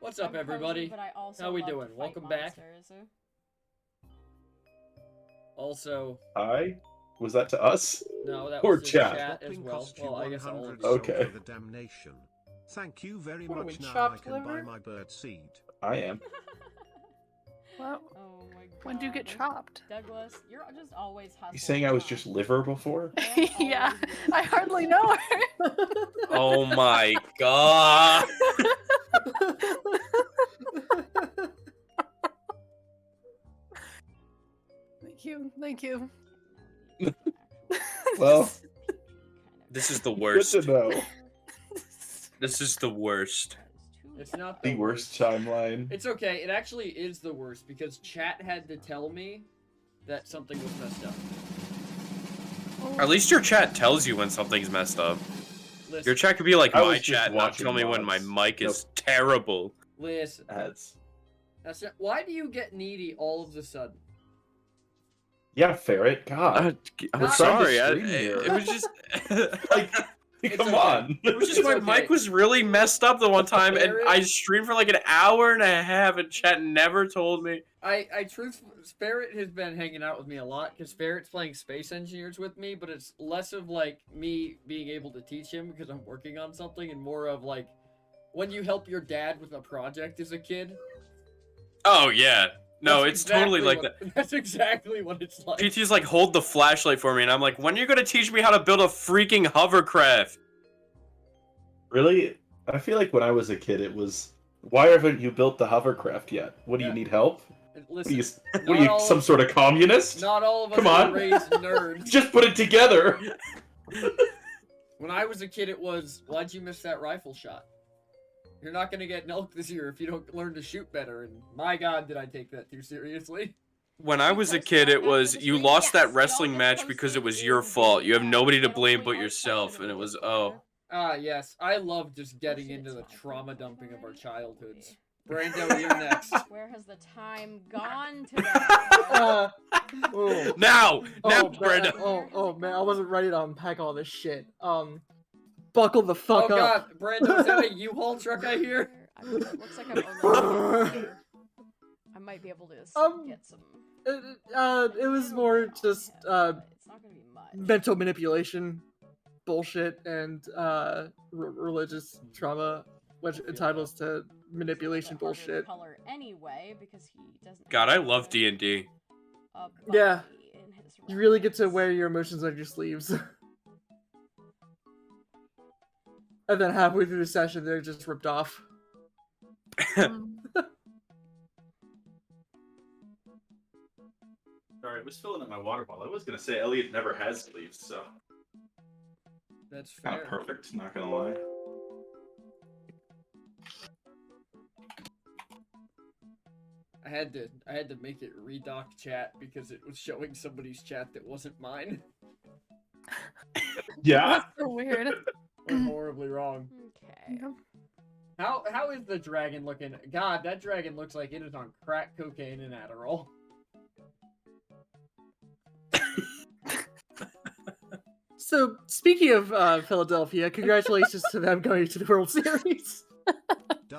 What's up, everybody? But I also How we love to doing? fight Welcome back. monsters. Also, Hi? Was that to us? no, that Or was to chat? chat as well. Well, I guess all of you. Okay. The damnation. Thank you very What are we, much. Now I chopped can buy liver? my bird seed. I am. Wow. Oh my god. When do you get chopped? Douglas, you're just always hustling. You saying I was huh? just liver before? That's Yeah, always really I hardly know her. Oh my god! Thank you. Well, This is the good worst. to know. This is the worst. It's not The worst timeline. It's okay. It actually is the worst because chat had to tell me that something was messed up. At least your chat tells you when something's messed up. Listen, Your chat could be like I my was just chat, not watching tell me when my mods. mic is terrible. listen. Ads. That's not, why do you get needy all of a sudden? Yeah, Ferret. God. I'm Not- sorry. trying to stream here. It was just. Like, It's come okay. on. It was just It's my okay. mic was really messed up the one time, and Barrett? I streamed for like an hour and a half, and chat never told me. Ferret has been hanging out with me a lot because Ferret's playing Space Engineers with me, but it's less of like me being able to teach him because I'm working on something, and more of like when you help your dad with a project as a kid. Oh yeah, no, That's it's totally like exactly that. what- That's exactly what it's like. PT's like, hold the flashlight for me, and I'm like, when are you gonna teach me how to build a freaking hovercraft? Really? I feel like when I was a kid, it was, why haven't you built the hovercraft yet? What do Yeah. you need help? What are Listen, you, not what are you all some of- sort of communist? not all of us Come were on. raised nerds. Just put it together. When I was a kid, it was, why'd you miss that rifle shot? You're not gonna get an elk this year if you don't learn to shoot better, and my god, did I take that too seriously. When I was a kid, it was, you lost that wrestling match because it was your fault. You have nobody to blame but yourself, and it was, oh. Ah, yes, I love just getting into the trauma dumping of our childhoods. Brando, you're next. Where has the time gone today? Oh, Now, oh, Brenda. oh man, I wasn't ready to unpack all this shit. Buckle the fuck Oh up. god, Brando, is that a U-Haul truck I hear? It looks like I'm only I might be able to get some. It was more just it's not gonna be much. mental manipulation bullshit and religious trauma, which entitles to manipulation Harder to bullshit. Color anyway because he doesn't. God, I have love a- D&D. a Yeah. buddy in his You really get to ranks. wear your emotions on your sleeves. And then halfway through the session, they're just ripped off. Sorry, I was filling up my water bottle. I was gonna say Elliot never has sleeves, so That's fair. not perfect. Not gonna lie. I had to make it redock chat because it was showing somebody's chat that wasn't mine. Yeah. That's so weird. Went horribly wrong. Okay. How is the dragon looking? God, that dragon looks like it is on crack cocaine and Adderall. So, speaking of Philadelphia, congratulations to them going to the World Series.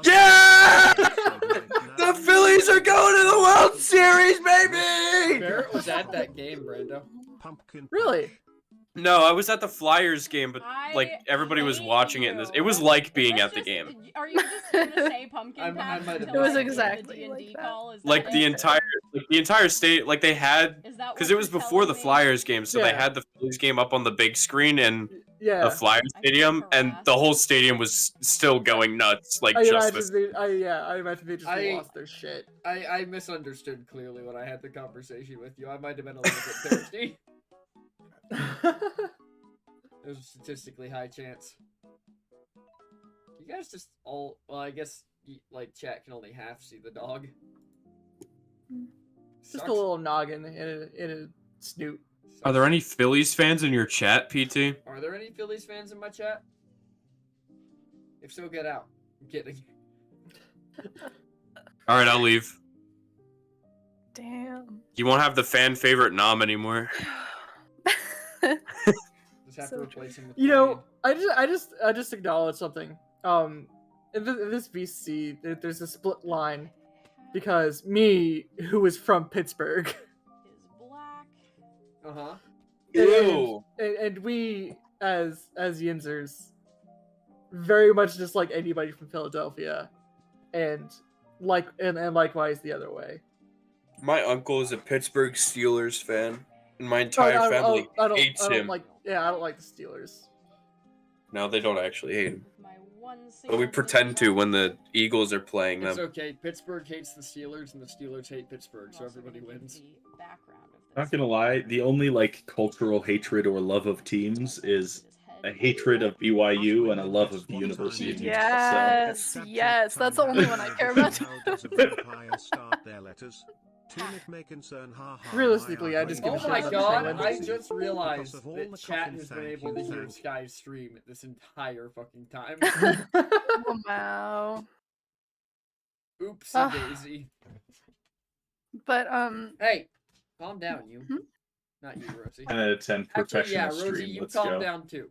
Yeah! The Phillies are going to the World Series, baby! Barrett was at that game, Brando. Pumpkin. Really? No, I was at the Flyers game, but like I everybody was hate watching it, and it you. was like being Let's at the just- game. Are you just here to say pumpkin I patch? might have until been. It was I give exactly the D&D like that. call? Is Like that the it? entire state, like they had, Is that because what it was you're before the telling me? Flyers game, so they Yeah. had the Phillies game up on the big screen in Yeah. the Flyers I feel stadium, and the harassed. wole stadium was still going nuts, like I just imagine this. I imagine they just I- lost their shit. I misunderstood clearly when I had the conversation with you. I might have been a little bit thirsty. There's a statistically high chance. You guys just all... Well, I guess, like, chat can only half see the dog. Just Sucks. a little noggin in a snoot. Are there any Phillies fans in your chat, PT? Are there any Phillies fans in my chat? If so, get out. I'm kidding. All right, I'll leave. Damn. You won't have the fan favorite nom anymore. Just have So to replace him with You know, Brian. I just acknowledge something. in this VC, there's a split line because me, who is from Pittsburgh, Is black. Uh-huh. Ew. and we as Yinzers, very much just like anybody from Philadelphia, and likewise the other way. My uncle is a Pittsburgh Steelers fan, and my I entire don't- family I don't hates him. like. Yeah, I don't like the Steelers. No, they don't actually hate him. My one But we single pretend to vanilla. when the Eagles are playing It's them. okay. Pittsburgh hates the Steelers, and the Steelers hate Pittsburgh, so I'm also everybody gonna give wins. the background of Not this. gonna lie, the only like cultural hatred or love of teams is a hatred of BYU and a love of the University of Utah. Yes, yes, that's the only one I care about. How does a vampire start their letters? Tunic may concern, ha ha. Realistically, why I are just they give Oh a my shit so about god, the I Penguins. just Because realized of all that the chat coffin has been thank able to you, hear thank Sky's stream this entire fucking time. Oh, wow. Oopsie Ah. daisy. But Hey, calm down, you. Hmm? Not you, Rosie. 10 out of 10 professional Actually, yeah, Rosie, stream. you Let's calm go. down too.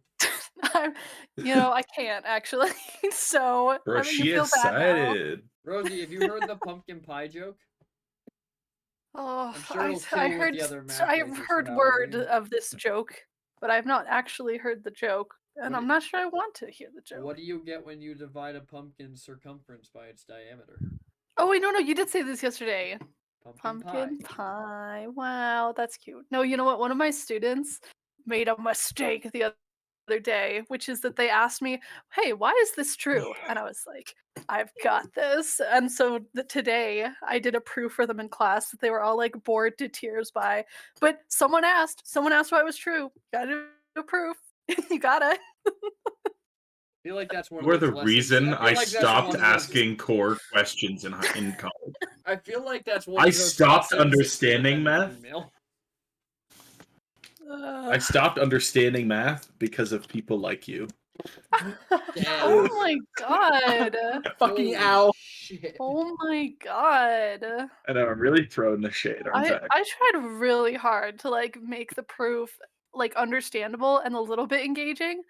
I can't actually. So Bro, I mean, she you feel bad now. excited. Rosie, have you heard the pumpkin pie joke? Oh, I'm sure it'll kill I with heard the other math I've majors for heard word Halloween. of this joke, but I've not actually heard the joke, and What I'm it- not sure I want to hear the joke. What do you get when you divide a pumpkin's circumference by its diameter? Oh wait, no, you did say this yesterday. Pumpkin Pumpkin pie. Wow, that's cute. No, you know what? One of my students made a mistake the other day, which is that they asked me, "Hey, why is this true?" And I was like, "I've got this." And so today I did a proof for them in class that they were all like bored to tears by. But someone asked why it was true. Gotta do a proof. You gotta. I feel like that's one You are of those the lessons. reason feel I like that's stopped one of those- asking core questions in college. I feel like that's one I of those stopped lessons that understanding should've been an math. email. I stopped understanding math because of people like you. Damn. Oh my god. Fucking Holy ow. shit. Oh my god. I know, I'm really throwing the shade, aren't I? I tried really hard to like make the proof like understandable and a little bit engaging,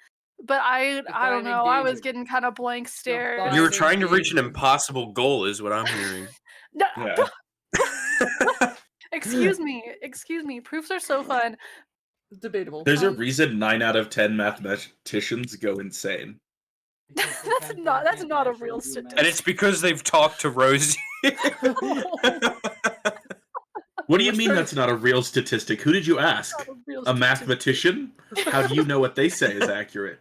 but I Define don't know. I was engaging. getting kind of blank stares. Define You were trying to reach an engaging. impossible goal, is what I'm hearing. No, Yeah. excuse me. Proofs are so fun. Debatable. There's a Um, reason 9 out of 10 mathematicians go insane. That's not a real statistic. And it's because they've talked to Rosie. What do you Which mean part- that's not a real statistic? Who did you ask? Not a real A statistic. mathematician? How do you know what they say is accurate?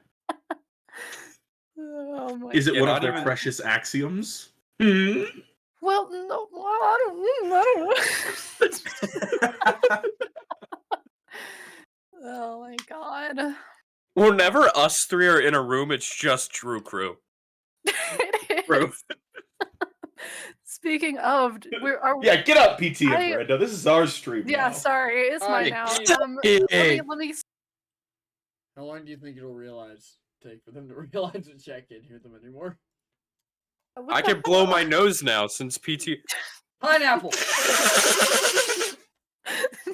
Oh my. Is it Yeah, one of not their even- precious axioms? Hmm? Well, no. Well, I don't know. Oh my god. Whenever us three are in a room, it's just True Crew. It Bro. is. Speaking of, Yeah, get up, PT and I- Brenda. This is our stream yeah, now. sorry, it's mine now. Hey. Let me. How long do you think it'll take for them to realize that chat can't hear them anymore? what I the can blow hell? my nose now since PT. Pineapple!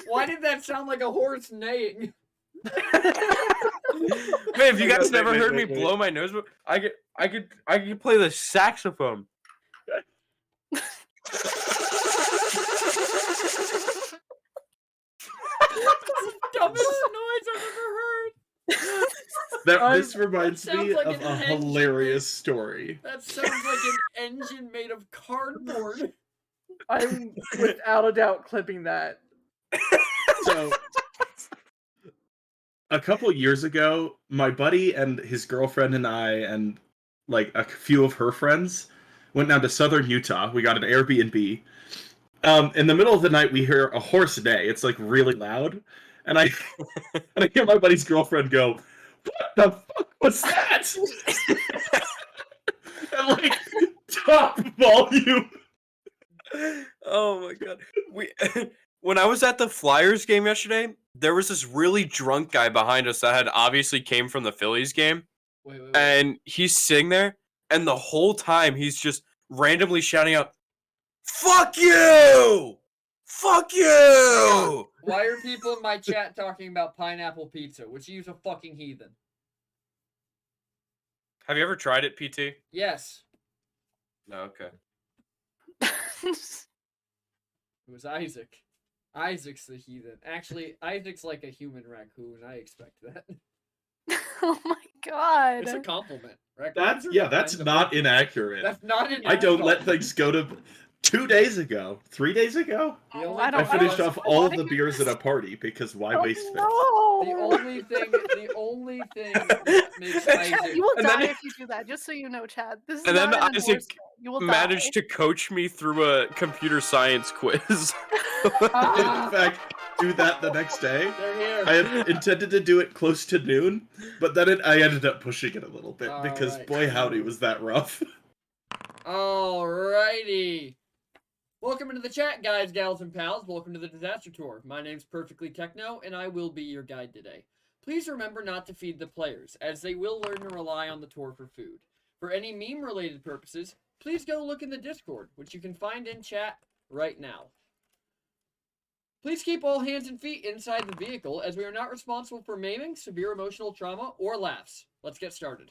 Why did that sound like a horse neighing? Man, if you Wait, guys wait, never wait, heard wait, me wait. blow my nose, I could play the saxophone. Dumbest noise I've ever heard! This reminds That sounds me like of an a engine hilarious story. That sounds like an engine made of cardboard. I'm without a doubt clipping that. So, a couple years ago, my buddy and his girlfriend and I, and like a few of her friends, went down to southern Utah. We got an Airbnb. In the middle of the night, we hear a horse neigh. It's like really loud, and I hear my buddy's girlfriend go, "What the fuck was that?" And like top volume. Oh my god. When I was at the Flyers game yesterday, there was this really drunk guy behind us that had obviously came from the Phillies game, Wait. and he's sitting there, and the whole time he's just randomly shouting out, "Fuck you! Fuck you!" Why are people in my chat talking about pineapple pizza? Which use a fucking heathen. Have you ever tried it, PT? Yes. No, okay. It was Isaac. Isaac's the heathen. Actually, Isaac's like a human raccoon. I expect that. Oh my god. It's a compliment. That's Raccoons are that's kind of not like- inaccurate. That's not I don't let inaccurate. things go to 2 days ago, 3 days ago. The only I I don't finished know. off all of Why the do beers you- at a party because why Oh, waste space? no. The only thing that makes Isaac. You will And die then- if you do that, just so you know, Chad. This is And then not an Isaac endorsement. You will Managed die. to coach me through a computer science quiz. I did, in fact, do that the next day. They're here. I had intended to do it close to noon, but then I ended up pushing it a little bit because, Alright. boy howdy, was that rough. Alrighty. Welcome into the chat, guys, gals, and pals. Welcome to the Disaster Tour. My name's Perfectly Techno, and I will be your guide today. Please remember not to feed the players, as they will learn to rely on the tour for food. For any meme-related purposes, please go look in the Discord, which you can find in chat right now. Please keep all hands and feet inside the vehicle, as we are not responsible for maiming, severe emotional trauma, or laughs. Let's get started.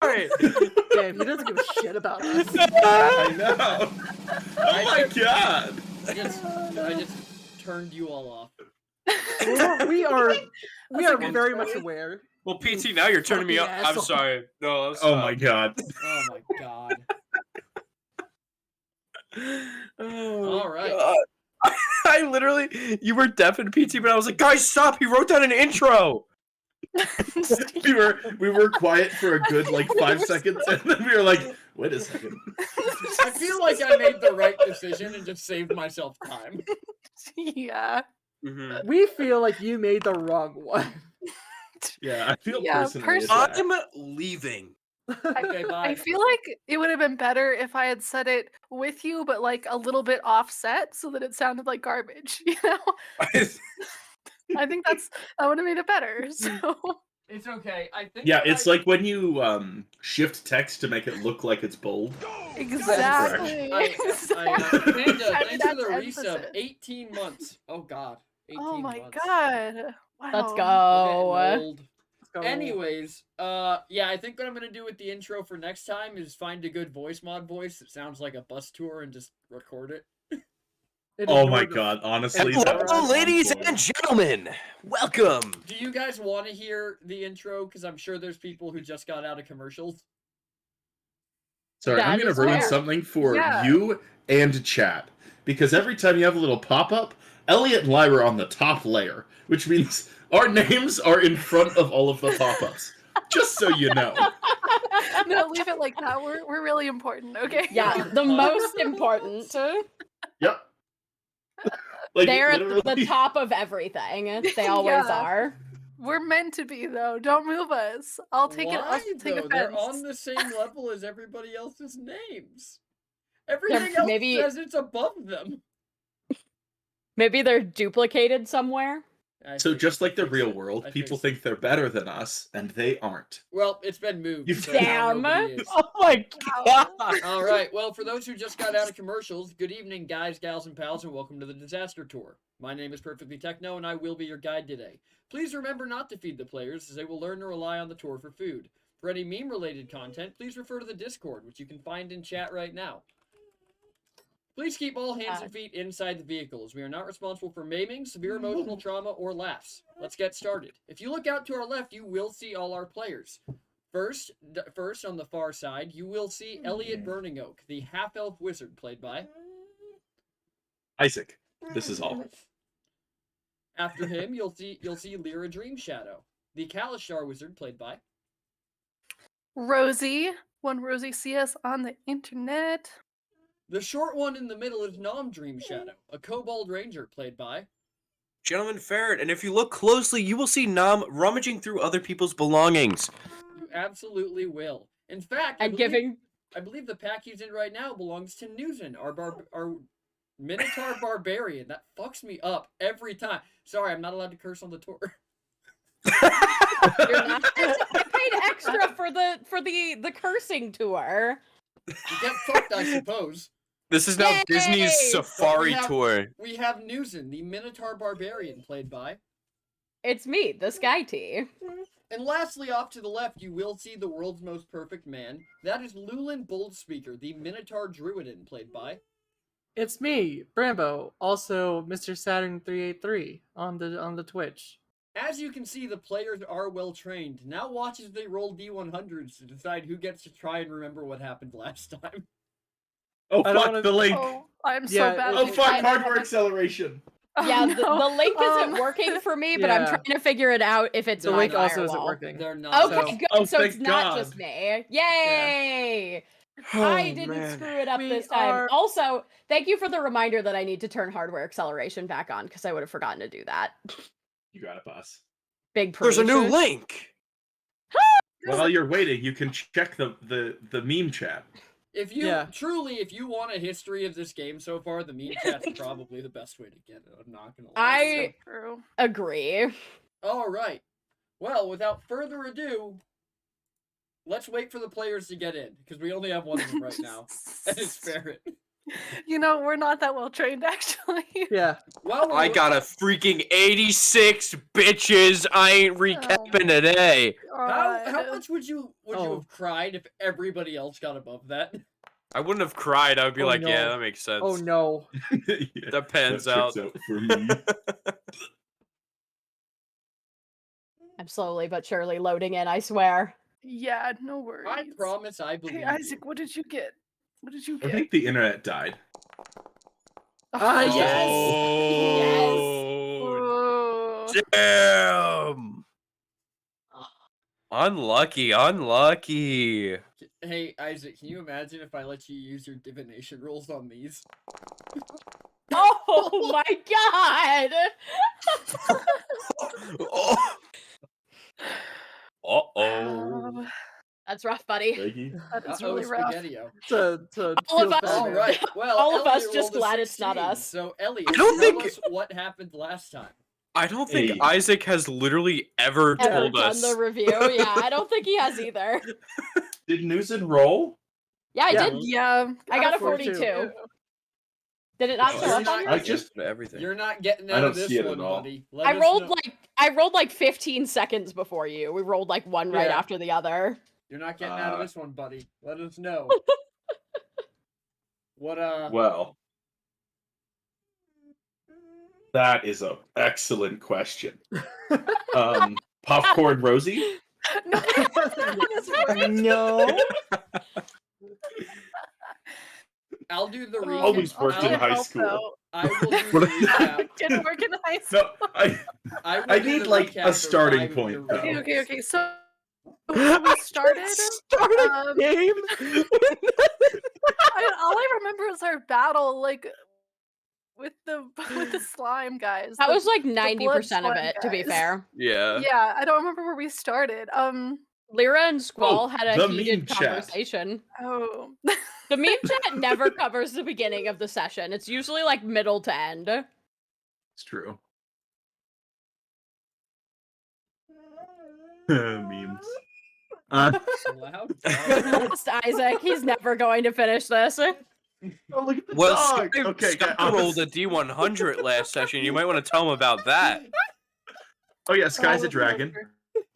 Alright. Damn, he doesn't give a shit about us. I know. Oh my god. I just turned you all off. we are That's a good very story. much aware. Well, PT, now you're turning me up. Fucking I'm asshole. sorry. No, I'm Oh my god. Oh my god. Oh, All right. God. I literally, you were deaf in PT, but I was like, guys, stop! He wrote down an intro. We were quiet for a good like 5 seconds, and then we were like, wait a second. I feel like I made the right decision and just saved myself time. Yeah. Mm-hmm. We feel like you made the wrong one. Yeah, I feel Yeah, personally personally- attacked. I'm leaving. Okay, bye. I feel like it would have been better if I had said it with you, but like a little bit offset so that it sounded like garbage, you know? I think that would have made it better. So It's okay. I think. Yeah, that it's I, like when you shift text to make it look like it's bold. exactly. Panda, Exactly. Panda, I thanks for mean, the that's resub. emphasis. 18 months. Oh god. 18 Oh my months. god. Wow. Let's We're go. getting old. So- Anyways, yeah, I think what I'm gonna do with the intro for next time is find a good voice mod voice that sounds like a bus tour and just record it. it Oh ignored my the- god, honestly. Hello, that was Hello, ladies on point. and gentlemen. Welcome. Do you guys want to hear the intro? Because I'm sure there's people who just got out of commercials. Sorry, I'm That gonna is ruin fair. something for Yeah. you and chat. Because every time you have a little pop-up, Elliot and Lyra are on the top layer, which means our names are in front of all of the pop-ups. Just so you know. No, leave it like that. We're really important, okay? Yeah, the most important. Yep. Like, They're at the literally- top of everything. They always Yeah. are. We're meant to be though. Don't move us. I'll take it. I'll Why, take though? They're offense. on the same level as everybody else's names. Everything else maybe- says it's above them. Maybe they're duplicated somewhere. I So fixed- just like the I fixed real it. world, I people fixed it. think they're better than us, and they aren't. Well, it's been moved. You- So now Damn. nobody is. Oh my god. All right. Well, for those who just got out of commercials, good evening, guys, gals, and pals, and welcome to the Disaster Tour. My name is Perfectly Techno, and I will be your guide today. Please remember not to feed the players, as they will learn to rely on the tour for food. For any meme-related content, please refer to the Discord, which you can find in chat right now. Please keep all hands and feet inside the vehicle, as we are not responsible for maiming, severe emotional trauma, or laughs. Let's get started. If you look out to our left, you will see all our players. First, on the far side, you will see Elliot Burning Oak, the half-elf wizard played by. Isaac, this is all. After him, you'll see Lyra Dream Shadow, the Kalishar wizard played by. Rosie. One Rosie CS on the internet. The short one in the middle is Nom Dream Shadow, a kobold ranger played by. Gentleman Ferret, and if you look closely, you will see Nam rummaging through other people's belongings. You absolutely will. In fact, And giving I believe the pack he's in right now belongs to Newton, our Minotaur barbarian. That fucks me up every time. Sorry, I'm not allowed to curse on the tour. you're not I paid extra for the cursing tour. You get fucked, I suppose. This is now Yay! Disney's Safari We have- tour. We have Newton, the Minotaur barbarian played by. It's me, the Sky Tea. And lastly, off to the left, you will see the world's most perfect man. That is Lulin Boldspeaker, the Minotaur Druidin, played by. It's me, Brambo, also Mr. Saturn 383 on the Twitch. As you can see, the players are well trained. Now watch as they roll D100s to decide who gets to try and remember what happened last time. Oh I don't fuck wanna- the link! Oh, I'm Yeah, so bad. Oh at fuck it. hardware acceleration! Oh, Yeah, no. the link isn't working for me, but I'm Yeah. trying to figure it out if it's The my link also isn't firewall. working. They're not. Okay, So- good. Oh, So it's thank not God. just me. Yay! I didn't screw it up We this time. are- Also, thank you for the reminder that I need to turn hardware acceleration back on because I would have forgotten to do that. You got it, boss. Big There's a new praise. link. While you're waiting, you can check the meme chat. If you Yeah. truly, if you want a history of this game so far, the meme chat's probably the best way to get it. I'm not gonna lie. I True. agree. All right. Well, without further ado, let's wait for the players to get in because we only have one of them right now, and it's Ferret. You know, we're not that well trained, actually. Yeah. While we're I got a freaking 86 bitches. I ain't recapping today. how God. much would you Oh. have cried if everybody else got above that? I wouldn't have cried. I would be Oh, like, no. yeah, that makes sense. Oh no. Yeah, Depends that checks out. for me. I'm slowly but surely loading in, I swear. Yeah, no worries. I promise I believe Hey, you. Isaac, what did you get? What did you I get? think the internet died. Ah, yes. Oh, Ooh. damn. Unlucky, unlucky. Hey, Isaac, can you imagine if I let you use your divination rolls on these? Oh my god! Oh. Uh-oh. That's rough, buddy. Peggy? That is Uh-oh, really rough. Spaghetti-O. To All of feel us- bad, All man. right. Well, All of us Elliot just rolled a glad it's not 16, us. So, Elliot, I don't tell think- us what happened last time. I don't think Hey. Isaac has literally ever Ever told done us. the review? Yeah, I don't think he has either. Did Newson roll? Yeah, I Yeah. did. Yeah. I got a 42. 42. Did it not Oh, show you're up not- on I yours? just everything. You're not getting I out don't of this see it at one, all. buddy. Let I us rolled know. I rolled like 15 seconds before you. We rolled like one right Yeah. after the other. You're not getting out of Uh, this one, buddy. Let us know. What Well, that is an excellent question. Popcorn Rosie? No. No. I'll do the Oh, recap. Always worked in can't high help, school. though. I will do the recap. Didn't work in high school. No, I will do need, the like, recap a for starting 5 of point, your though. Okay, rounds. okay. So we started. Start a um, game. All I remember is our battle, like with the slime guys. That the- was like blood 90% of slime it, to be guys. fair. Yeah. Yeah, I don't remember where we started. Lyra and Squall Oh, had a the meme heated chat. conversation. Oh. The meme chat never covers the beginning of the session. It's usually like middle to end. It's true. Memes. Loud. Lost Isaac. He's never going to finish this. Oh, look at the Well, dog! Sky, Okay, Sky guys. rolled a D100 last session. You might want to tell him about that. Oh yeah, Sky's Oh, a dragon.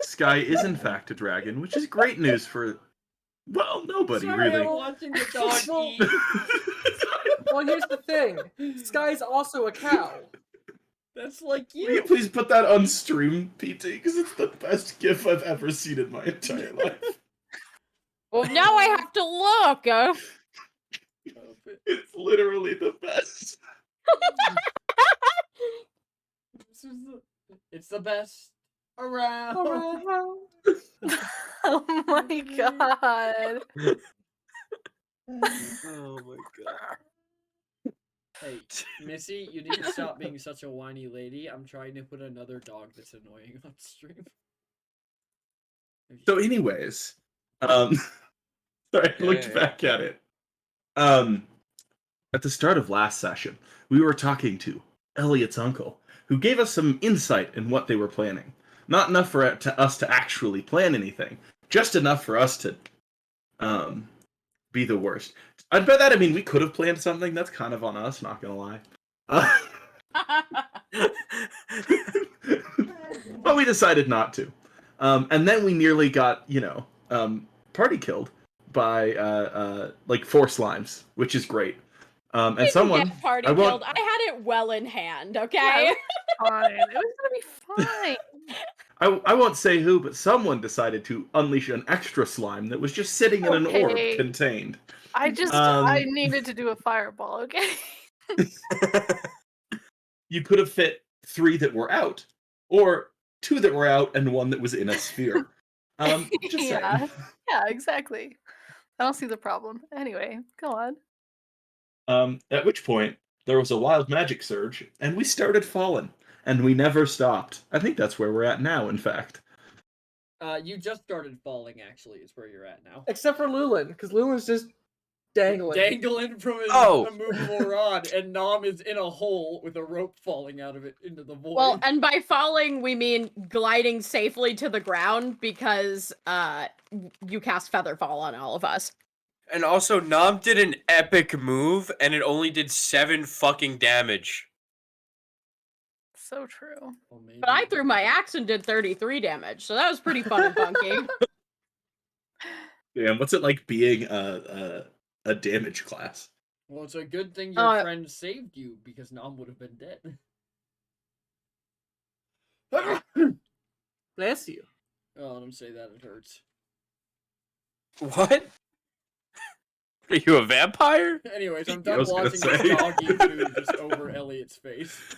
Sky is in fact a dragon, which is great news for, well, nobody Sorry, really. I'm watching the dog Well- eat. Well, here's the thing. Sky's also a cow. That's like Will you you. please put that on stream, PT? Because it's the best GIF I've ever seen in my entire life. Well, now I have to look. It's literally the best. It's the best around. Oh my god. Oh my god. Hey, Missy, you need to stop being such a whiny lady. I'm trying to put another dog that's annoying on stream. So, anyways, sorry, I looked Yeah. back at it. At the start of last session, we were talking to Elliot's uncle, who gave us some insight in what they were planning. Not enough for us to actually plan anything, just enough for us to be the worst. And by that I mean we could have planned something. That's kind of on us, not gonna lie. But we decided not to. And then we nearly got, party killed by like 4 slimes, which is great. And Didn't someone get party I won't killed. I had it well in hand, okay? Yeah, it was fine. It was gonna be fine. I won't say who, but someone decided to unleash an extra slime that was just sitting in an orb Okay. contained. I Um, needed to do a fireball, okay? You could have fit 3 that were out, or 2 that were out and 1 that was in a sphere. Just Yeah. saying. Yeah, exactly. I don't see the problem. Anyway, go on. At which point, there was a wild magic surge, and we started falling, and we never stopped. I think that's where we're at now, in fact. You just started falling, actually, is where you're at now. Except for Lulin, because Lulin's just dangling. Dangling from his Oh. immovable rod, and Nom is in a hole with a rope falling out of it into the void. Well, and by falling, we mean gliding safely to the ground because you cast Featherfall on all of us. And also, Nom did an epic move, and it only did 7 fucking damage. So true. Well, maybe. But I threw my axe and did 33 damage, so that was pretty fun and funky. Damn, what's it like being a damage class? Well, it's a good thing your friend saved you, because Nom would have been dead. Bless you. Oh, don't say that, it hurts. What? Are you a vampire? Anyways, I'm I done was gonna watching say. this dog eat food just over Elliot's face.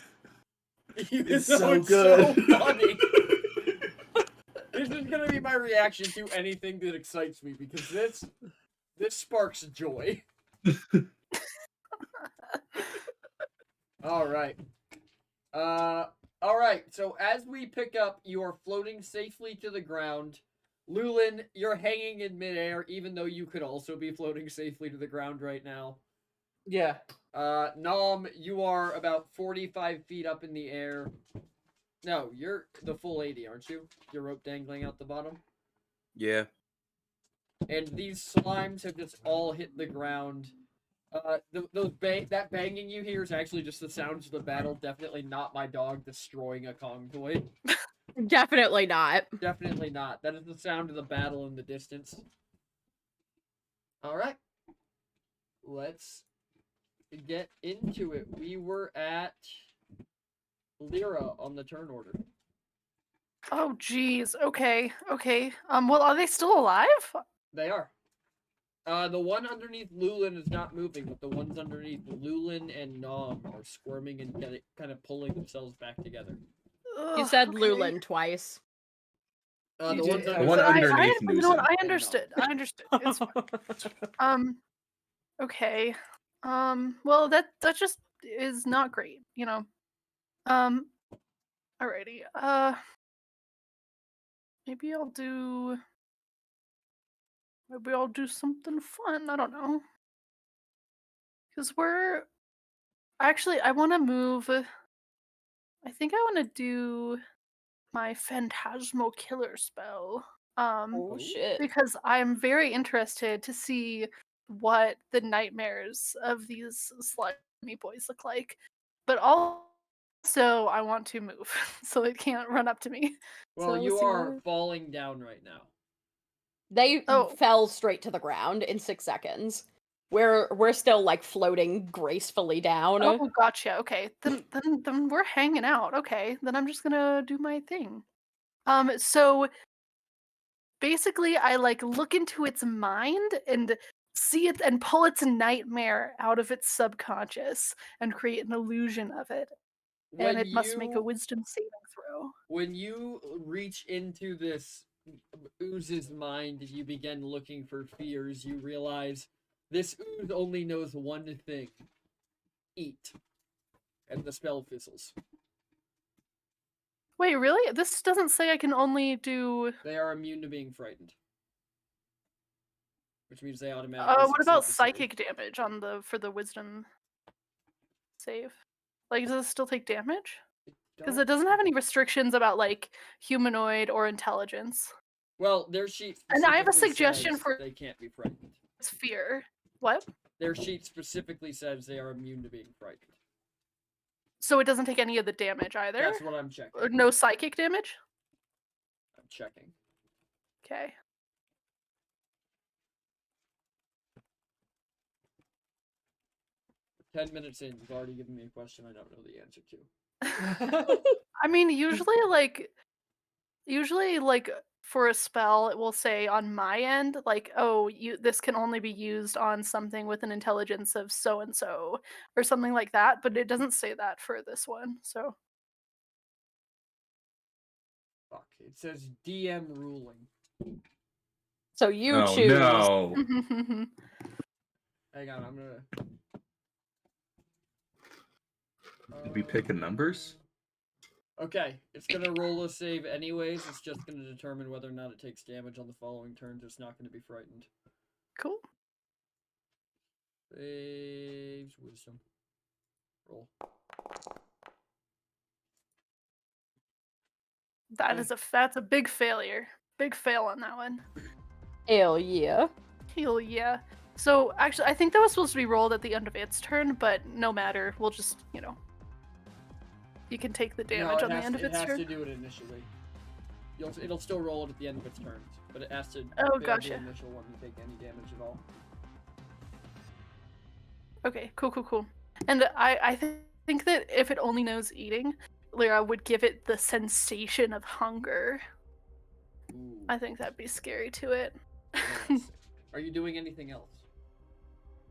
Even It's though so it's good. so funny. This is gonna be my reaction to anything that excites me, because this sparks joy. Alright. Alright, so as we pick up, you are floating safely to the ground. Lulin, you're hanging in midair, even though you could also be floating safely to the ground right now. Yeah. Nom, you are about 45 feet up in the air. No, you're the full 80, aren't you? Your rope dangling out the bottom. Yeah. And these slimes have just all hit the ground. That banging you hear is actually just the sounds of the battle. Definitely not my dog destroying a Kong toy. Definitely not. Definitely not. That is the sound of the battle in the distance. Alright. Let's get into it. We were at Lyra on the turn order. Oh, geez. Okay. Well, are they still alive? They are. The one underneath Lulin is not moving, but the ones underneath Lulin and Nom are squirming and kind of pulling themselves back together. You Ugh, said okay. Lulin twice. The You ones did. The one underneath you know what? Newsom. I understood. It's fine. Okay. Well, that just is not great, you know. Alrighty. Maybe I'll do something fun. I don't know. Because I want to move. I think I want to do my Phantasmal Killer spell. Oh shit. Because I'm very interested to see what the nightmares of these slimy boys look like. But also, I want to move, so it can't run up to me. Well, So you let's see are what- falling down right now. They Oh. fell straight to the ground in 6 seconds. We're still like floating gracefully down. Oh, gotcha. Okay, then we're hanging out. Okay, then I'm just gonna do my thing. So basically, I like look into its mind and see it and pull its nightmare out of its subconscious and create an illusion of it. And it must make a wisdom saving throw. When you reach into this ooze's mind and you begin looking for fears, you realize this ooze only knows one thing: eat. And the spell fizzles. Wait, really? This doesn't say I can only do. They are immune to being frightened. Which means they automatically What succeed about the save. psychic damage for the wisdom save? Like, does it still take damage? Because it doesn't have any restrictions about like humanoid or intelligence. Well, their sheet And I have a specifically suggestion says for- they can't be frightened. It's fear. What? Their sheet specifically says they are immune to being frightened. So it doesn't take any of the damage either? That's what I'm checking. Or no psychic damage? I'm checking. Okay. "10 minutes in, you've already given me a question I don't know the answer to." I mean, usually like for a spell, it will say on my end, like, oh, this can only be used on something with an intelligence of so and so, or something like that. But it doesn't say that for this one. So Fuck. It says DM ruling. So you Oh choose. no! Hang on, I'm gonna. Did we pick numbers? Okay, it's gonna roll a save anyways. It's just gonna determine whether or not it takes damage on the following turns. It's not gonna be frightened. cool. Saves wisdom. Roll. That's a big failure. Big fail on that one. Hell yeah. Hell yeah. So actually, I think that was supposed to be rolled at the end of its turn, but no matter. We'll just, you can take the damage on the end of its It has turn. to do it initially. It'll still roll it at the end of its turn, but it has to Oh, fail gotcha. the initial one to take any damage at all. Okay, cool. And I think that if it only knows eating, Lyra would give it the sensation of hunger. Ooh. I think that'd be scary to it. Interesting. Are you doing anything else?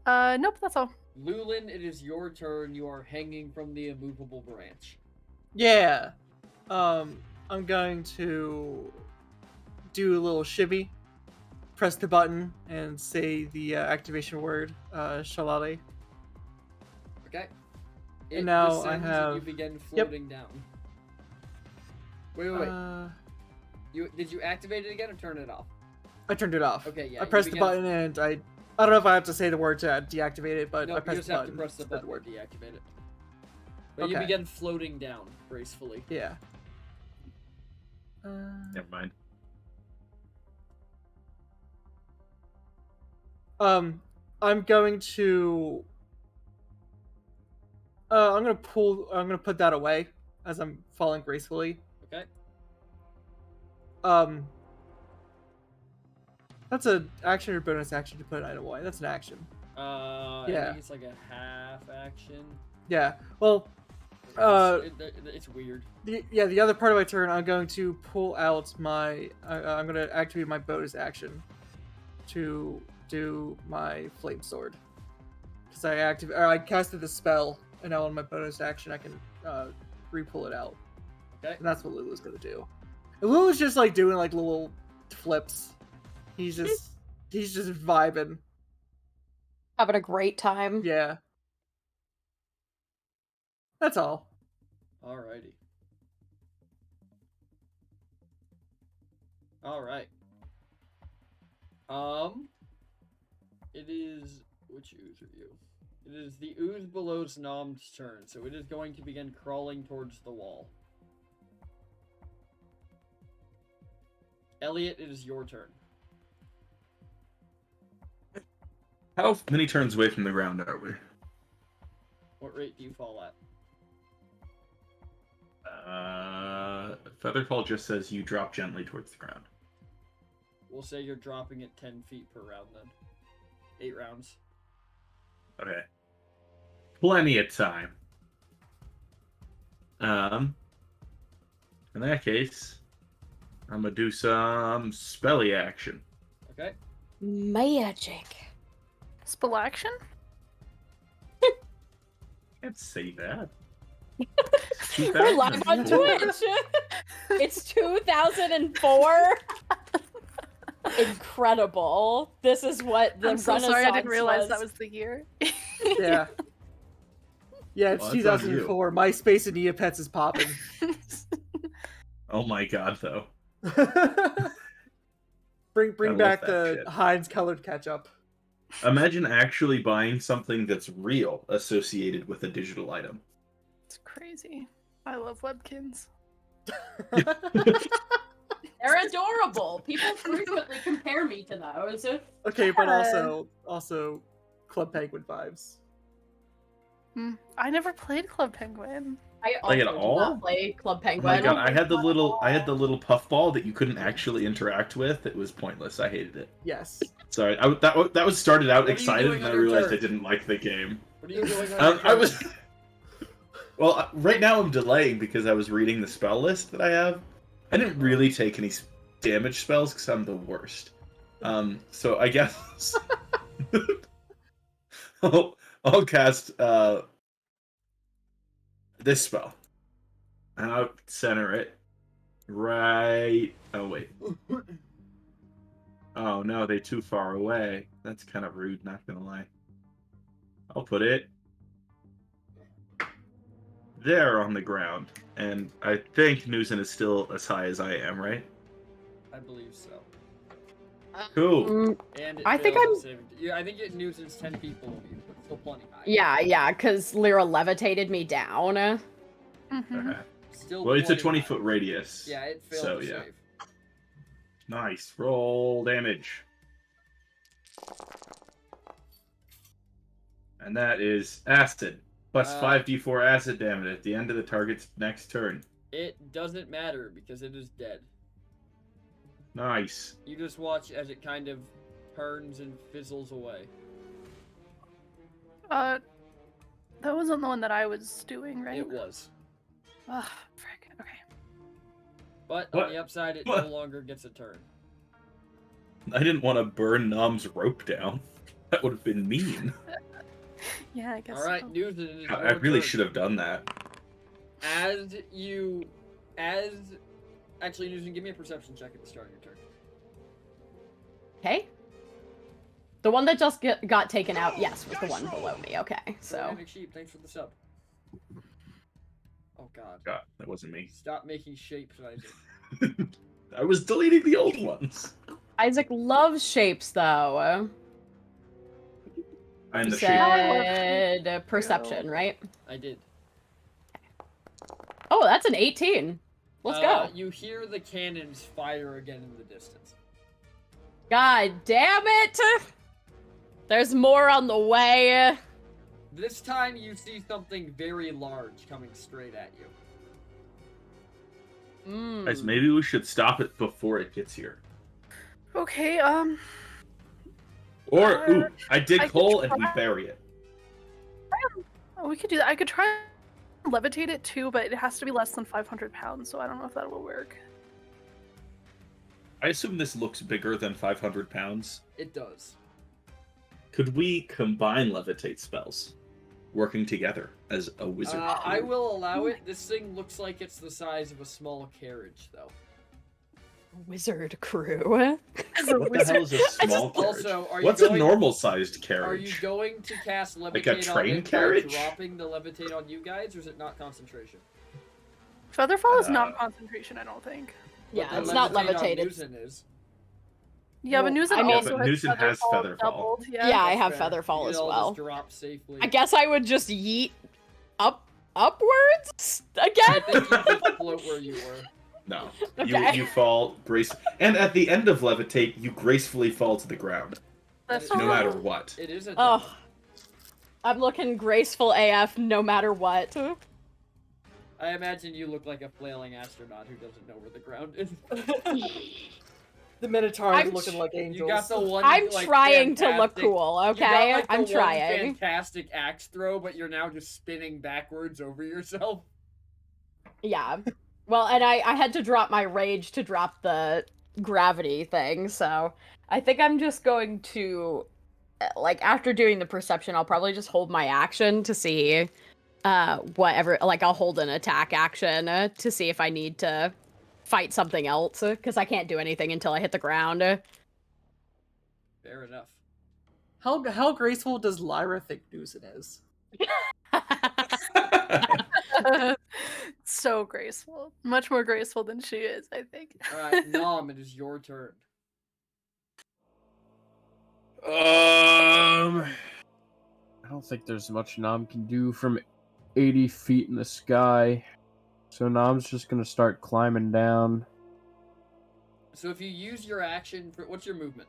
Nope, that's all. Lulin, it is your turn. You are hanging from the immovable branch. Yeah. I'm going to do a little shibby, press the button, and say the activation word, Shalali. Okay. And now I descends and you have- begin floating down. Wait. Uh, Did you activate it again or turn it off? I turned it off. Okay, yeah. I you pressed the began- button and I don't know if I have to say the word to deactivate it, but No, I you pressed just the have button. to press the said button word. to deactivate it. But you Okay. begin floating down gracefully. Yeah. Never mind. I'm going to. I'm gonna put that away as I'm falling gracefully. Okay. That's an action or bonus action to put an item away. That's an action. I Yeah. think it's like a half action. Yeah. Well, It's weird. the other part of my turn, I'm going to pull out my. I'm going to activate my bonus action to do my flame sword. Because I casted the spell, and now on my bonus action, I can re-pull it out. Okay. And that's what Lulu's going to do. And Lulu's just like doing like little flips. He's just vibing. Having a great time. Yeah. That's all. Alrighty. Alright. It is... Which ooze are you? It is the ooze below Snom's turn, so it is going to begin crawling towards the wall. Elliot, it is your turn. How many turns away from the ground are we? What rate do you fall at? Featherfall just says you drop gently towards the ground. We'll say you're dropping it 10 feet per round then. 8 rounds. Okay. Plenty of time. In that case, I'm gonna do some spelly action. Okay. Magic. Spell action? Can't say that. We're live on Twitch. It's 2004. Incredible. This is what the I'm so Renaissance sorry, I didn't realize was. that was the year. Yeah. Yeah, it's Well, that's on you. 2004. MySpace and Neopets is popping. Oh my god, though. bring love back that the shit. Heinz colored ketchup. Imagine actually buying something that's real associated with a digital item. It's crazy. I love Webkins. They're adorable. People frequently compare me to those. Okay, but Yeah. also Club Penguin vibes. I never played Club Penguin. I Like at also do all? not play Club Oh Penguin. my god, I had the little puff ball that you couldn't actually interact with. It was pointless. I hated it. Yes. Sorry, that was started out What are you excited, doing and on I your realized I turn? didn't like the game. What are you doing on your I turn? was. Well, right now I'm delaying because I was reading the spell list that I have. I didn't really take any damage spells because I'm the worst. So I guess I'll cast this spell, and I'll center it right. Oh wait. Oh no, they're too far away. That's kind of rude. Not gonna lie. I'll put it there on the ground, and I think Newson is still as high as I am, right? I believe so. Cool. And I think failed I'm- to save it. Yeah, I think it Newton's 10 feet below you, but still plenty high. Yeah, because Lyra levitated me down. Mhm. Okay. Still Well, it's a plenty 20-foot high. radius. Yeah, it failed So to yeah. save. Nice. Roll damage. And that is acid. Plus 5d4 acid damage at the end of the target's next turn. It doesn't matter because it is dead. Nice. You just watch as it kind of turns and fizzles away. That wasn't the one that I was doing, right? It was. Ugh, frick. Okay. But What? on the upside, it What? no longer gets a turn. I didn't want to burn Nom's rope down. That would have been mean. Yeah, I guess. Alright, so. Newton, it is I your really turn. should have done that. Actually, Newton, give me a perception check at the start of your turn. Okay. The one that just got taken out, yes, was the one below me. Okay, so. Dynamic Sheep, thanks for the sub. Oh god. God, that wasn't me. Stop making shapes, Isaac. I was deleting the old ones. Isaac loves shapes, though. I'm You the shape. said perception, right? I did. Oh, that's an 18. Let's go. You hear the cannons fire again in the distance. God damn it! There's more on the way. This time you see something very large coming straight at you. Guys, maybe we should stop it before it gets here. Okay, Or, ooh, I dig I could hole and we try- bury it. we could do that. I could try and levitate it too, but it has to be less than 500 pounds, so I don't know if that will work. I assume this looks bigger than 500 pounds. It does. Could we combine levitate spells? Working together as a wizard. I will allow it. This thing looks like it's the size of a small carriage, though. Wizard crew. What the hell is a small carriage? Also, are you What's going- a normal-sized carriage? Are you going to cast levitate Like a train on it carriage? by dropping the levitate on you guys, or is it not concentration? Featherfall is not concentration, I don't think. Yeah, But it's the not levitate on levitated. Newton is. Yeah, but Well, Newton I mean- also but has Newton has Featherfall Featherfall. doubled. Yeah, Yeah. I have Fair. Featherfall You as can all well. Just drop safely. I guess I would just yeet upwards I again. think you just float where you were. No. Okay. You fall and at the end of levitate, you gracefully fall to the ground. That's No true. matter what. It is a Oh, double. I'm looking graceful AF no matter what. I imagine you look like a flailing astronaut who doesn't know where the ground is. The Minotaurs I'm looking tr- like angels. You got the one. I'm like, trying to look fantastic- cool, you got, okay? like, the I'm one trying. Fantastic axe throw, but you're now just spinning backwards over yourself. Yeah. Well, and I had to drop my rage to drop the gravity thing, so I think I'm just going to, like, after doing the perception, I'll probably just hold my action to see whatever, like, I'll hold an attack action to see if I need to fight something else, because I can't do anything until I hit the ground. Fair enough. How graceful does Lyra think Newson is? So graceful. Much more graceful than she is, I think. Alright, Nom, it is your turn. I don't think there's much Nom can do from 80 feet in the sky. So Nom's just gonna start climbing down. So if you use your action for what's your movement?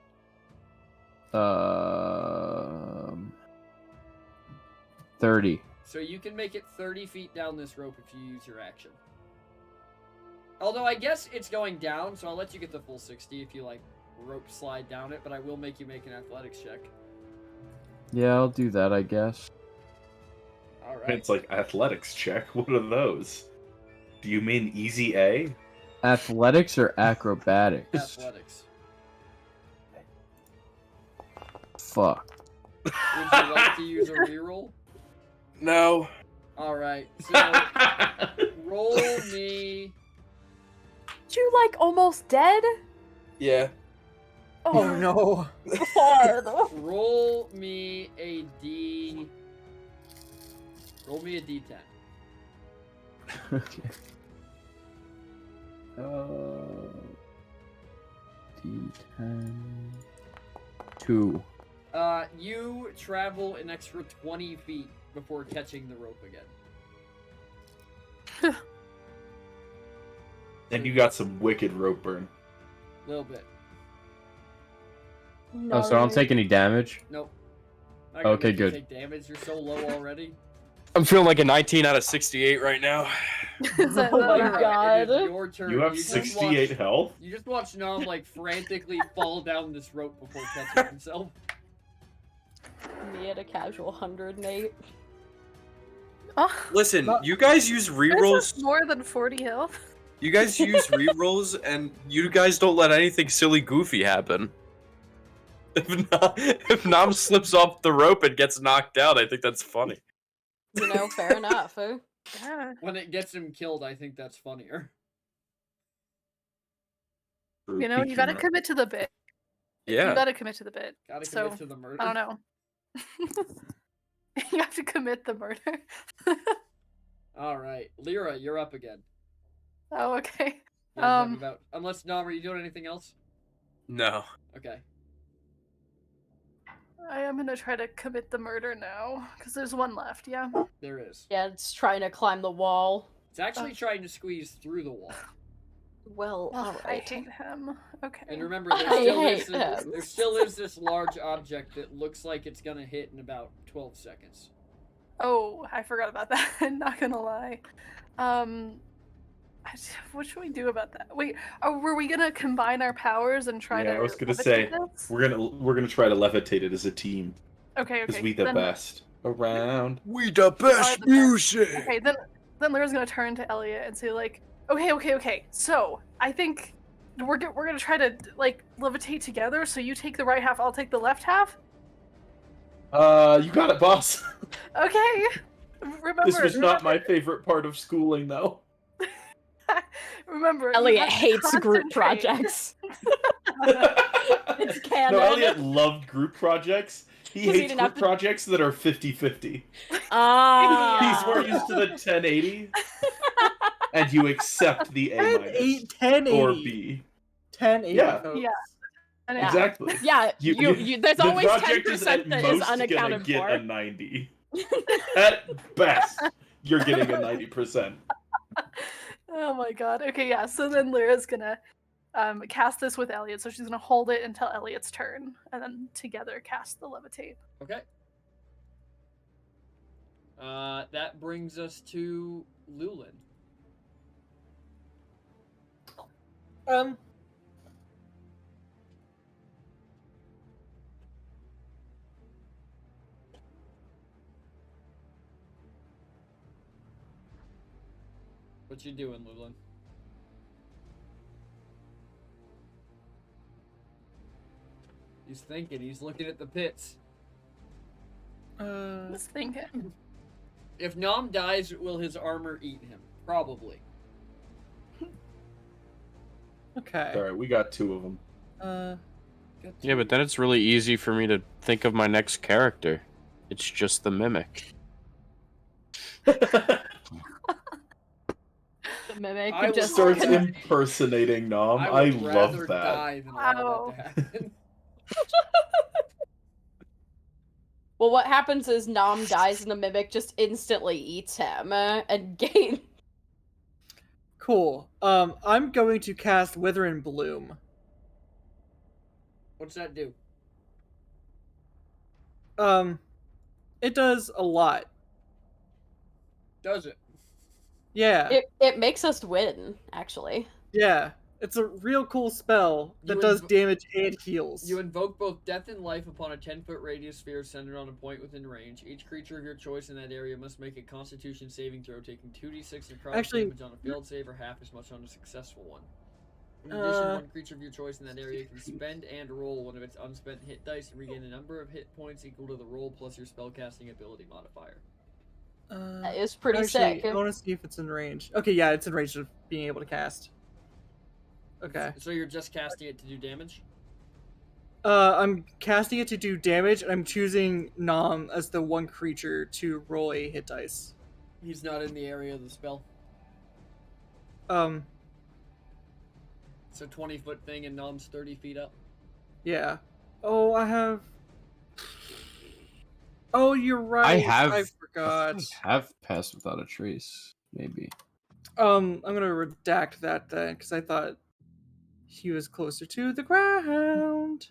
30. So you can make it 30 feet down this rope if you use your action. Although I guess it's going down, so I'll let you get the full 60 if you like rope slide down it, but I will make you make an athletics check. Yeah, I'll do that, I guess. All right. It's like athletics check. What are those? Do you mean easy A? Athletics or acrobatics? Athletics. Fuck. Would you like to use a reroll? No. All right. So roll me. You like almost dead? Yeah. Oh no. God. Roll me a D. Roll me a D10. Okay. D10. 2. You travel an extra 20 feet before catching the rope again. And you got some wicked rope burn. A little bit. Oh, so I don't take any damage? Nope. Not gonna Okay, make you good. Take damage. You're so low already. I'm feeling like a 19 out of 68 right now. Is that Oh my better? God. It is your turn. You have just 68 watch- health? You just watch Nom like frantically fall down this rope before catching himself. Me at a casual 108. Oh, Listen, No. you guys use this rerolls. is more than 40 health. You guys use rerolls, and you guys don't let anything silly goofy happen. If Nom slips off the rope and gets knocked out, I think that's funny. You know, fair enough. Yeah. When it gets him killed, I think that's funnier. You know, you gotta commit to the bit. Yeah. You gotta commit to the bit. Gotta So, commit to the murder. I don't know. You have to commit the murder. All right, Lyra, you're up again. Oh, okay. You guys have Um, about... Unless Nom, are you doing anything else? No. Okay. I am gonna try to commit the murder now, because there's one left, yeah? There is. Yeah, it's trying to climb the wall. It's actually trying to squeeze through the wall. Well, Oh, I alright. hate him. Okay. And remember, I hate him. there still is this large object that looks like it's gonna hit in about 12 seconds. Oh, I forgot about that. Not gonna lie. What should we do about that? Wait, were we gonna combine our powers and try to? Yeah, I was gonna levitate say this? we're gonna try to levitate it as a team Okay, because okay. we the then, best around. We the best music. Okay, then Lyra's gonna turn to Elliot and say like, okay. So I think we're gonna try to like levitate together. So you take the right half, I'll take the left half. You got it, boss. Okay. Remember. This was not my favorite part of schooling, though. Remember. you Elliot have to hates group concentrate. projects. It's canon. No, Elliot loved group projects. He 'Cause he hates didn't have group to- projects that are 50-50. Ah. He's more used to the 1080, and you accept the A 1080. or B. 1080. Yeah. folks. Yeah. And Yeah. Exactly. Yeah, You- you there's the always project is 10% at that is most gonna unaccounted get for. a 90. At best, you're getting a 90%. Oh my god. Okay, yeah. So then Lyra's gonna cast this with Elliot. So she's gonna hold it until Elliot's turn, and then together cast the levitate. Okay. That brings us to Lulin. What you doing, Lulin? He's thinking. He's looking at the pits. I was thinking. If Nom dies, will his armor eat him? Probably. Okay. Alright, we got 2 of them. Yeah, but then it's really easy for me to think of my next character. It's just the mimic. The mimic I just Starts would- impersonating Nom. I would love rather that. die than allow Wow. that to happen. Well, what happens is Nom dies and the mimic just instantly eats him and gain. Cool. I'm going to cast Wither and Bloom. What's that do? It does a lot. Does it? Yeah. It makes us win, actually. Yeah. It's a real cool spell that You does invo- damage and heals. You invoke both death and life upon a 10-foot radius sphere centered on a point within range. Each creature of your choice in that area must make a Constitution saving throw, taking 2d6 necrotic Actually- damage on a failed save or half as much on a successful one. In addition, one creature of your choice in that area can spend and roll one of its unspent hit dice and regain a number of hit points equal to the roll plus your spellcasting ability modifier. That is pretty Actually, sick. I want to see if it's in range. Okay, yeah, it's in range of being able to cast. Okay. So you're just casting it to do damage? I'm casting it to do damage, and I'm choosing Nom as the one creature to roll a hit dice. He's not in the area of the spell. It's a 20-foot thing and Nom's 30 feet up. Yeah. Oh, I have. Oh, you're right. I forgot. I have passed without a trace, maybe. I'm gonna redact that then, because I thought he was closer to the ground.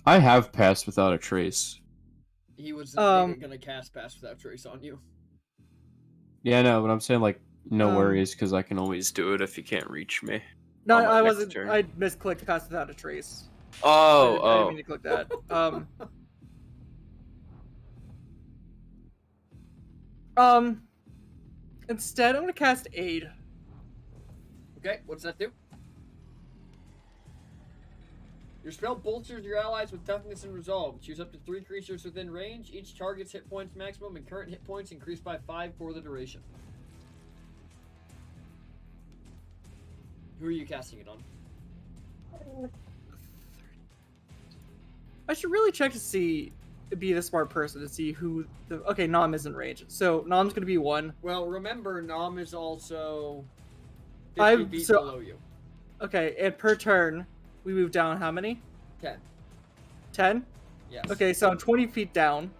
I have passed without a trace. He was gonna cast Pass Without Trace on you. Yeah, I know, but I'm saying, like, no Um, worries, because I can always Please do it if you can't reach me. No, on my I next wasn't. turn. I misclicked pass without a trace. Oh, I didn't mean to click that. Instead, I'm gonna cast Aid. Okay, what's that do? Your spell bolsters your allies with toughness and resolve. Choose up to 3 creatures within range. Each target's hit points maximum and current hit points increase by 5 for the duration. Who are you casting it on? I should really check to see, be the smart person to see who the. Okay, Nom is in range, so Nom's gonna be 1. Well, remember, Nom is also 50 I'm feet so- below you. Okay, and per turn, we move down how many? 10. 10? Yes. Okay, so I'm 20 feet down.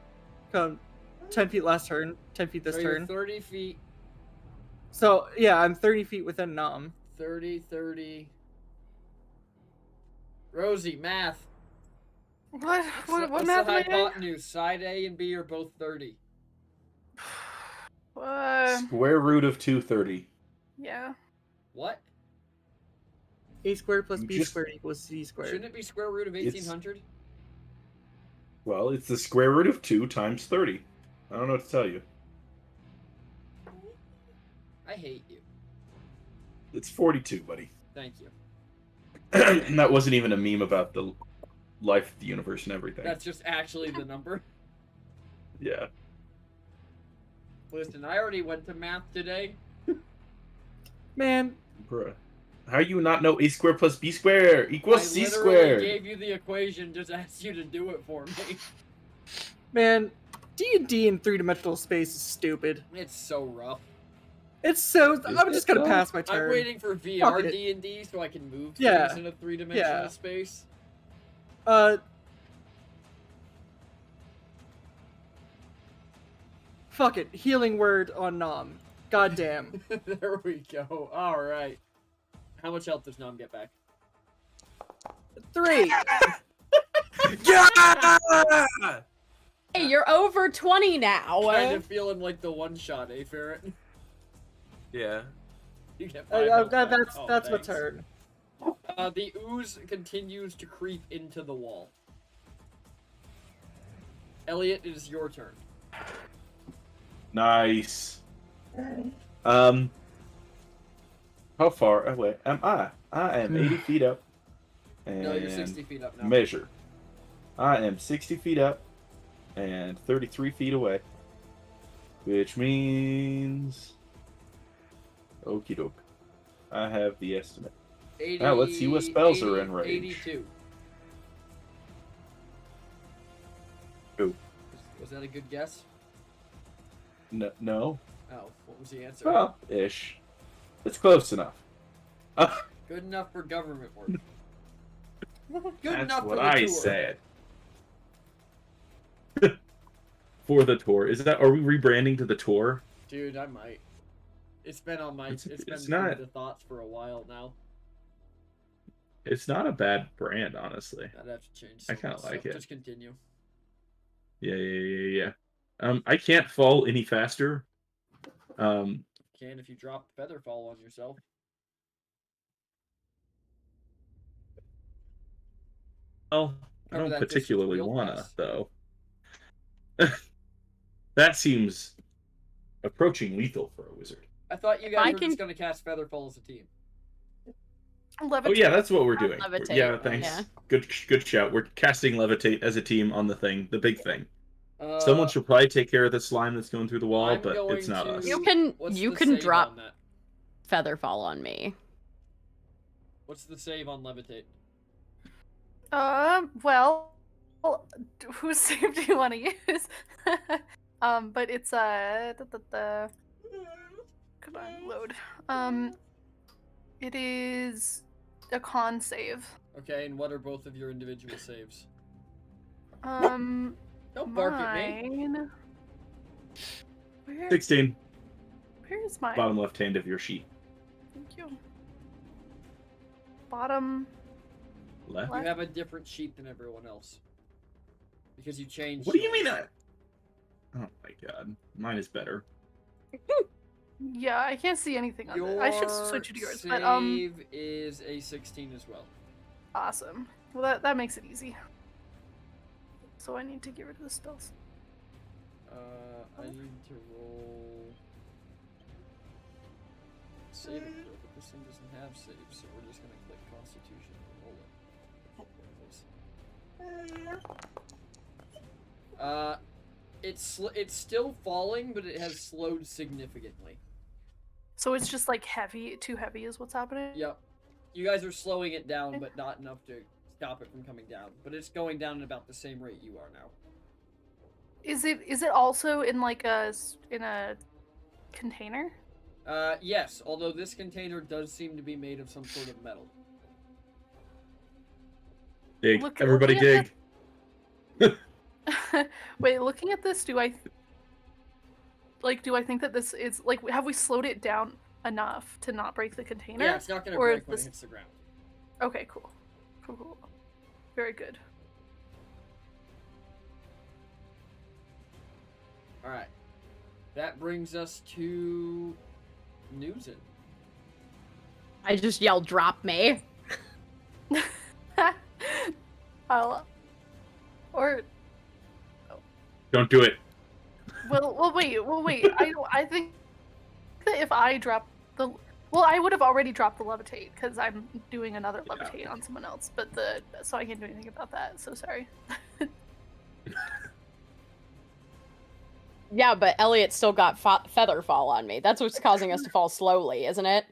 Come 10 feet last turn, 10 feet this so turn. You're 30 feet, So, yeah, I'm 30 feet within Nom. 30. Rosie, math. What What's math the am I doing? hypotenuse? Side A and B are both 30. Square root of 230. Yeah. What? A squared plus You B just- squared equals C squared. Shouldn't it be square root of It's- 1800? Well, it's the square root of 2 times 30. I don't know what to tell you. I hate you. It's 42, buddy. Thank you. And that wasn't even a meme about the life of the universe and everything. That's just actually the number. Yeah. Listen, I already went to math today. Man, Bruh. How you not know A squared plus B squared equals I C literally squared? gave you the equation, just asked you to do it for me. man, D&D in 3-dimensional space is stupid. It's so rough. It's so. Is I'm just it gonna though? pass my I'm turn. waiting for VR it. D&D so I can move Yeah. things in a 3-dimensional Yeah. space. Fuck it. Healing word on Nom. God damn. There we go. All right. How much health does Nom get back? 3. yeah! Hey, you're over 20 now. Kind of feeling like the one shot, eh, Ferret? Yeah. You get 5 health back. Oh, That's my thanks. turn. The ooze continues to creep into the wall. Elliot, it is your turn. Nice. How far away am I? I am 80 feet up. And No, you're 60 feet up now. measure. I am 60 feet up and 33 feet away. Which means... Okie doke. I have the estimate. 80, Now let's see what spells are in range. 82. Ooh. Was that a good guess? No. Oh, what was the answer? Well, ish. It's close enough. Good enough for government work. Good That's enough for what the I tour. said. For the tour. Are we rebranding to the tour? Dude, I might. It's been on my. It's It's been not- the thoughts for a while now. It's not a bad brand, honestly. I'd have to change. I kinda some like stuff. it. Just continue. Yeah. I can't fall any faster. Can if you drop Featherfall on yourself. Well, I Cover don't that distance particularly real wanna fast. though. That seems approaching lethal for a wizard. I thought you If guys I were can- just gonna cast Featherfall as a team. Oh yeah, that's what we're I'll doing. levitate, Yeah, thanks. yeah. Good shout. We're casting levitate as a team on the thing, the big thing. Uh, Someone should probably take care of the slime that's going through the wall, I'm but going it's not to. us. You can- What's you the can save drop- on that? Featherfall on me. What's the save on levitate? Well, whose save do you want to use? But it's come on, load. It is a con save. Okay, and what are both of your individual saves? Don't Don't bark at me. mine. Where 16, is mine? bottom left hand of your sheet. Thank you. Bottom. Left. You have a different sheet than everyone else. Because you changed. What do you yours. mean? Oh my god, mine is better. Yeah, I can't see anything on Your it. I should switch it to yours. But save is a 16 as well. awesome. Well, that makes it easy. So I need to get rid of the spells. I need to roll. Save it, but this thing doesn't have saves, so we're just gonna click Constitution and roll it. It's still falling, but it has slowed significantly. So it's just like heavy, too heavy is what's happening? Yep. You guys are slowing it down, but not enough to stop it from coming down. But it's going down at about the same rate you are now. Is it also in like a container? Yes, although this container does seem to be made of some sort of metal. Dig. Look- Everybody looking dig. at Wait, looking at this, do I think that this is like, have we slowed it down enough to not break the container? Yeah, it's not gonna Or break when this- it hits the ground. Okay, cool. Cool. Very good. Alright. That brings us to Newton. I just yelled, "Drop me!" Or Don't do it. well, wait. I think that if I drop I would have already dropped the levitate because I'm doing another levitate on someone else, but so I can't do anything about that. So sorry. Yeah, but Elliot still got Featherfall on me. That's what's causing us to fall slowly, isn't it?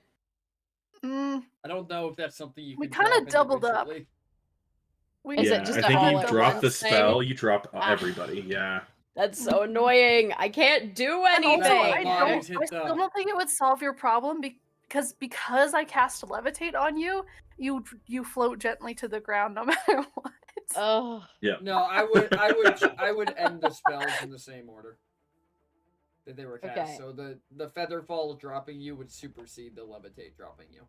Mm, I don't know if that's something you We can kinda drop doubled up. individually. we Is yeah, it just I a think all you at drop once the thing? spell, you drop Ah. everybody. Yeah. That's so annoying. I can't do And also, anything. I Bodies hit still the- don't think it would solve your problem because I cast levitate on you. You float gently to the ground no matter what. Ugh. No, I would end the spells in the same order that they were cast. Okay. So the Featherfall dropping you would supersede the Levitate dropping you.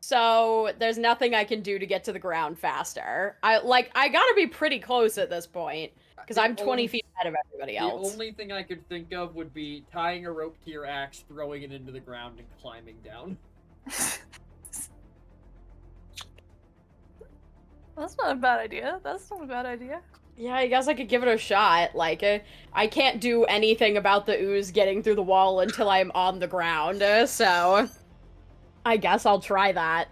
So there's nothing I can do to get to the ground faster. I gotta be pretty close at this point because The I'm 20 only- feet ahead of everybody The else. only thing I could think of would be tying a rope to your axe, throwing it into the ground, and climbing down. That's not a bad idea. Yeah, I guess I could give it a shot. Like, I can't do anything about the ooze getting through the wall until I'm on the ground, so I guess I'll try that.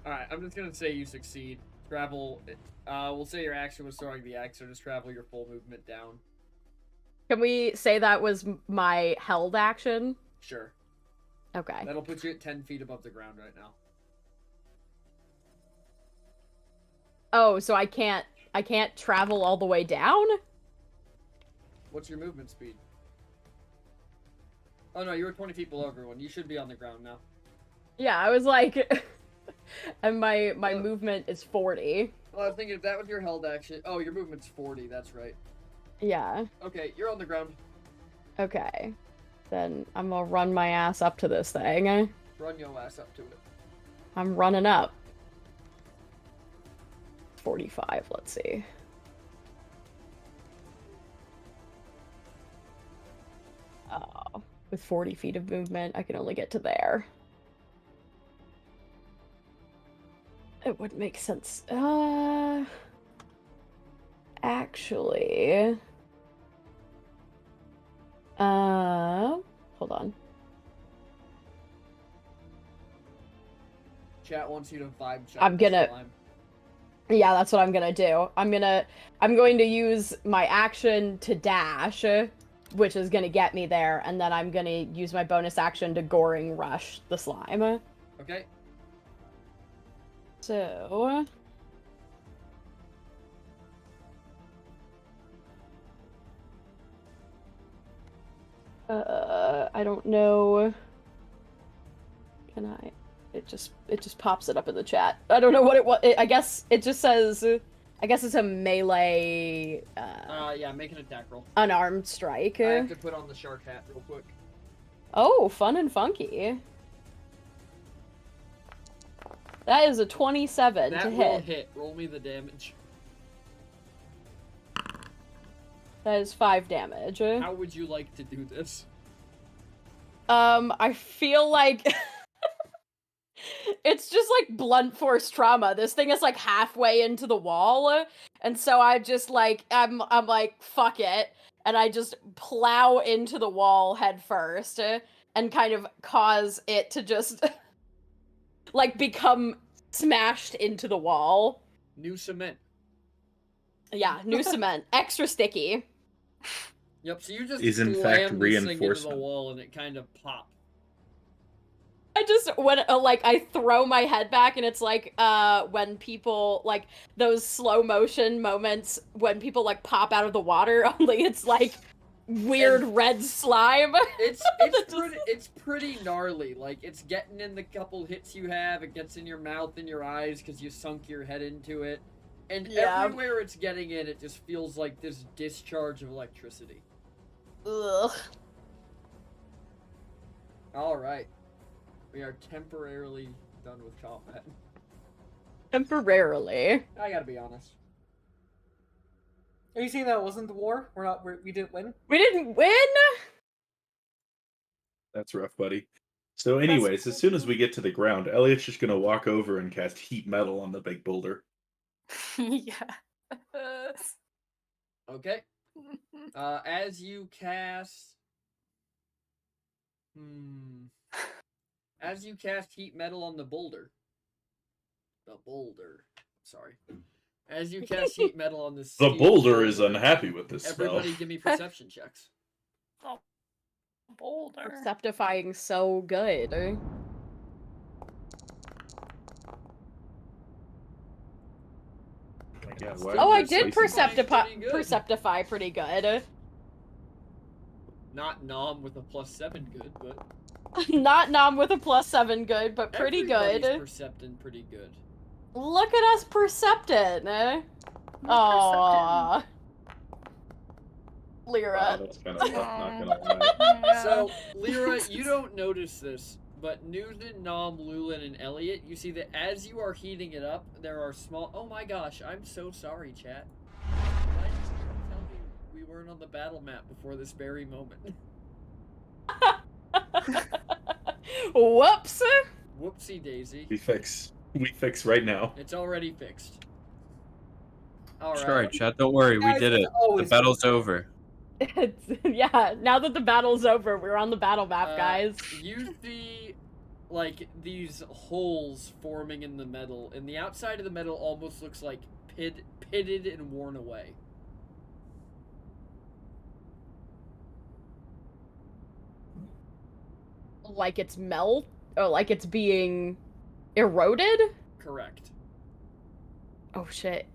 Alright, I'm just gonna say you succeed. Travel. We'll say your action was throwing the axe, so just travel your full movement down. Can we say that was my held action? Sure. Okay. That'll put you at 10 feet above the ground right now. Oh, so I can't travel all the way down? What's your movement speed? Oh no, you were 20 feet below everyone. You should be on the ground now. Yeah, I was like, and my movement is 40. Well, I was thinking if that was your held action. Oh, your movement's 40. That's right. Yeah. Okay, you're on the ground. Okay. Then I'm gonna run my ass up to this thing. Run your ass up to it. I'm running up. 45, let's see. With 40 feet of movement, I can only get to there. It would make sense. Actually... hold on. Chat wants you to vibe check. I'm the gonna- slime. Yeah, that's what I'm gonna do. I'm going to use my action to dash, which is gonna get me there, and then I'm gonna use my bonus action to Goring Rush the slime. Okay. So... I don't know. Can I? It just pops it up in the chat. I don't know what it was. I guess it just says. I guess it's a melee. Yeah, make an attack roll. Unarmed strike. I have to put on the shark hat real quick. Oh, fun and funky. That is a 27 That to will hit. hit. Roll me the damage. That is 5 damage. How would you like to do this? I feel like it's just like blunt force trauma. This thing is like halfway into the wall, and so I just like I'm like fuck it, and I just plow into the wall head first, and kind of cause it to just like become smashed into the wall. New cement. Yeah, new cement, extra sticky. Yep, so you just Is in slam fact this thing into the reinforcement. wall and it kind of pops. I just when like I throw my head back and it's like when people like those slow motion moments when people like pop out of the water, only it's like weird red slime. It's pretty gnarly. Like it's getting in the couple hits you have. It gets in your mouth and your eyes because you sunk your head into it, and Yeah. everywhere it's getting in, it just feels like this discharge of electricity. Ugh. All right, we are temporarily done with combat. Temporarily. I gotta be honest. Are you saying that wasn't the war? We didn't win? We didn't win. That's rough, buddy. So, anyways, as soon as we get to the ground, Elliot's just gonna walk over and cast heat metal on the big boulder. Yeah. Okay. As you cast, as you cast heat metal on the boulder. Sorry. As you cast heat metal on this. The steel boulder is unhappy with this Everybody, spell. give me perception checks. Boulder. Perceptifying so good. Yeah, why Oh, I is did it spicy? perceptify pretty good. Not Nom with a +7 good, but Not Nom with a +7 good, but pretty everybody's good. percepting pretty good. Look at us percepting. Aww. Wow, Lyra. that's kind of rough, not gonna lie. Yeah. So, Lyra, you don't notice this, but Newton, Nom, Lulin, and Elliot, you see that as you are heating it up, there are small. Oh my gosh, I'm so sorry, chat. Why did you tell me we weren't on the battle map before this very moment? Whoops. Whoopsie daisy. We fix right now. It's already fixed. Alright. Sorry, chat. Don't worry, we Guys, did it's it. The always battle's over. Yeah, now that the battle's over, we're on the battle map, guys. You see, like, these holes forming in the metal, and the outside of the metal almost looks like pitted and worn away. Like it's or like it's being eroded? Correct. Oh shit.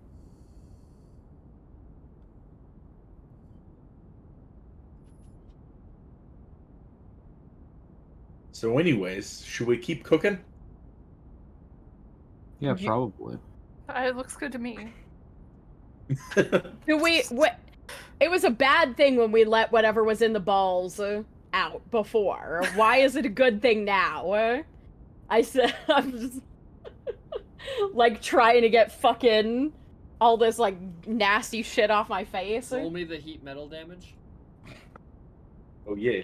So, anyways, should we keep cooking? Yeah, You- probably. It looks good to me. Do we what it was a bad thing when we let whatever was in the balls out before. Why is it a good thing now? I said I'm just like trying to get fucking all this like nasty shit off my face. Roll me the heat metal damage. Oh yeah.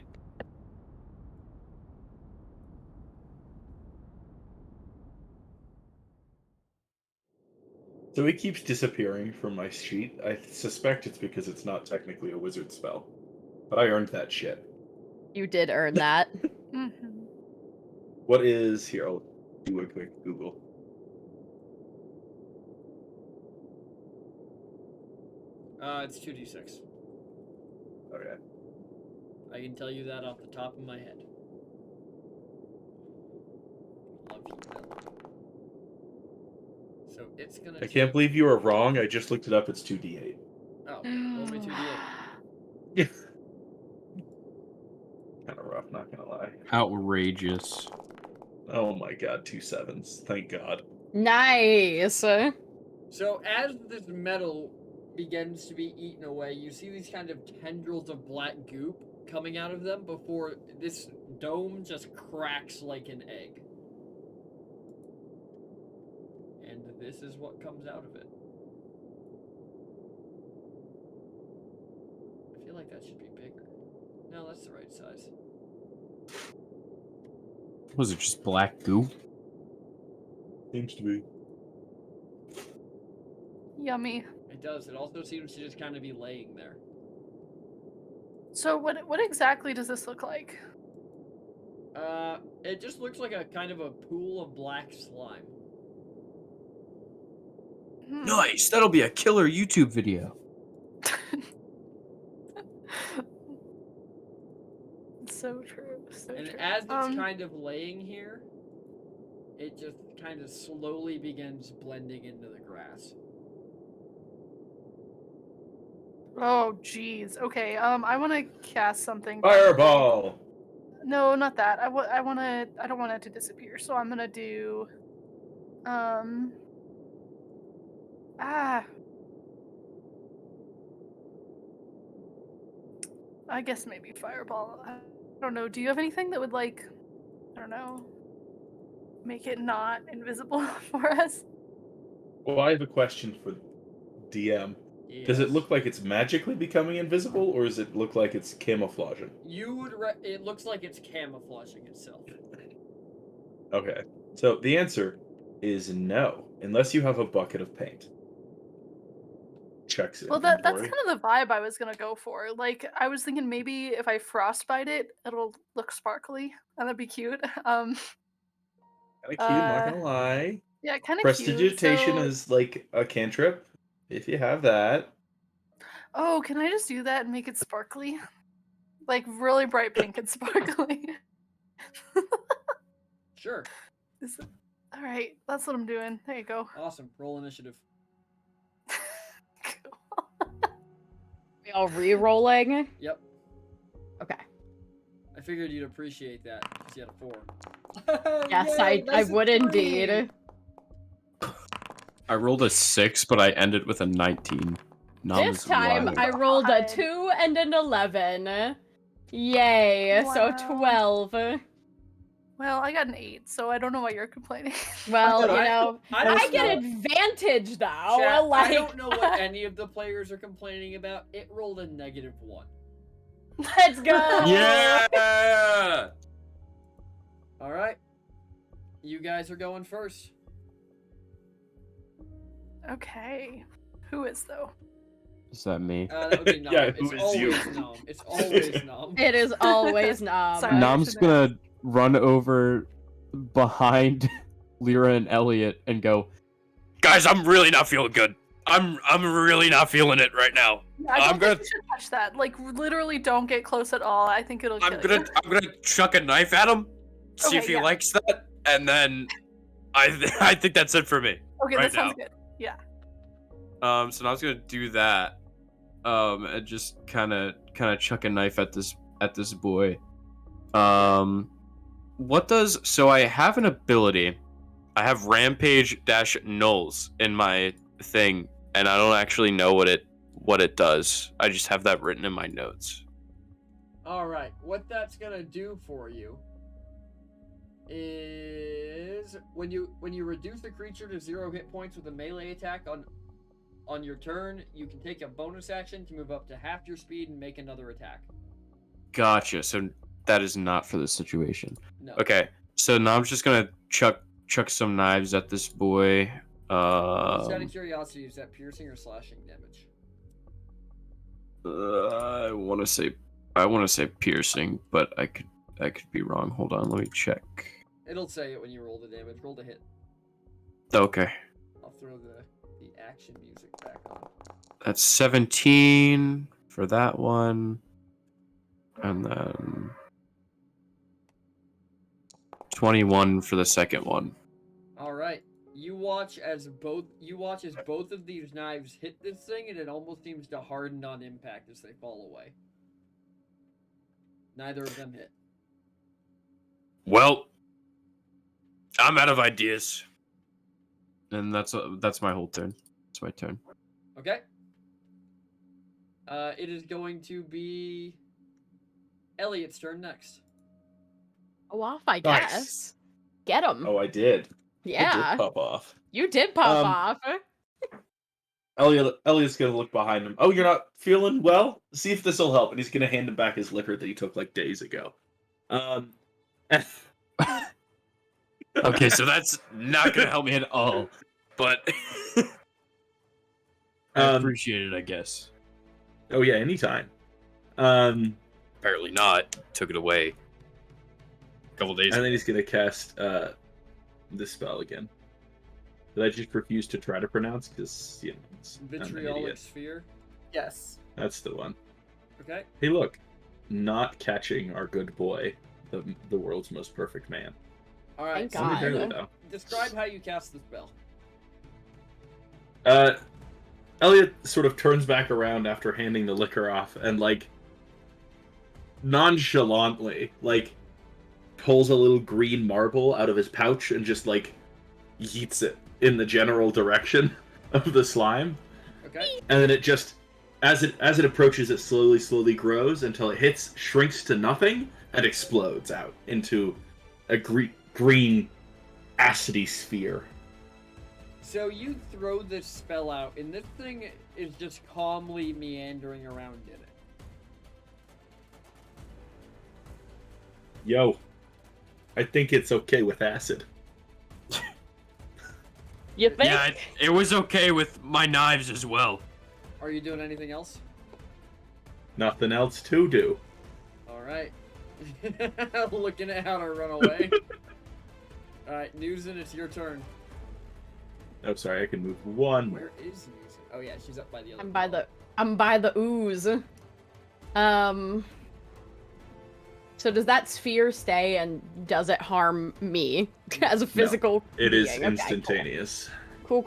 So it keeps disappearing from my sheet. I suspect it's because it's not technically a wizard spell. But I earned that shit. You did earn that. Mhm. What is here? I'll do a quick Google. It's 2d6. Okay. I can tell you that off the top of my head. Love you, Bill. So it's gonna. I can't believe you are wrong. I just looked it up. It's 2d8. Oh, roll me 2d8. Yeah. Kind of rough, not gonna lie. Outrageous. Oh my god, 2 sevens. Thank God. Nice. So as this metal begins to be eaten away, you see these kind of tendrils of black goop coming out of them before this dome just cracks like an egg. And this is what comes out of it. I feel like that should be bigger. No, that's the right size. Was it just black goo? Seems to be. Yummy. It does. It also seems to just kind of be laying there. So what exactly does this look like? It just looks like a kind of a pool of black slime. Hmm. Nice. That'll be a killer YouTube video. So true. So And true. as it's kind of laying here, it just kind of slowly begins blending into the grass. Oh, jeez. Okay. I want to cast something. Fireball! No, not that. I don't want it to disappear. So I'm gonna do. I guess maybe fireball. I don't know. Do you have anything that would like, I don't know, make it not invisible for us? Well, I have a question for DM. Does it look like it's magically becoming invisible, or does it look like it's camouflaging? It looks like it's camouflaging itself. Okay. So the answer is no, unless you have a bucket of paint. Checks Well, that's inventory. kind of the vibe I was gonna go for. Like, I was thinking maybe if I frostbite it, it'll look sparkly, and that'd be cute. Kind of cute, not gonna lie. Yeah, kind of cute. Prestidigitation So, is like a cantrip, if you have that. oh, can I just do that and make it sparkly? Like really bright pink and sparkly. Sure. All right, that's what I'm doing. There you go. Awesome. Roll initiative. We all re-rolling? Yep. Okay. I figured you'd appreciate that because you had a 4. Yes, Yay, I nice and would free. indeed. I rolled a 6, but I ended with a 19. This time I rolled a 2 and an 11. Yay, so Wow. 12. Well, I got an 8, so I don't know why you're complaining. Well, I- you know, I I don't get know. advantage though. Chat, Like, I don't know what any of the players are complaining about. It rolled a -1. let's go. Yeah! All right. You guys are going first. Okay. Who is though? Is that me? That would be Nom. Yeah, It's who is you? always Nom. It's always Nom. It is always Nom. Sorry. Nom's gonna run over behind Lyra and Elliot and go, Guys, I'm really not feeling good. I'm really not feeling it right now. I don't I'm think gonna you should touch that. Like, literally, don't get close at all. I think it'll kill you. I'm gonna chuck a knife at him, see if Okay, he yeah. likes that, and then I think that's it for me. Okay, right that sounds now. good. Yeah. So now I was gonna do that. And just kind of chuck a knife at this boy. What does so I have an ability. I have rampage -nulls in my thing, and I don't actually know what it does. I just have that written in my notes. All right. What that's gonna do for you is when you reduce the creature to 0 hit points with a melee attack on your turn, you can take a bonus action to move up to half your speed and make another attack. Gotcha. So that is not for this situation. No. Okay. So now I'm just gonna chuck some knives at this boy. Just out of curiosity, is that piercing or slashing damage? I want to say piercing, but I could be wrong. Hold on, let me check. It'll say it when you roll the damage. Roll the hit. Okay, I'll throw the action music back on. that's 17 for that one, and then 21 for the second one. All right. You watch as both of these knives hit this thing, and it almost seems to harden on impact as they fall away. Neither of them hit. Well, I'm out of ideas. And that's my whole turn. That's my turn. Okay. It is going to be Elliot's turn next. Oh, off, I Nice. guess. Get him. Oh, I did. I Yeah. did pop off. You did pop off. Elliot's gonna look behind him. Oh, you're not feeling well? See if this will help. And he's gonna hand him back his liquor that he took like days ago. Okay, so that's not gonna help me at all. But I appreciate it, I guess. Oh yeah, anytime. Apparently not. Took it away a couple days And ago. then he's gonna cast this spell again. That I just refuse to try to pronounce because I'm an Vitriolic idiot. Sphere. Yes. That's the one. Okay. Hey, look, not catching our good boy, the world's most perfect man. All right. Thank So God. Only barely though. describe how you cast the spell. Elliot sort of turns back around after handing the liquor off and like nonchalantly like pulls a little green marble out of his pouch and just like yeets it in the general direction of the slime. Okay. And then it just as it approaches, it slowly grows until it hits, shrinks to nothing, and explodes out into a green acidy sphere. So you throw this spell out, and this thing is just calmly meandering around in it. Yo, I think it's okay with acid. You think? Yeah, it was okay with my knives as well. Are you doing anything else? Nothing else to do. All right. Looking at how to run away. All right, Newson, it's your turn. Oh, sorry, I can move one more. Where is Newson? Oh yeah, she's up by the other. I'm by the ooze. So does that sphere stay, and does it harm me as a physical It is being? Okay, instantaneous. Cool.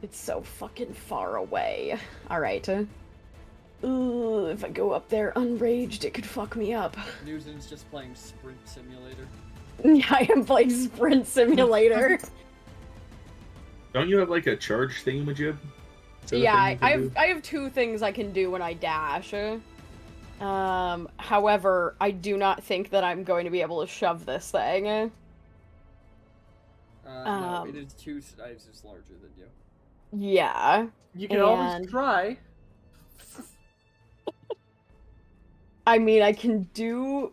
It's so fucking far away. Alright. Ooh, if I go up there unraged, it could fuck me up. Newson's just playing Sprint Simulator. Yeah, I am playing Sprint Simulator. Don't you have like a charge thingamajig? Is that a Yeah, thing you can do? I have two things I can do when I dash. However, I do not think that I'm going to be able to shove this thing. No, it is 2 sizes larger than you. Yeah. You can always And- try. I mean, I can do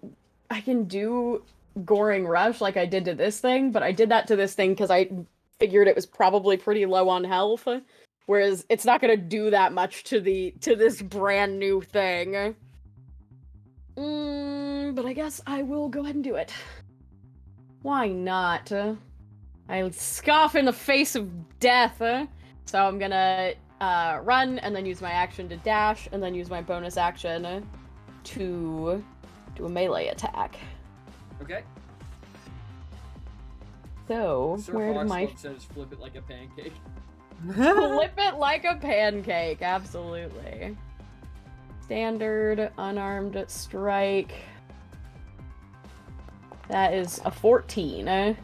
Goring Rush like I did to this thing, but I did that to this thing because I figured it was probably pretty low on health, whereas it's not gonna do that much to this brand new thing. But I guess I will go ahead and do it. Why not? I scoff in the face of death. So I'm gonna run and then use my action to dash and then use my bonus action to do a melee attack. Okay. So Sir where did my Foxglove says flip it like a pancake. flip it like a pancake? Absolutely. Standard unarmed strike. That is a 14. A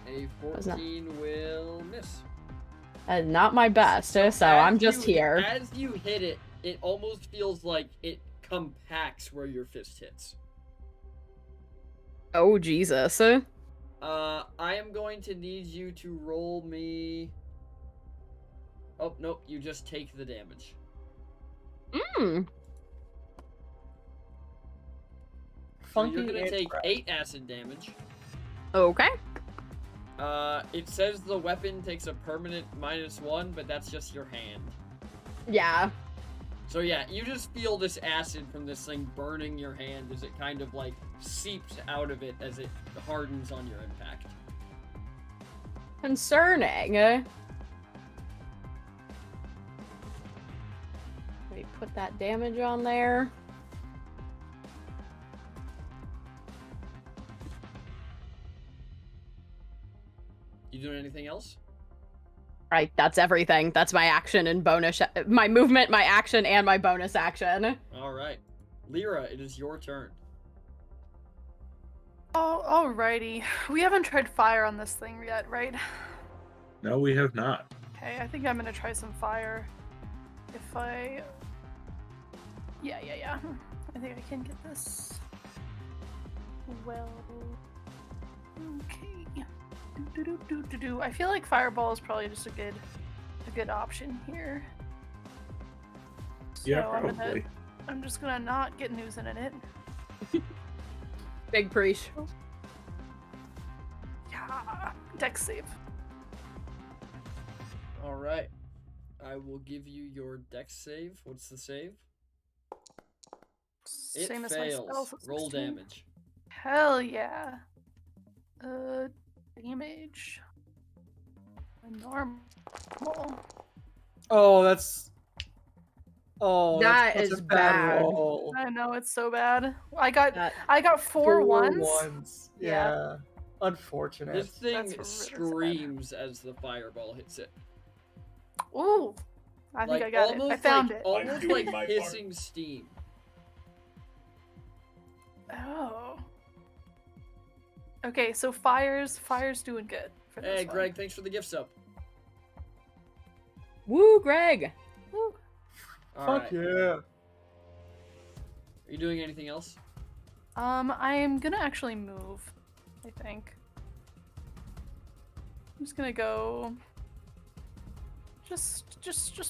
That's not- 14 will miss. Not my best, so I'm just here. As you hit it, it almost feels like it compacts where your fist hits. Oh Jesus. I am going to need you to roll me. Oh nope, you just take the damage. So Funky you're gonna and take fresh. 8 acid damage. Okay. It says the weapon takes a permanent -1, but that's just your hand. Yeah. So yeah, you just feel this acid from this thing burning your hand as it kind of like seeps out of it as it hardens on your impact. Concerning. We put that damage on there. You doing anything else? Right, that's everything. That's my action and bonus, my movement, my action, and my bonus action. All right, Lyra, it is your turn. Oh, alrighty. We haven't tried fire on this thing yet, right? No, we have not. Okay, I think I'm gonna try some fire. If I... Yeah. I think I can get this. Well... Okay. Do. I feel like fireball is probably just a good option here. So Yeah, probably. I'm just gonna not get Newson in it. Big preach. Yeah, dex save. All right, I will give you your dex save. What's the save? It Same as my spell, fails. so Roll 16. damage. Hell yeah. Damage. Normal. Oh, that's. Oh, That that's is such a bad. roll. I know it's so bad. I got That- four ones. ones. Yeah. Yeah. Unfortunate. This thing That's really screams as the fireball hits it. Ooh. I think Like, I got it. I almost found like, it. Almost doing like my part. hissing steam. Oh. Okay, so fire's doing good for this Hey, one. Greg, thanks for the gift sub. Woo, Greg. Woo. All Fuck right. yeah. Are you doing anything else? I'm gonna actually move, I think. I'm just gonna go just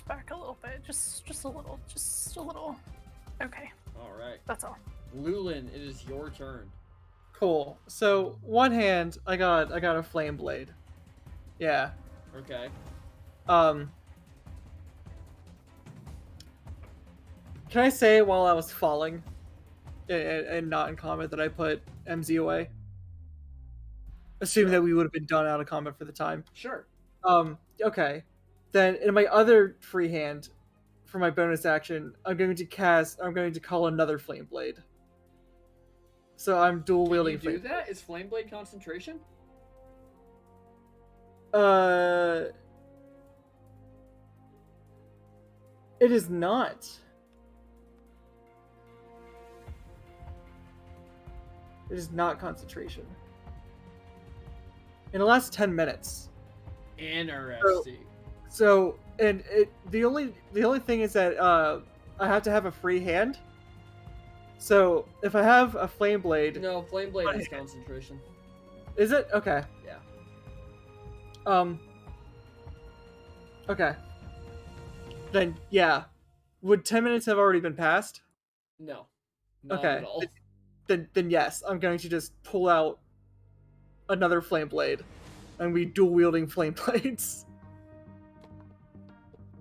back a little bit. Just a little. Okay, All right. that's all. Lulin, it is your turn. Cool. So one hand, I got a flame blade. Yeah. Okay. Can I say while I was falling, and not in combat, that I put MZ away? Assuming that we would have been done out of combat for the time. Sure. Okay. Then in my other free hand, for my bonus action, I'm going to call another flame blade. So I'm dual Can you wielding do flame. that? Is Flame Blade concentration? It is not. It is not concentration. In the last 10 minutes. Interesting. So, and the only thing is that I have to have a free hand. So if I have a flame blade, No, Flame Blade is concentration. is it okay? Yeah. Okay. Then yeah, would 10 minutes have already been passed? No. Not Okay. at all. Then yes, I'm going to just pull out another flame blade, and we dual wielding flame blades.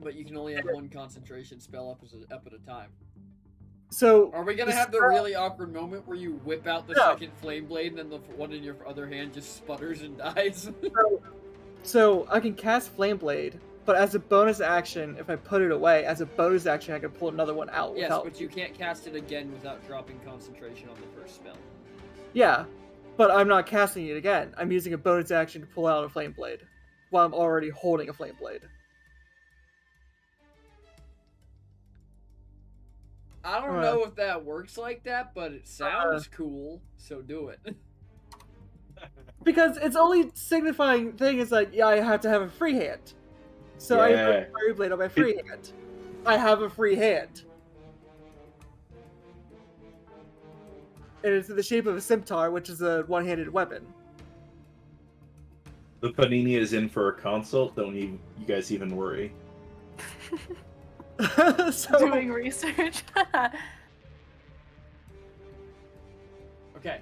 But you can only have one concentration spell up at a time. So Are we gonna the have the spell- really awkward moment where you whip out the No. second flame blade and then the one in your other hand just sputters and dies? So I can cast flame blade, but as a bonus action, if I put it away, as a bonus action, I can pull another one out. Yes, without... but you can't cast it again without dropping concentration on the first spell. Yeah, but I'm not casting it again. I'm using a bonus action to pull out a flame blade, while I'm already holding a flame blade. I don't know if that works like that, but it sounds cool, so do it. Because it's only signifying thing is like, yeah, I have to have a free hand. So I Yeah. put a fairy blade on my free hand. I have a free hand. And it's in the shape of a scimitar, which is a one-handed weapon. The Panini is in for a consult. Don't you guys even worry. So Doing research. Okay.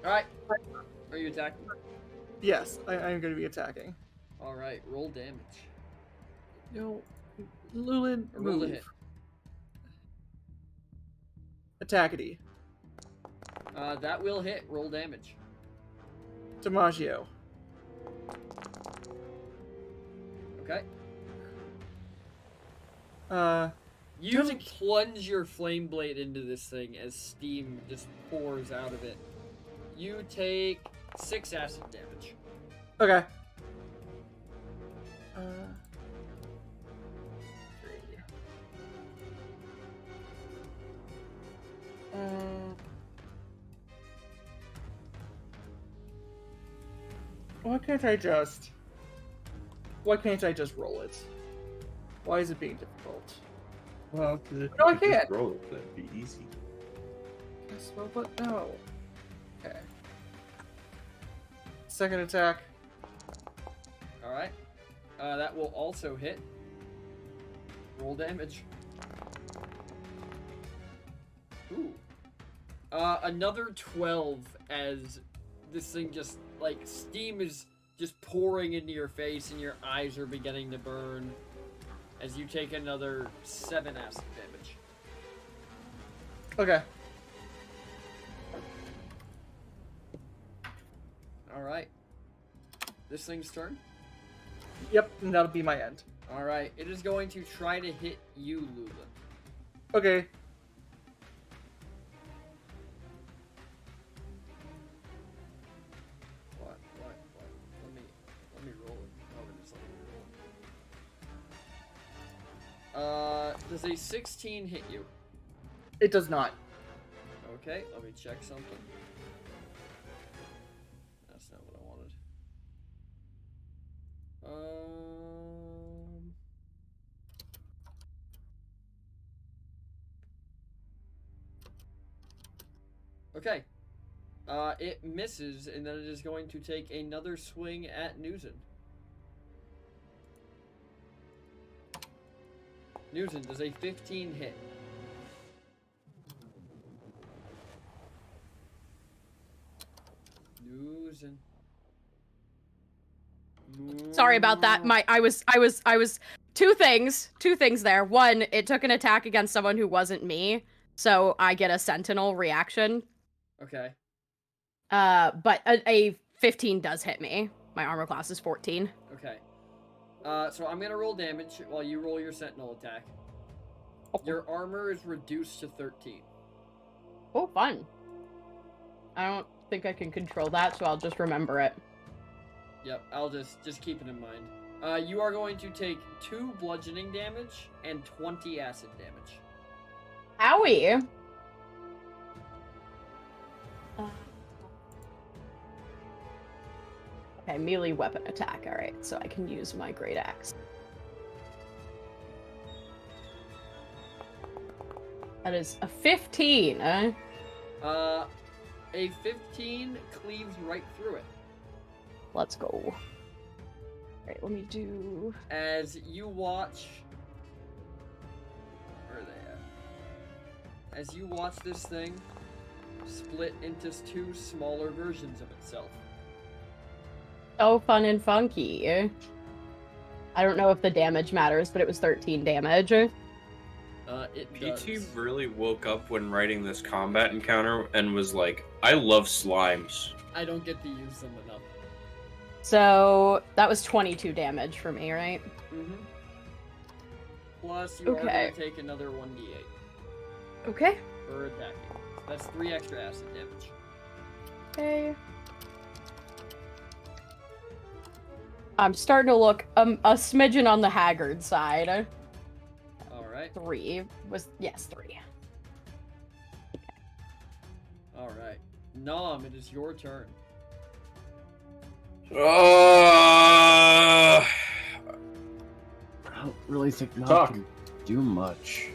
Alright. Are you attacking? Yes, I'm going to be attacking. Alright, roll damage. No, Lulin, Or roll the move. hit. Attackity. That will hit. Roll damage. DiMaggio. Okay. You Doesn't- plunge your flame blade into this thing as steam just pours out of it. You take 6 acid damage. Okay. 3. Why can't I just... Why can't I just roll it? Why is it being difficult? Well, because if No, I you could just can't. roll it, that'd be easy. Yes, well, but no. Okay. Second attack. Alright. That will also hit. Roll damage. Ooh. Another 12 as this thing just, like, steam is just pouring into your face and your eyes are beginning to burn as you take another 7 acid damage. Okay. Alright. This thing's turn. Yep, and that'll be my end. Alright, it is going to try to hit you, Lula. Okay. What? Let me roll it. Oh, it is let me roll. Does a 16 hit you? It does not. Okay, let me check something. That's not what I wanted. Okay. It misses, and then it is going to take another swing at Newson. Newson, does a 15 hit? Newson. Sorry about that. I was two things there. One, it took an attack against someone who wasn't me, so I get a sentinel reaction. Okay. But a 15 does hit me. My armor class is 14. Okay. So I'm gonna roll damage while you roll your sentinel attack. Your armor is reduced to 13. Oh, fun. I don't think I can control that, so I'll just remember it. Yep, I'll just keep it in mind. You are going to take 2 bludgeoning damage and 20 acid damage. Owie. Okay, melee weapon attack. Alright, so I can use my great axe. That is a 15, eh? A 15 cleaves right through it. Let's go. Alright, let me do... As you watch... Where are they at? As you watch this thing split into 2 smaller versions of itself. So fun and funky. I don't know if the damage matters, but it was 13 damage. It PT does. really woke up when writing this combat encounter and was like, I love slimes. I don't get to use them enough. So that was 22 damage for me, right? Mm-hmm. Plus, you are Okay. going to take another 1d8 Okay. for attacking. That's 3 extra acid damage. Okay. I'm starting to look a smidgen on the haggard side. Alright. 3 was... Yes, 3. Alright. Nom, it is your turn. I don't really think Nog Talk. can do much.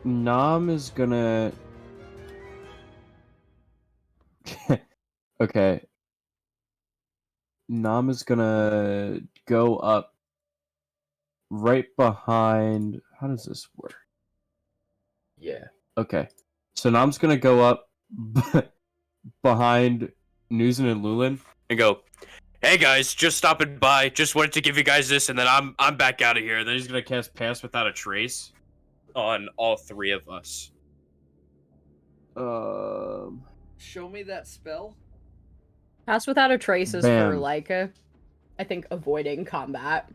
Nom is gonna... Okay. Nom is gonna go up right behind. How does this work? Yeah. Okay. So now I'm just gonna go up behind Nuzin and Lulin. And go, hey guys, just stopping by. Just wanted to give you guys this, and then I'm back out of here. And then he's gonna cast Pass Without a Trace on all three of us. Show me that spell. Pass Without a Trace is for, Bam. like, I think avoiding combat.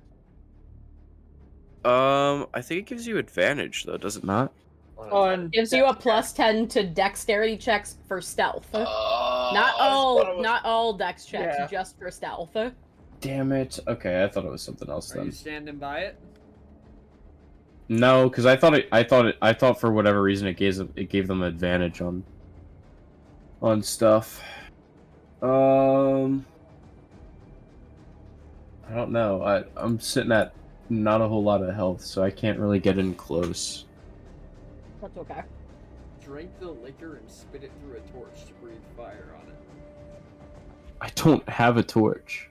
I think it gives you advantage though, does it not? On Gives you a plus 10 to dexterity checks for stealth. Not all dex checks, Yeah. just for stealth. Damn it. Okay, I thought it was something else Are then. you standing by it? No, because I thought for whatever reason it gave them advantage on stuff. I don't know. I'm sitting at not a whole lot of health, so I can't really get in close. That's okay. Drink the liquor and spit it through a torch to breathe fire on it. I don't have a torch.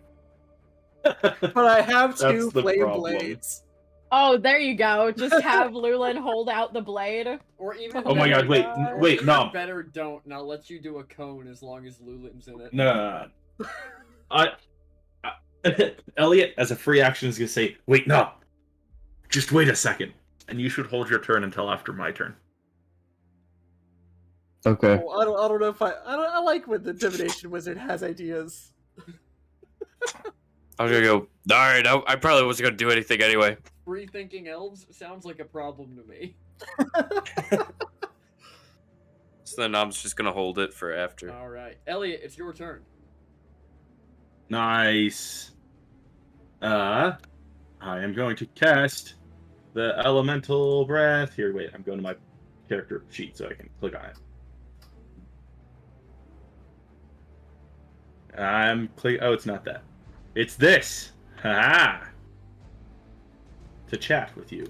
But I have That's two the flame problem. blades. Oh, there you go. Just have Lulin hold out the blade. Or even Oh my better- god, wait, or wait, even no. Better don't, and I'll let you do a cone as long as Lulin's in it. No. Elliot, as a free action, is gonna say, wait, no. Just wait a second. And you should hold your turn until after my turn. Okay. Oh, I don't know if I like when the divination wizard has ideas. I was gonna go, alright, I probably wasn't gonna do anything anyway. Free thinking elves sounds like a problem to me. So then I'm just gonna hold it for after. Alright. Elliot, it's your turn. Nice. I am going to cast the elemental breath. Here, wait, I'm going to my character sheet so I can click on it. Oh, it's not that. It's this. Haha. To chat with you.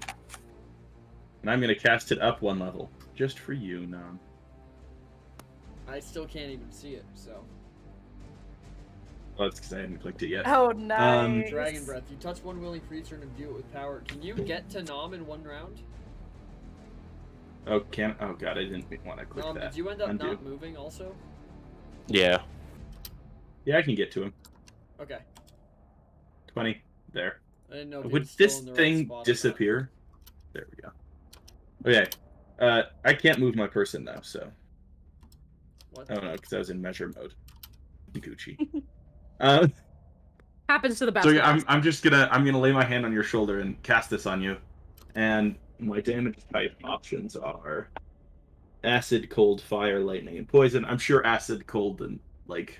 And I'm going to cast it up one level. Just for you, Nom. I still can't even see it, so. Oh, that's because I hadn't clicked it yet. Oh, nice. Dragon Breath. You touch one willing creature and imbue it with power. Can you get to Nom in one round? Oh, oh god, I didn't want to click Nom, that. did you end up Undo. not moving also? Yeah. Yeah, I can get to him. Okay. 20. There. I didn't know if he Would was still this in the right thing spot or not. disappear? There we go. Okay. I can't move my person though, so. What? I don't know, because I was in measure mode. Gucci. Happens to the best So of yeah, us. I'm just gonna lay my hand on your shoulder and cast this on you. And my damage type options are acid, cold, fire, lightning, and poison. I'm sure acid, cold, and like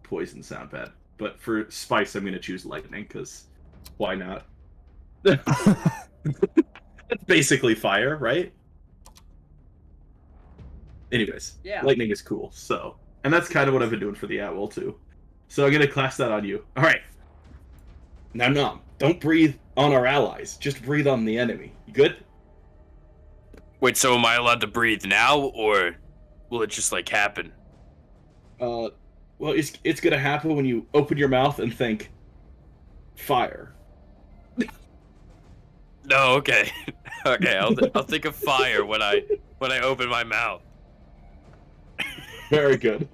poison sound bad. But for spice I'm gonna choose lightning, because why not? It's basically fire, right? Anyways, Yeah. lightning is cool, so. And that's kind of what I've been doing for the Atwell, too. So I'm gonna class that on you. Alright. Now, Nom, don't breathe on our allies. Just breathe on the enemy. You good? Wait, so am I allowed to breathe now, or will it just like happen? Well, it's gonna happen when you open your mouth and think, fire. No, okay. Okay, I'll think of fire when I open my mouth. Very good.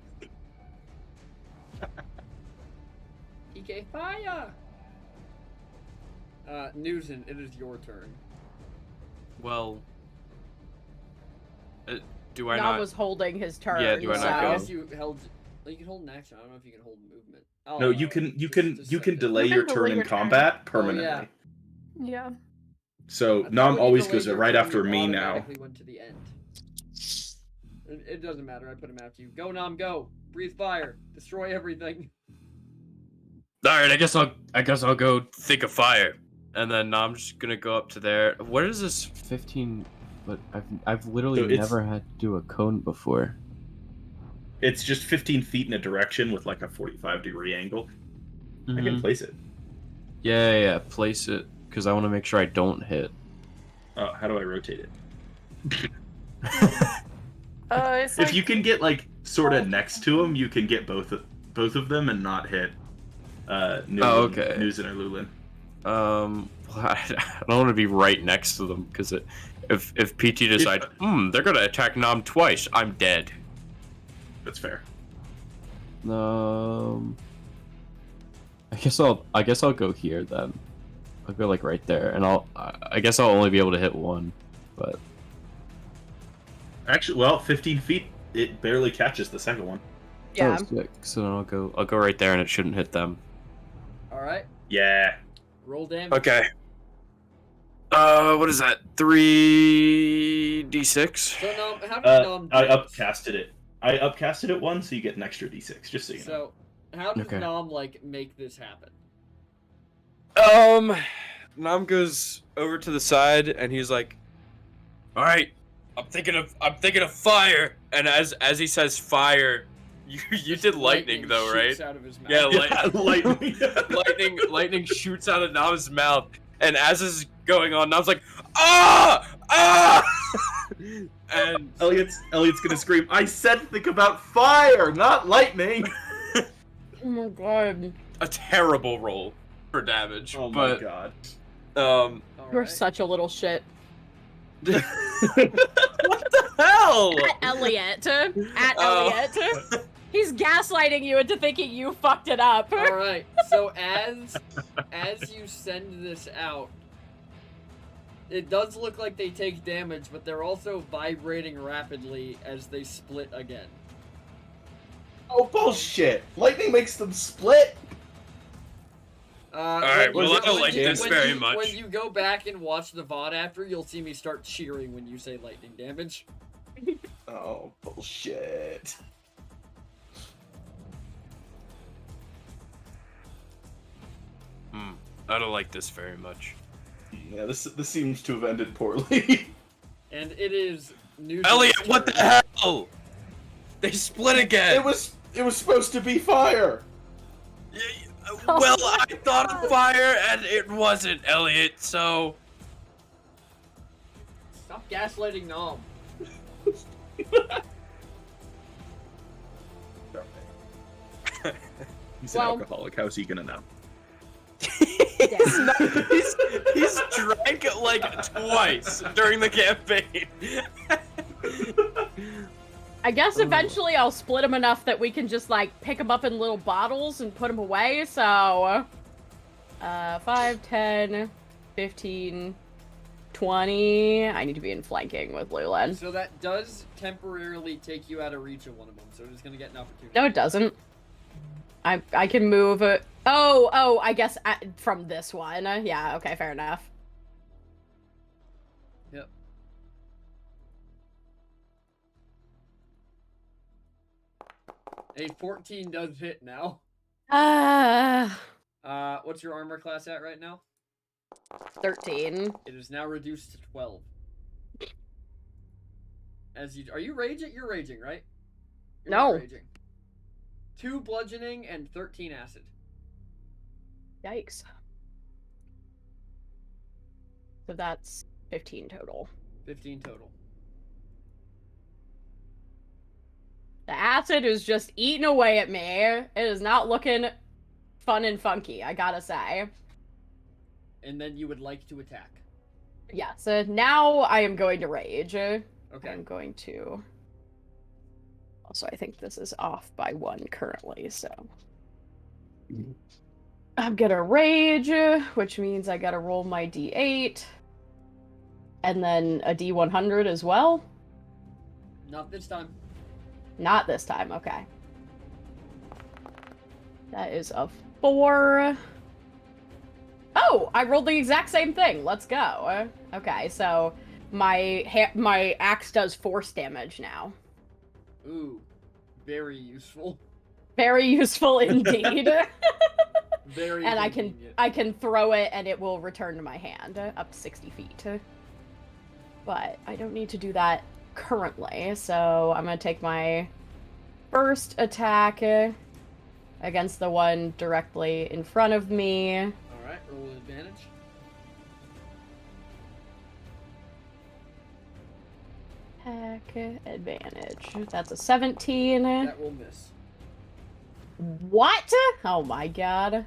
PK fire! Newton, it is your turn. Well, do I Nom not? was holding his turn. Yeah, do I not so- I go? guess you held. Well, you can hold an action. I don't know if you can hold movement. Oh, No, you can delay your turn in combat permanently. yeah. Yeah. So I thought Nom when you always delayed goes your right turn, after you me now. automatically went to the end. It doesn't matter. I put him after you. Go, Nom, go. Breathe fire. Destroy everything. All right, I guess I'll go think of fire, and then I'm just gonna go up to there. What is this? 15, but I've literally So it's- never had to do a cone before. It's just 15 feet in a direction with like a 45-degree angle. I can Mhm. place it. Yeah, place it, because I want to make sure I don't hit. How do I rotate it? It's If like, you can get like sort of next to them, you can get both of them and not hit. Oh, okay. Nuzin or Lulin. I don't want to be right next to them because if PT decide, they're gonna attack Nom twice, I'm dead. That's fair. I guess I'll go here then. I'll go like right there, and I guess I'll only be able to hit one, but Actually, well, 15 feet, it barely catches the second one. Yeah. oh, sick. So then I'll go right there, and it shouldn't hit them. All right. Yeah. Roll damage. Okay. What is that? 3d6. So Nom, how does Nom? I dance? upcasted it. I upcasted it once, so you get an extra d6, just so you know. So how does Okay. Nom like make this happen? Nom goes over to the side, and he's like, "All right, I'm thinking of fire." And as he says fire, you did lightning though, shoots right? Out of his mouth. Yeah, lightning. lightning shoots out of Nom's mouth, and as this is going on, Nom's like, "Ah!" And Elliot's gonna scream, I said think about fire, not lightning! Oh my god. a terrible roll for damage. Oh my but, god. All You're right. such a little shit. what the hell? At Elliot. At Oh. Elliot. He's gaslighting you into thinking you fucked it up. All right. So as you send this out, it does look like they take damage, but they're also vibrating rapidly as they split again. Oh, bullshit! Lightning makes them split? Alright, well, I don't like this very much. When you go back and watch the VOD after, you'll see me start cheering when you say lightning damage. Oh, bullshit. I don't like this very much. Yeah, this seems to have ended poorly. And it is news. Elliot, what the hell? They split again. It was supposed to be fire! Well, I thought of fire and it wasn't, Elliot, so... Stop gaslighting Nom. He's an Well- alcoholic, how's he gonna know? he's drank like twice during the campaign. I guess eventually I'll split them enough that we can just like pick them up in little bottles and put them away. So, 5, 10, 15, 20. I need to be in flanking with Lulen. So that does temporarily take you out of reach of one of them, so it's gonna get an opportunity. No, it doesn't. I can move. Oh, I guess from this one. Yeah, okay, fair enough. Yep. A 14 does hit now. What's your armor class at right now? 13. It is now reduced to 12. Are you raging? You're raging, right? You're not No. raging. 2 bludgeoning and 13 acid. Yikes. So that's 15 total. 15 total. The acid is just eating away at me. It is not looking fun and funky, I gotta say. And then you would like to attack. Yeah, so now I am going to rage. Okay. I'm going to... Also, I think this is off by 1 currently, so... I'm gonna rage, which means I gotta roll my d8. And then a d100 as well. Not this time. Not this time, okay. That is a 4. Oh, I rolled the exact same thing. Let's go. Okay, so my axe does force damage now. Ooh. Very useful. Very useful indeed. Very And convenient. I can throw it and it will return to my hand up to 60 feet. But I don't need to do that currently, so I'm gonna take my first attack against the one directly in front of me. Alright, roll with advantage. Attack advantage. That's a 17. That will miss. What? Oh my god.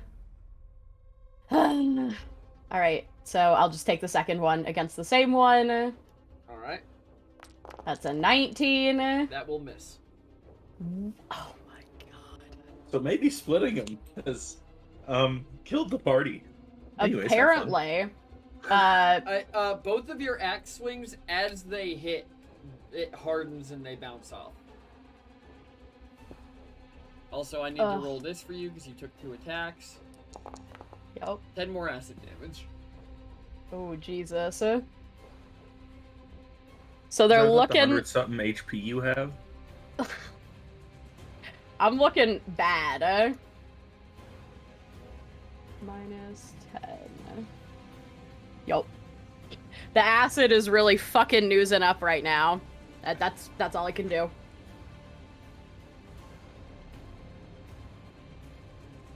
All right, so I'll just take the second one against the same one. All right, That's a 19. that will miss. Oh my god. So maybe splitting them has killed the party. Anyways, have fun. Apparently. Both of your axe swings, as they hit, it hardens and they bounce off. Also, I need to roll this for you because you took 2 attacks. Yep. 10 more acid damage. Oh, Jesus. So they're looking... 100-something HP you have? I'm looking bad. Minus 10. Yup. The acid is really fucking noozing up right now. That's all I can do.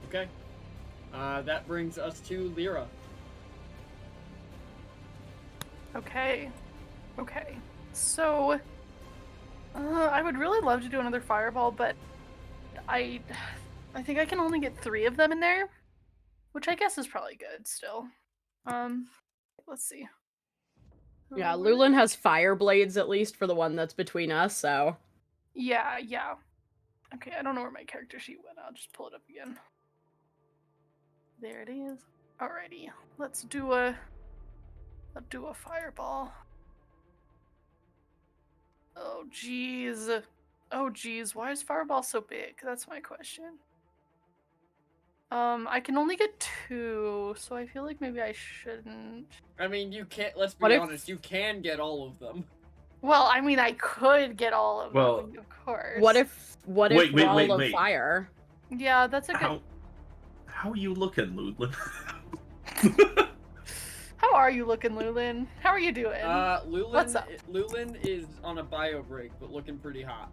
Okay. That brings us to Lyra. Okay. Okay. So, I would really love to do another fireball, but I think I can only get 3 of them in there, which I guess is probably good still. Let's see. Yeah, Lulin has fire blades at least for the one that's between us, so. Yeah, yeah. Okay, I don't know where my character sheet went. I'll just pull it up again. There it is. Alrighty, let's do a fireball. Oh jeez. Oh jeez, why is fireball so big? That's my question. I can only get 2, so I feel like maybe I shouldn't. I mean, you can't. Let's be honest. You can get all of them. Well, I mean, I could get all of them, of course. What if Wait, wall of fire? Yeah, that's a good. How are you looking, Ludlin? How are you looking, Lulin? How are you doing? Lulin. What's up? Lulin is on a bio break, but looking pretty hot.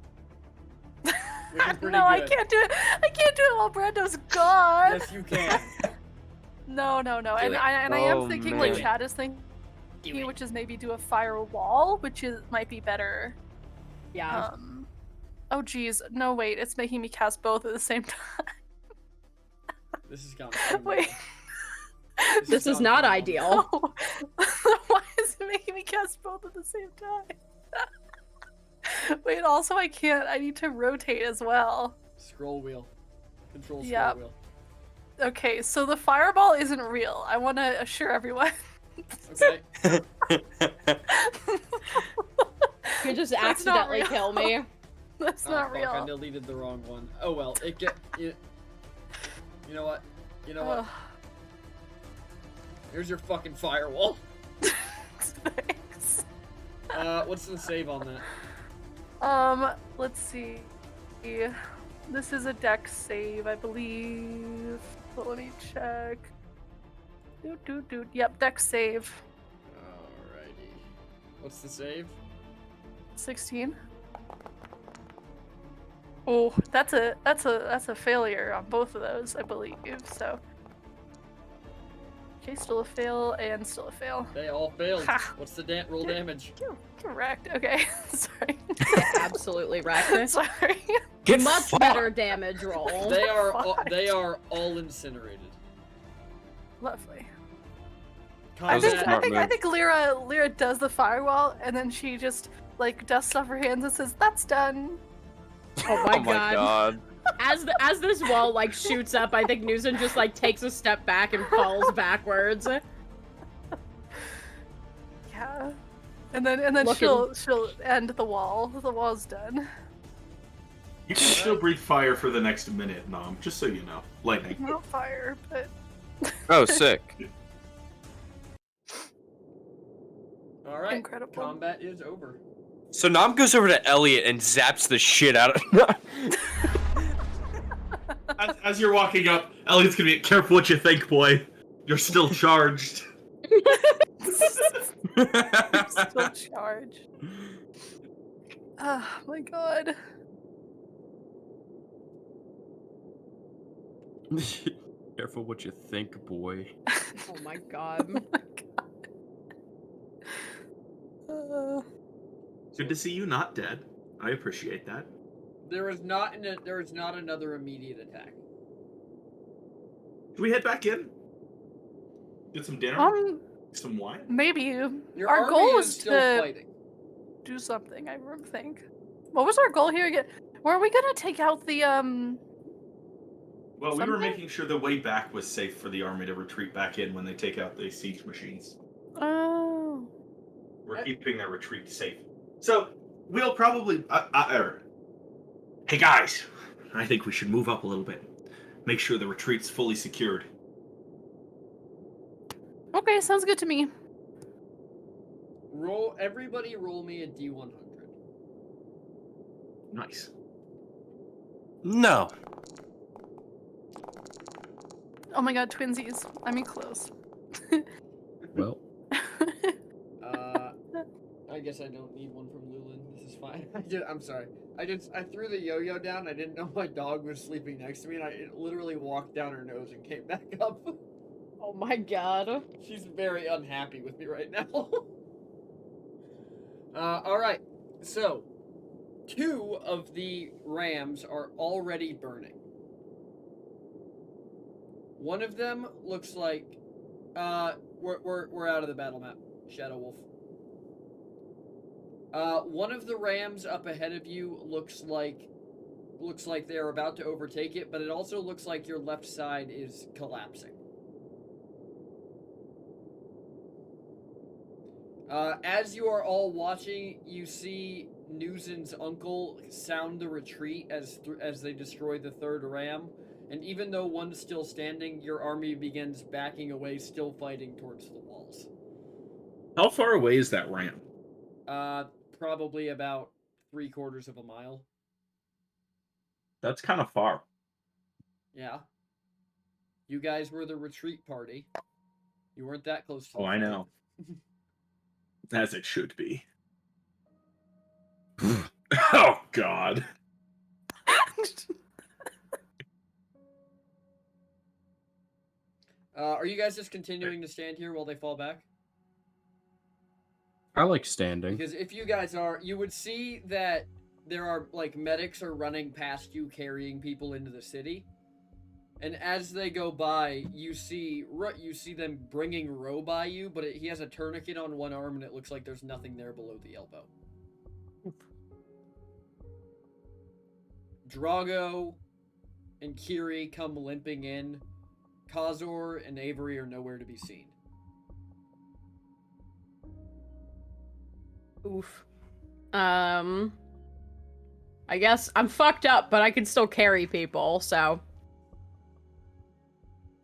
No, I can't do it. I can't do it while Brando's gone. Yes, you can. No. And I am thinking what Chad is thinking, which is maybe do a firewall, which might be better. Yeah. Oh geez. No, wait. It's making me cast both at the same time. This is kind of wait. This is not ideal. No. Why is it making me cast both at the same time? Wait, also I can't. I need to rotate as well. Scroll wheel. Control scroll wheel. Okay, so the fireball isn't real. I want to assure everyone. Okay. You just accidentally kill me. That's not real. I deleted the wrong one. Oh well, you know what? You know what? Here's your fucking firewall. Thanks. What's the save on that? Let's see. This is a dex save, I believe. But let me check. Doot. Yep, dex save. Alrighty. What's the save? 16. Oh, that's a failure on both of those, I believe. So. Okay, still a fail and still a fail. They all failed. What's the roll damage? Correct. Okay. Sorry. Absolutely wrecked. Sorry. Get Much fucked. better damage roll. They are all incinerated. Lovely. That was a smart I move. think Lyra does the firewall and then she just like dusts off her hands and says, "That's done." Oh my Oh my god. As this wall like shoots up, I think Newson just like takes a step back and falls backwards. Yeah. And then she'll end the wall. The wall's done. You can still breathe fire for the next minute, Nom, just so you know. Lightning. Not fire, but Oh, sick. Alright. Incredible. Combat is over. So Nam goes over to Elliot and zaps the shit out of As you're walking up, Elliot's gonna be careful what you think, boy. You're still charged. still charged. Oh my god. Careful what you think, boy. Oh my god. Good to see you not dead. I appreciate that. There is not another immediate attack. Should we head back in? Get some dinner? Some wine? Maybe. Your Our army goal is is still to fighting. do something, I think. What was our goal here again? Were we gonna take out the Well, we were something? making sure the way back was safe for the army to retreat back in when they take out the siege machines. Oh. We're keeping their retreat safe. So, we'll probably... Hey guys, I think we should move up a little bit. Make sure the retreat's fully secured. Okay, sounds good to me. Everybody roll me a D100. Nice. No. Oh my god, twinsies. I mean close. Well, I guess I don't need one from Lulin. This is fine. I'm sorry. I threw the yo-yo down. I didn't know my dog was sleeping next to me, and it literally walked down her nose and came back up. Oh my god. She's very unhappy with me right now. All right. So, 2 of the rams are already burning. One of them looks like we're out of the battle map, Shadow Wolf. One of the rams up ahead of you looks like they're about to overtake it, but it also looks like your left side is collapsing. As you are all watching, you see Newson's uncle sound the retreat as they destroy the 3rd ram, and even though one's still standing, your army begins backing away, still fighting towards the walls. How far away is that ram? Probably about 3/4 of a mile. That's kind of far. Yeah. You guys were the retreat party. You weren't that close to the Oh, I fight. know. As it should be. Oh, God. Are you guys just continuing to stand here while they fall back? I like standing. Because if you guys are, you would see that there are, like, medics are running past you carrying people into the city. And as they go by, you see them bringing Ro by you, but he has a tourniquet on one arm and it looks like there's nothing there below the elbow. Drago and Kiri come limping in. Kazor and Avery are nowhere to be seen. Oof. I guess I'm fucked up, but I can still carry people, so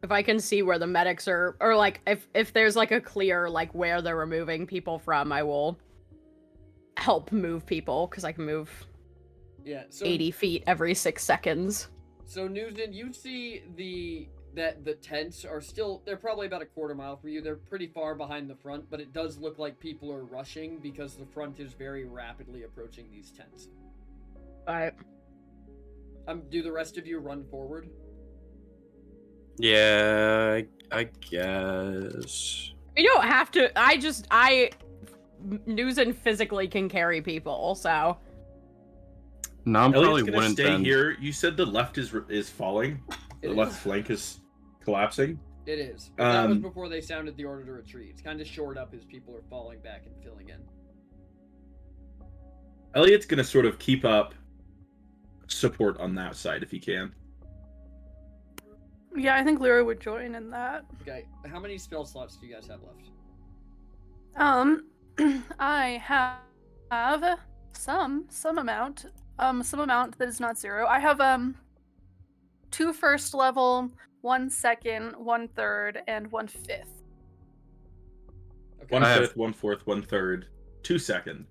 if I can see where the medics are, or like if there's like a clear like where they're removing people from, I will help move people because I can move 80 feet every 6 seconds. So Newton, you see that the tents are still, they're probably about a 1/4 mile from you. They're pretty far behind the front, but it does look like people are rushing because the front is very rapidly approaching these tents. Alright. Do the rest of you run forward? Yeah, I guess. You don't have to. Newson physically can carry people, so. No, I'm Elliot's probably gonna wouldn't stay then. here. You said the left is falling. The left flank is collapsing. It is. But that was before they sounded the order to retreat. It's kind of shored up as people are falling back and filling in. Elliot's gonna sort of keep up support on that side if he can. Yeah, I think Lyra would join in that. Okay, how many spell slots do you guys have left? I have some amount that is not 0. I have 2 first level, 1 second, 1 third, and 1 fifth. Okay. 1 fifth, 1 fourth, 1 third, 2 second,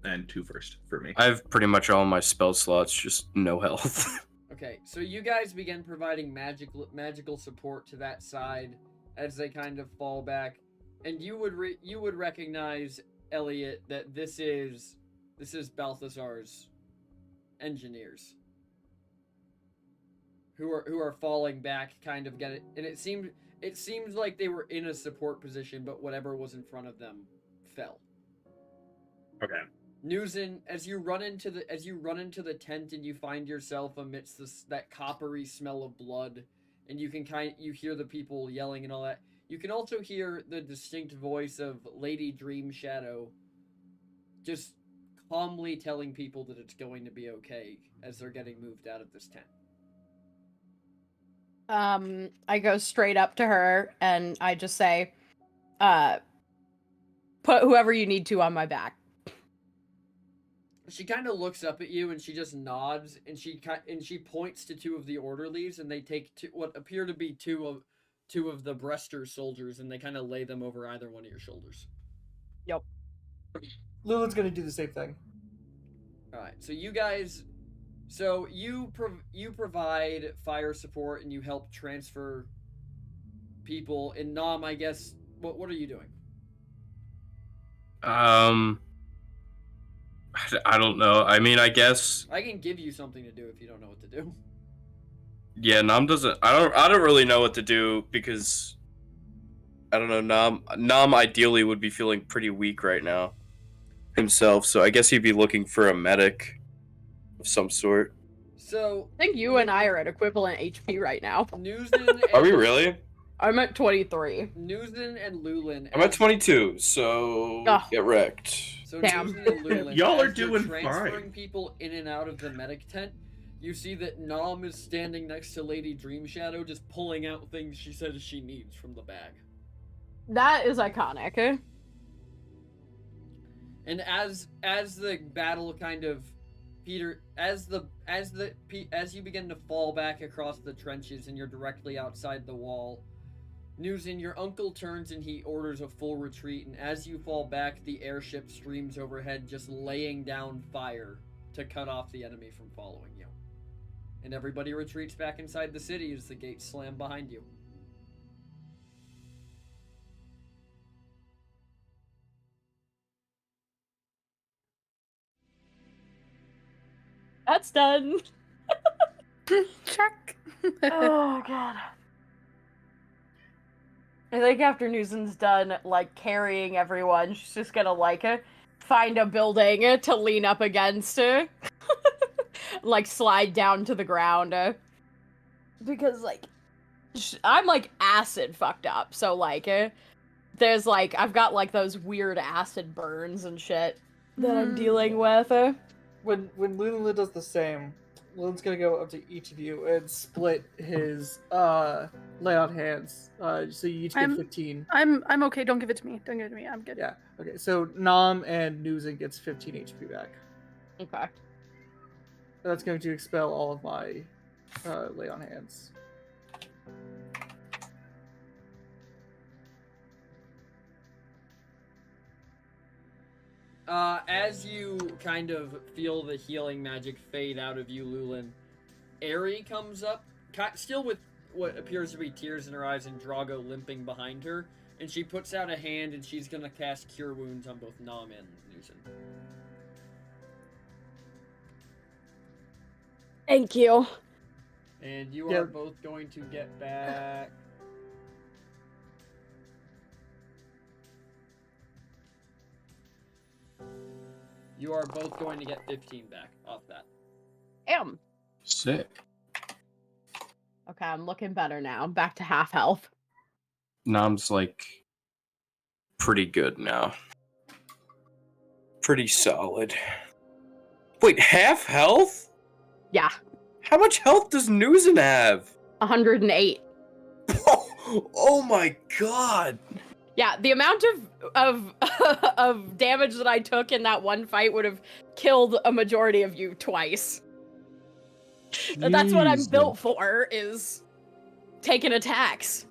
and 2 first for me. I have pretty much all my spell slots, just no health. Okay, so you guys begin providing magical support to that side as they kind of fall back, and you would recognize, Elliot, that this is Balthazar's engineers who are falling back, kind of get it, and it seems like they were in a support position, but whatever was in front of them fell. Okay. Newson, as you run into the tent and you find yourself amidst that coppery smell of blood, and you hear the people yelling and all that, You can also hear the distinct voice of Lady Dream Shadow just calmly telling people that it's going to be okay as they're getting moved out of this tent. I go straight up to her and I just say, put whoever you need to on my back. She kind of looks up at you and she just nods and she points to two of the orderlies and they take what appear to be two of the Brester soldiers and they kind of lay them over either one of your shoulders. Yep. Lulu's gonna do the same thing. All right, so you guys, you provide fire support and you help transfer people. And Nam, I guess, what are you doing? I don't know. I mean, I guess. I can give you something to do if you don't know what to do. Yeah, Nam doesn't. I don't really know what to do because I don't know. Nam ideally would be feeling pretty weak right now himself, so I guess he'd be looking for a medic of some sort. So I think you and I are at equivalent HP right now. Newson Are we really? I'm at 23. Newson and Lulin. I'm at 22, so get wrecked. So Damn. Newson and Lulin, Y'all are as you're doing transferring fine. people in and out of the medic tent. You see that Nam is standing next to Lady Dream Shadow, just pulling out things she says she needs from the bag. That is iconic. And as the battle kind of as you begin to fall back across the trenches and you're directly outside the wall, Newson, your uncle turns and he orders a full retreat, and as you fall back, the airship streams overhead, just laying down fire to cut off the enemy from following you. And everybody retreats back inside the city as the gates slam behind you. That's done. Check. Oh god. I think after Newson's done, like, carrying everyone, she's just gonna, like, find a building to lean up against, like, slide down to the ground. Because, like, I'm, like, acid fucked up, so, like, there's, like, I've got, like, those weird acid burns and shit that I'm dealing with. When Lulu does the same, Lulu's gonna go up to each of you and split his lay on hands. So you each get 15. I'm okay. Don't give it to me. Don't give it to me. I'm good. Yeah. Okay. So Nam and Newson gets 15 HP back. Okay. That's going to expel all of my lay on hands. As you kind of feel the healing magic fade out of you, Lulin, Aerie comes up, still with what appears to be tears in her eyes and Drago limping behind her, and she puts out a hand and she's gonna cast Cure Wounds on both Nam and Newson. Thank you. And you are both going to get back... You are both going to get 15 back off that. Damn. Sick. Okay, I'm looking better now. I'm back to half health. Nam's like pretty good now. Pretty solid. Wait, half health? Yeah. How much health does Newson have? 108. Oh my god. Yeah, the amount of of damage that I took in that one fight would have killed a majority of you twice. That's what I'm built for, is taking attacks.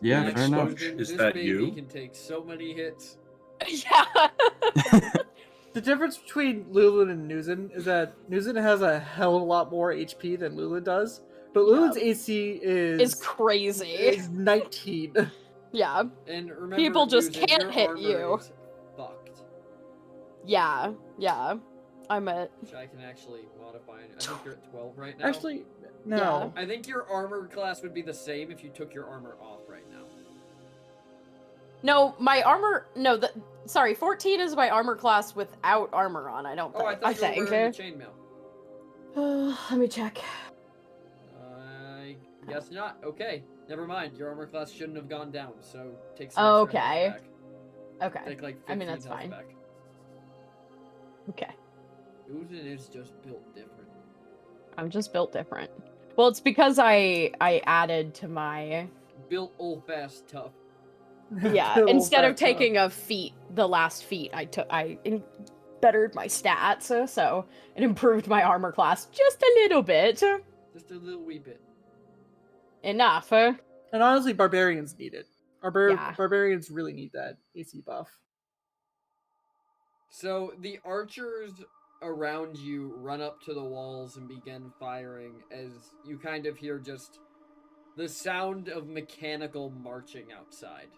Yeah, fair enough. Is This that baby you? can take so many hits. Yeah. The difference between Lulu and Newson is that Newson has a hell of a lot more HP than Lulu does, but Lulu's AC It's crazy. is 19. Yeah. And remember, People just Newson, can't your hit armor you. is fucked. Yeah. I'm at... Which I can actually modify. I think you're at 12 right now. Actually, no. I think your armor class would be the same if you took your armor off right now. No, my armor... No, sorry, 14 is my armor class without armor on, I don't think. Oh, I thought you were wearing the chainmail. Let me check. I guess not. Okay. Never mind, your armor class shouldn't have gone down, so take some extra Okay. health back. Okay. Take like 15 I mean, that's health fine. back. Okay. Oozin is just built different. I'm just built different. Well, it's because I added to my Built old fast tough. yeah. Good old Instead of fat tough. taking a feat, the last feat, bettered my stats, so it improved my armor class just a little bit. Just a little wee bit. Enough. And honestly, barbarians need it. Yeah. Barbarians really need that AC buff. So the archers around you run up to the walls and begin firing as you kind of hear just the sound of mechanical marching outside.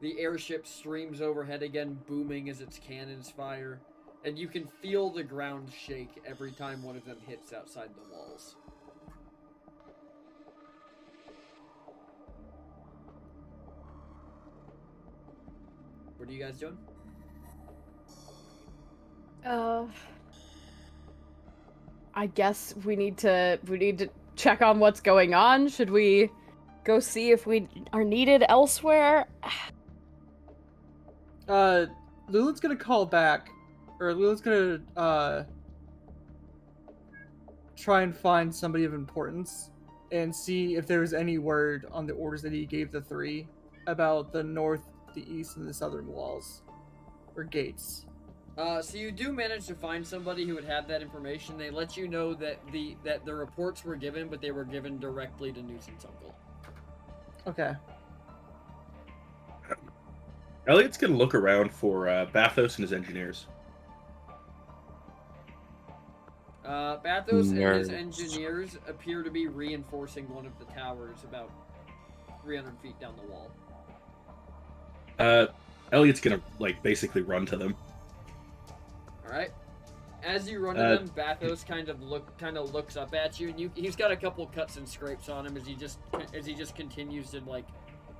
The airship streams overhead again, booming as its cannons fire, and you can feel the ground shake every time one of them hits outside the walls. What are you guys doing? I guess we need to check on what's going on. Should we go see if we are needed elsewhere? Lulith's gonna call back, or Lulith's gonna try and find somebody of importance and see if there's any word on the orders that he gave the three about the north, the east, and the southern walls or gates. So you do manage to find somebody who would have that information. They let you know that the reports were given, but they were given directly to Newton's uncle. Okay. Elliot's gonna look around for Bathos and his engineers. Bathos and his Nerds. engineers appear to be reinforcing one of the towers about 300 feet down the wall. Elliot's gonna basically run to them. Alright? As you run to them, Bathos kind of looks up at you, and he's got a couple cuts and scrapes on him as he just continues to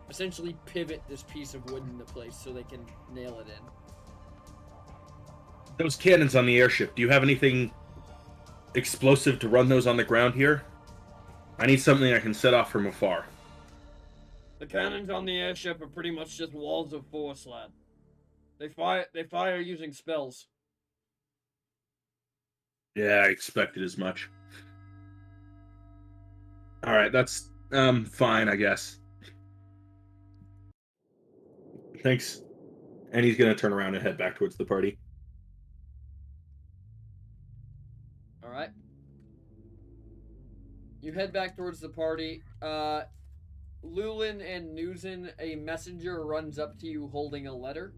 essentially pivot this piece of wood into place so they can nail it in. Those cannons on the airship, do you have anything explosive to run those on the ground here? I need something I can set off from afar. The cannons on the airship are pretty much just walls of force, lad. They fire using spells. Yeah, I expected as much. Alright, that's fine, I guess. Thanks. And he's gonna turn around and head back towards the party. Alright. You head back towards the party. Lulin and Newson, a messenger runs up to you holding a letter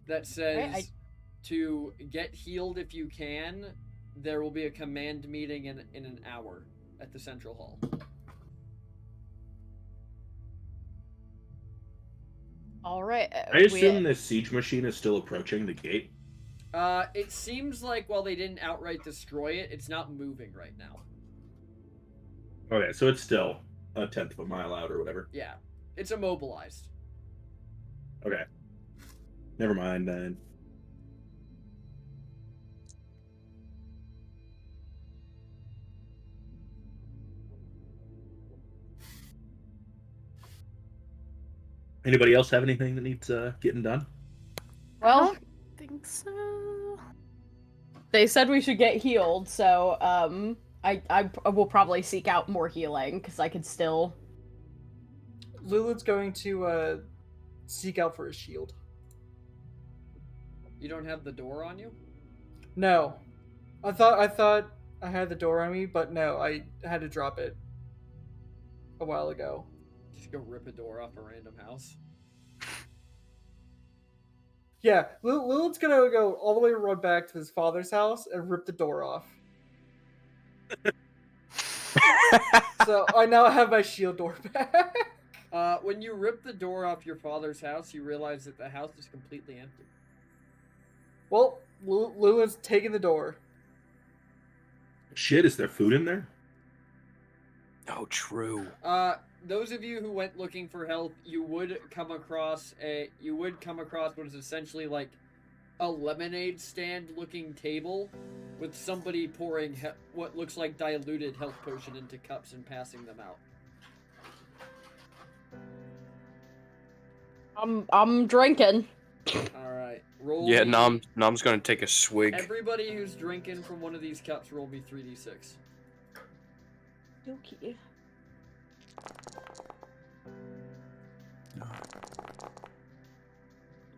that says to get healed if you can. There will be a command meeting in an hour at the Central Hall. All right. I assume the siege machine is still approaching the gate. It seems like while they didn't outright destroy it, it's not moving right now. Okay, so it's still a tenth of a mile out or whatever. Yeah, it's immobilized. Okay. Never mind then. Anybody else have anything that needs getting done? Well, I think so. they said we should get healed, so I will probably seek out more healing because I could still. Lulith's going to seek out for a shield. You don't have the door on you? No, I thought I had the door on me, but no, I had to drop it a while ago. Just go rip a door off a random house. Yeah, Lilith's gonna go all the way run back to his father's house and rip the door off. So I now have my shield door back. When you rip the door off your father's house, you realize that the house is completely empty. Well, Lilith's taking the door. Shit, is there food in there? Oh, true. Those of you who went looking for help, you would come across what is essentially like a lemonade stand looking table with somebody pouring what looks like diluted health potion into cups and passing them out. I'm drinking. All right. Roll. Yeah, me- Nom's gonna take a swig. Everybody who's drinking from one of these cups, roll me 3d6. Okay.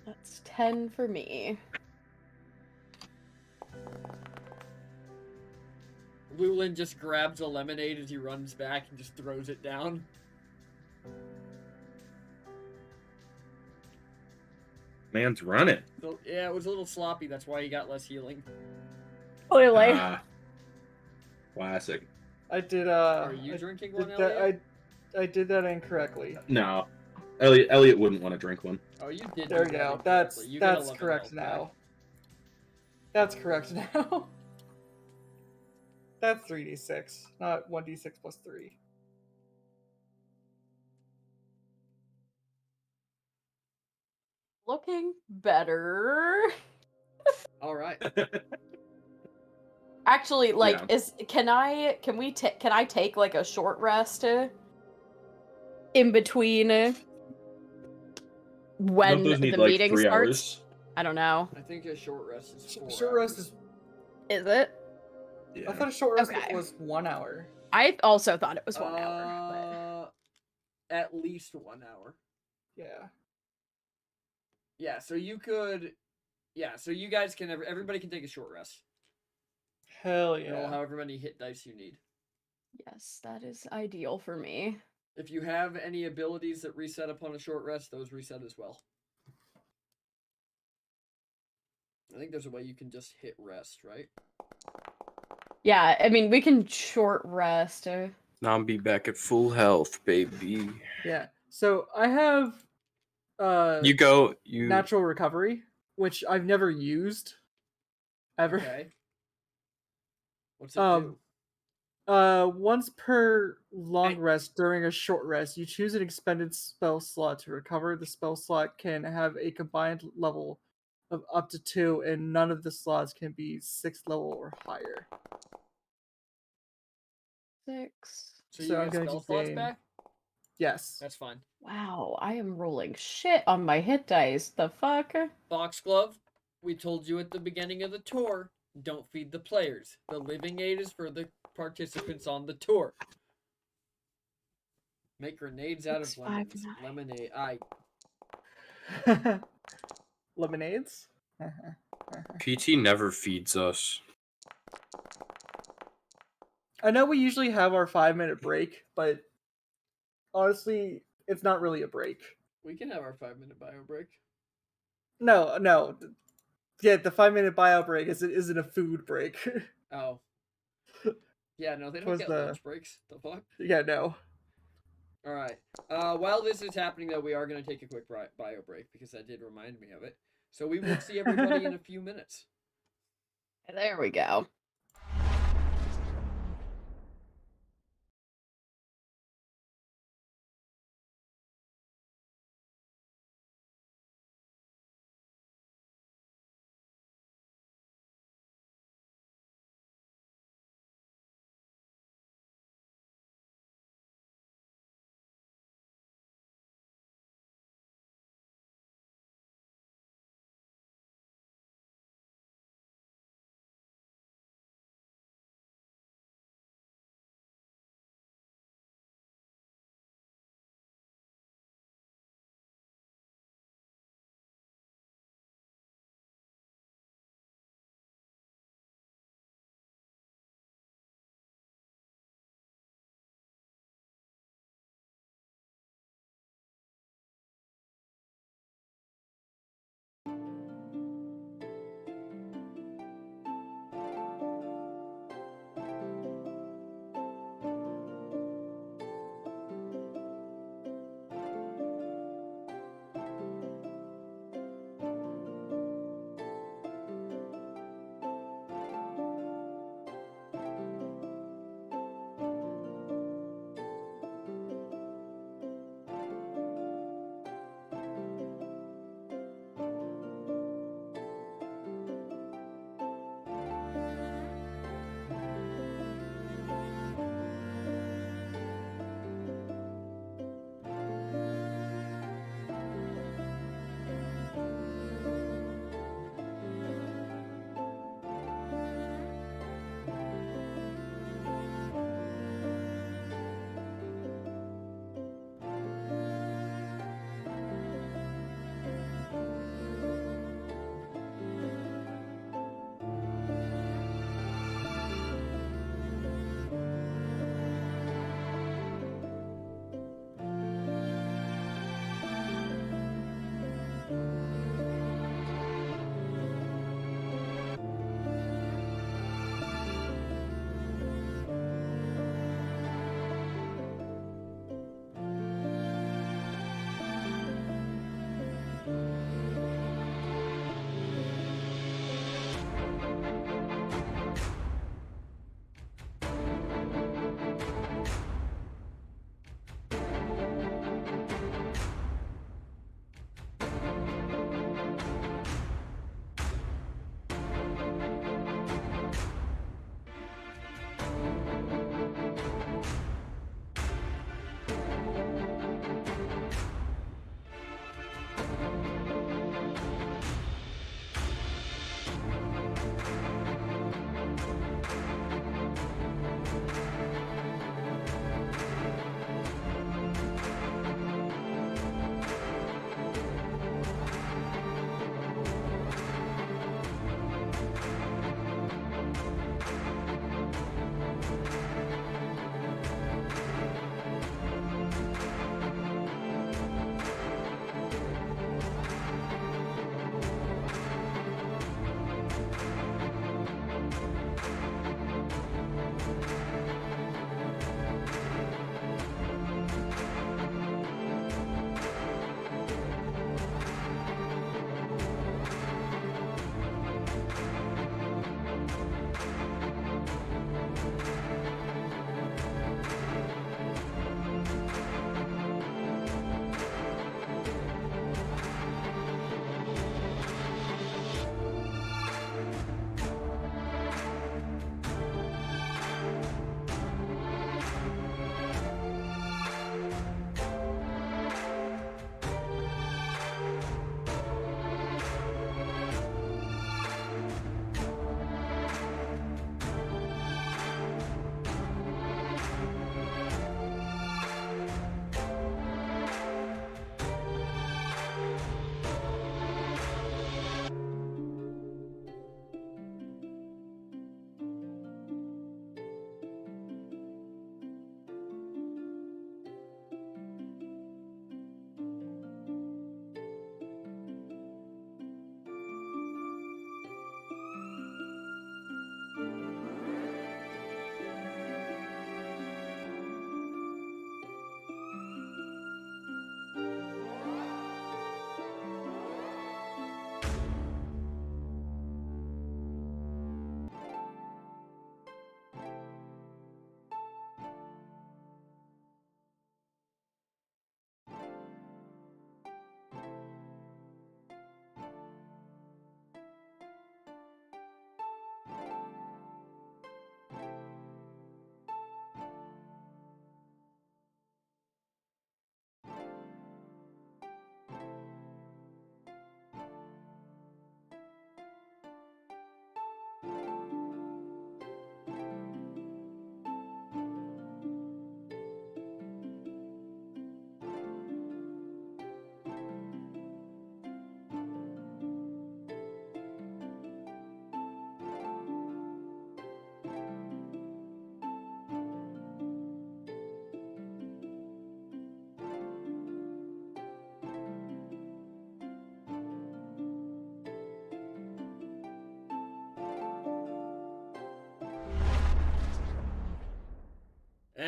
That's 10 for me. Lulin just grabs a lemonade as he runs back and just throws it down. Man's running. So, yeah, it was a little sloppy. That's why he got less healing. Clearly. Ah, classic. I did. Are you I drinking did one, that, Elliot? I did that incorrectly. No, Elliot wouldn't want to drink one. Oh, you did. There do we that go. incorrectly. You get That's 11 correct health back. now. That's correct now. That's 3d6, not 1d6 plus 3. Looking better. All right. Actually, like, Yeah. can I take like a short rest in between when Don't those need the like meeting 3 starts? hours? I don't know. I think a short rest is 4 Short rest hours. is. Is it? Yeah. I thought a short rest Okay. was 1 hour. I also thought it was 1 hour. At least 1 hour. Yeah. Yeah, so you could. Yeah, so you guys can. Everybody can take a short rest. Hell Roll yeah. however many hit dice you need. But yes, that is ideal for me. If you have any abilities that reset upon a short rest, those reset as well. I think there's a way you can just hit rest, right? Yeah, I mean, we can short rest. Nom be back at full health, baby. Yeah. So I have You natural recovery, which I've never used ever. Okay. What's it do? Once per long rest during a short rest, you choose an expended spell slot to recover. The spell slot can have a combined level of up to 2, and none of the slots can be 6th level or higher. 6. So so you I'm get going spell to slots gain- back? Yes. That's fine. Wow, I am rolling shit on my hit dice. The fuck? Foxglove, we told you at the beginning of the tour, don't feed the players. The living aid is for the participants on the tour. Make grenades out of 6, 5, lemons. 9. Lemonade. Lemonades? PT never feeds us. I know we usually have our 5-minute break, but honestly, it's not really a break. We can have our 5-minute bio break. No. Yeah, the 5-minute bio break isn't a food break. Oh. Yeah, no, they don't Was get the- lunch breaks. The fuck? Yeah, no. All right. While this is happening, though, we are going to take a quick bio break because that did remind me of it. So we will see everybody in a few minutes. There we go.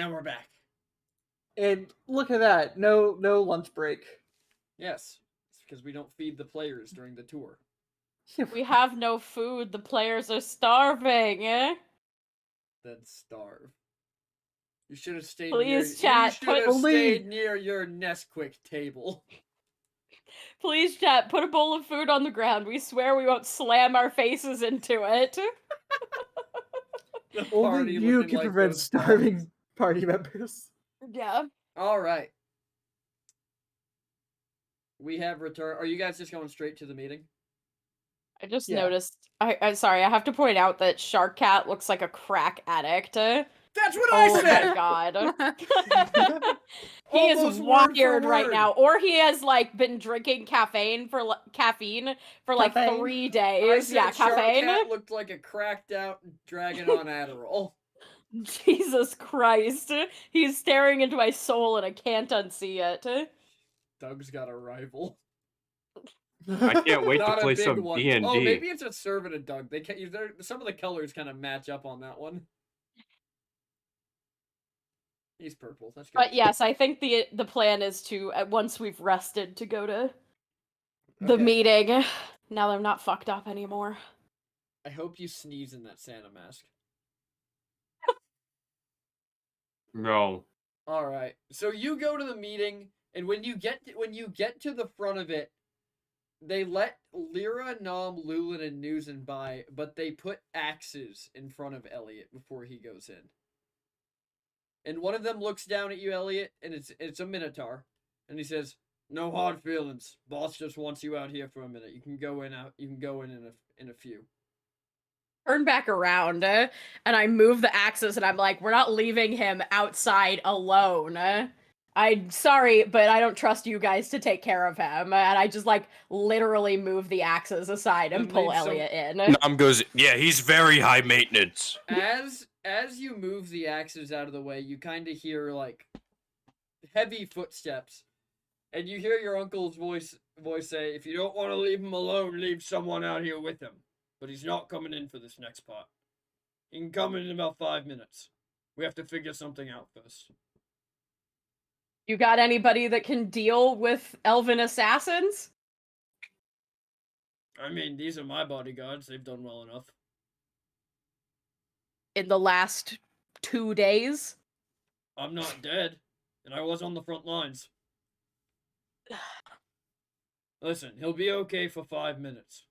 And we're back. And look at that. No lunch break. Yes, it's because we don't feed the players during the tour. We have no food. The players are starving. Then starve. You should have stayed Please, near. chat, You should have put- stayed near your Nesquik table. Please, chat, put a bowl of food on the ground. We swear we won't slam our faces into it. The Only party you looking can like prevent those starving dogs. party members. Yeah. All right. We have returned. Are you guys just going straight to the meeting? I just Yeah. noticed. I sorry. I have to point out that Shark Cat looks like a crack addict. That's what Oh I said. my god. He is Almost word for wired right word. now, or he has like been drinking caffeine for like Caffeine? 3 I days. said Yeah, Shark caffeine. Cat looked like a cracked out dragon on Adderall. Jesus Christ. He's staring into my soul and I can't unsee it. Doug's got a rival. I can't wait to Not a play big some one. D&D. Oh, maybe it's a Serv and a Doug. They can, some of the colors kind of match up on that one. He's purple. That's good. But yes, I think the plan is to once we've rested to go to the Okay. meeting. Now that I'm not fucked up anymore. I hope you sneeze in that Santa mask. No. All right. So you go to the meeting, and when you get to the front of it, they let Lyra, Nom, Lulin, and Newsen by, but they put axes in front of Elliot before he goes in. And one of them looks down at you, Elliot, and it's a Minotaur, and he says, "No hard feelings. Boss just wants you out here for a minute. You can go in in a few." Turn back around, and I move the axes, and I'm like, we're not leaving him outside alone. I'm sorry, but I don't trust you guys to take care of him. And I just like literally move the axes aside and Then pull leave some- Elliot in. Nom goes, yeah, he's very high maintenance. As you move the axes out of the way, you kind of hear like heavy footsteps, and you hear your uncle's voice say, "If you don't want to leave him alone, leave someone out here with him. But he's not coming in for this next part. He can come in about 5 minutes. We have to figure something out first." You got anybody that can deal with elven assassins? I mean, these are my bodyguards. They've done well enough. In the last 2 days? I'm not dead, and I was on the front lines. Listen, he'll be okay for 5 minutes.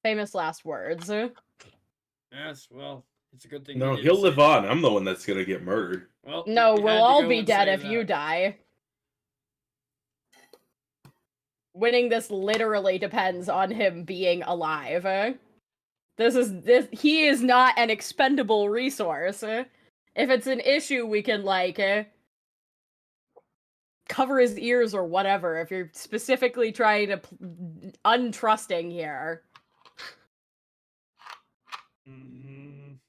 Famous last words. Yes, well, it's a good thing. No, you didn't he'll say live that. on. I'm the one that's gonna get murdered. Well, No, you we'll had to all go be and dead say if you that. die. Winning this literally depends on him being alive. He is not an expendable resource. If it's an issue, we can like cover his ears or whatever. If you're specifically trying to untrusting here.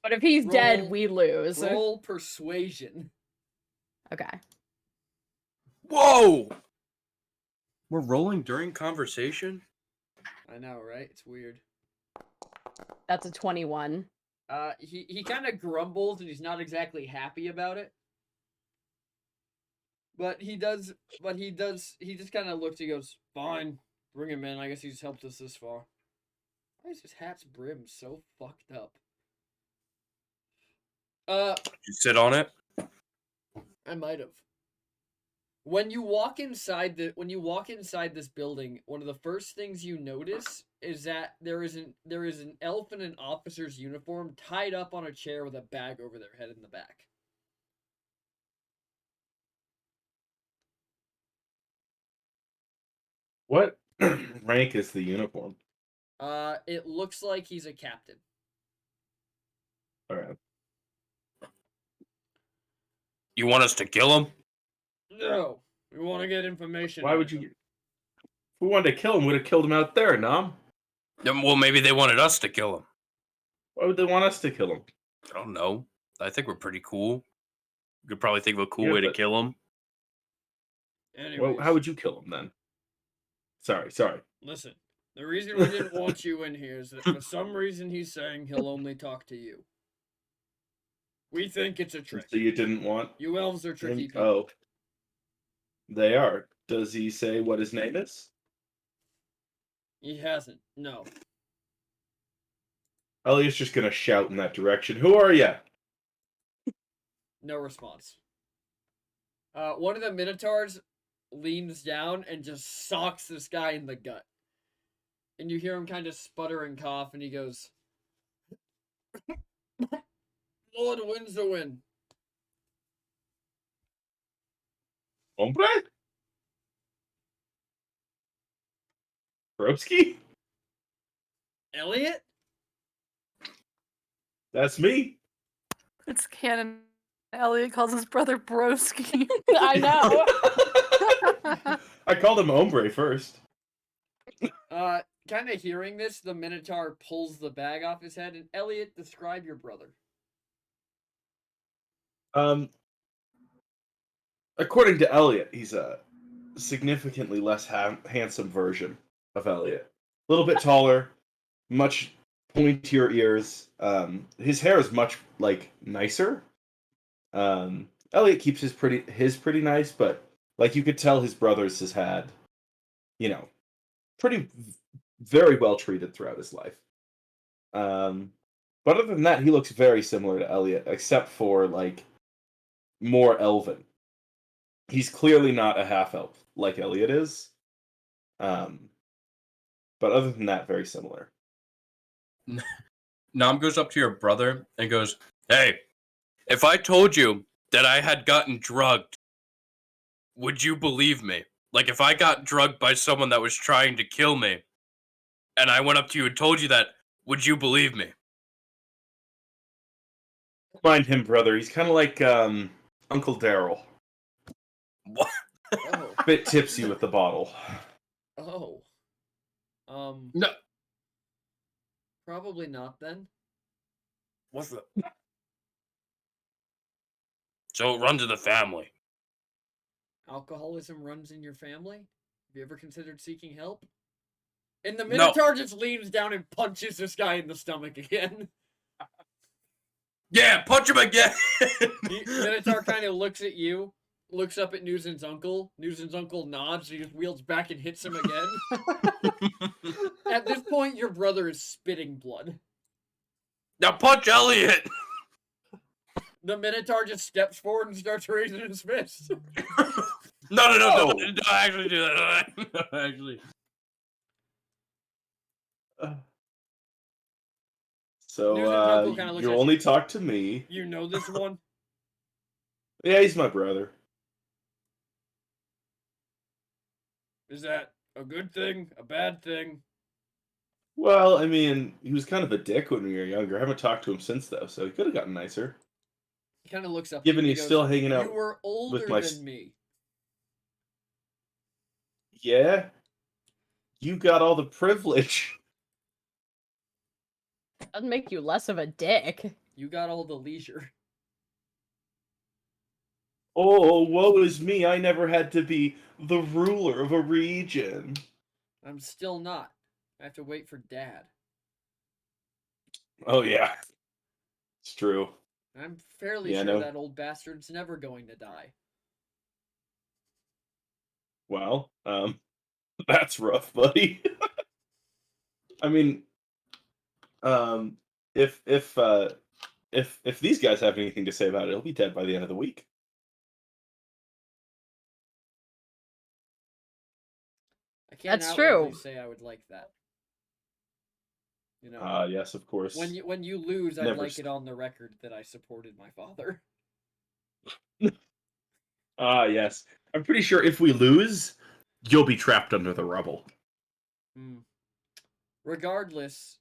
But if he's dead, Roll- we lose. Roll persuasion. Okay. Whoa! We're rolling during conversation? I know, right? It's weird. That's a 21. He kind of grumbles and he's not exactly happy about it. But he just kind of looks, he goes, "Fine, bring him in. I guess he's helped us this far." Why is his hat's brim so fucked up? You sit on it? I might have. When you walk inside this building, one of the first things you notice is that there is an elf in an officer's uniform tied up on a chair with a bag over their head in the back. What rank is the uniform? It looks like he's a captain. All right. You want us to kill him? No, we want to get information. Why out would of you? him. If we wanted to kill him, would have killed him out there, Nom. Then, well, maybe they wanted us to kill him. Why would they want us to kill him? I don't know. I think we're pretty cool. You could probably think of a cool Yeah, way to but- kill him. Anyways, Well, how would you kill him then? Sorry. listen? The reason we didn't want you in here is that for some reason he's saying he'll only talk to you. We think it's a trick. So you didn't want You elves are tricky him? people. Oh, they are. Does he say what his name is? He hasn't. No. Elliot's just gonna shout in that direction. Who are you? No response. One of the Minotaurs leans down and just socks this guy in the gut. And you hear him kind of sputter and cough, and he goes, Lord wins the win. Hombre? Broski? Elliot? That's me. It's canon. Elliot calls his brother Broski. I know. I called him hombre first. Kind of hearing this, the Minotaur pulls the bag off his head, and Elliot, describe your brother. According to Elliot, he's a significantly less handsome version of Elliot. A little bit taller, much pointier ears. His hair is much nicer. Elliot keeps his pretty nice, but you could tell his brothers has had, pretty very well treated throughout his life. But other than that, he looks very similar to Elliot, except for more elven. He's clearly not a half elf like Elliot is. But other than that, very similar. Nam goes up to your brother and goes, "Hey, if I told you that I had gotten drugged, would you believe me? Like, if I got drugged by someone that was trying to kill me, and I went up to you and told you that, would you believe me?" Mind him, brother. He's kind of like Uncle Daryl. What? Oh. Bit tipsy with the bottle. Oh. No. Probably not then. What's the... So it runs in the family. Alcoholism runs in your family? Have you ever considered seeking help? And the Minotaur just leans down and punches this guy in the stomach again. Yeah, punch him again! Minotaur kind of looks at you, looks up at Newson's uncle. Newson's uncle nods, and he just wheels back and hits him again. At this point, your brother is spitting blood. Now punch Elliot! The Minotaur just steps forward and starts raising his fist. No, Oh. don't actually do that. No, actually. So, Newson's uncle kinda looks you at only you. talk to me. You know this one? Yeah, he's my brother. Is that a good thing? A bad thing? Well, I mean, he was kind of a dick when we were younger. I haven't talked to him since, though, so he could have gotten nicer. He kind of looks up. Given and he he's goes, still hanging out You were older my than me. Yeah? You got all the privilege. Doesn't make you less of a dick. You got all the leisure. Oh, woe is me. I never had to be the ruler of a region. I'm still not. I have to wait for Dad. Oh, yeah. It's true. I'm fairly Yeah, sure no. that old bastard's never going to die. Well, that's rough, buddy. I mean, if these guys have anything to say about it, he'll be dead by the end of the week. I can't That's outwardly true. say I would like that. You know, Yes, of course. when you lose, I'd Never like it on the record that I supported my father. Yes. I'm pretty sure if we lose, you'll be trapped under the rubble. Regardless,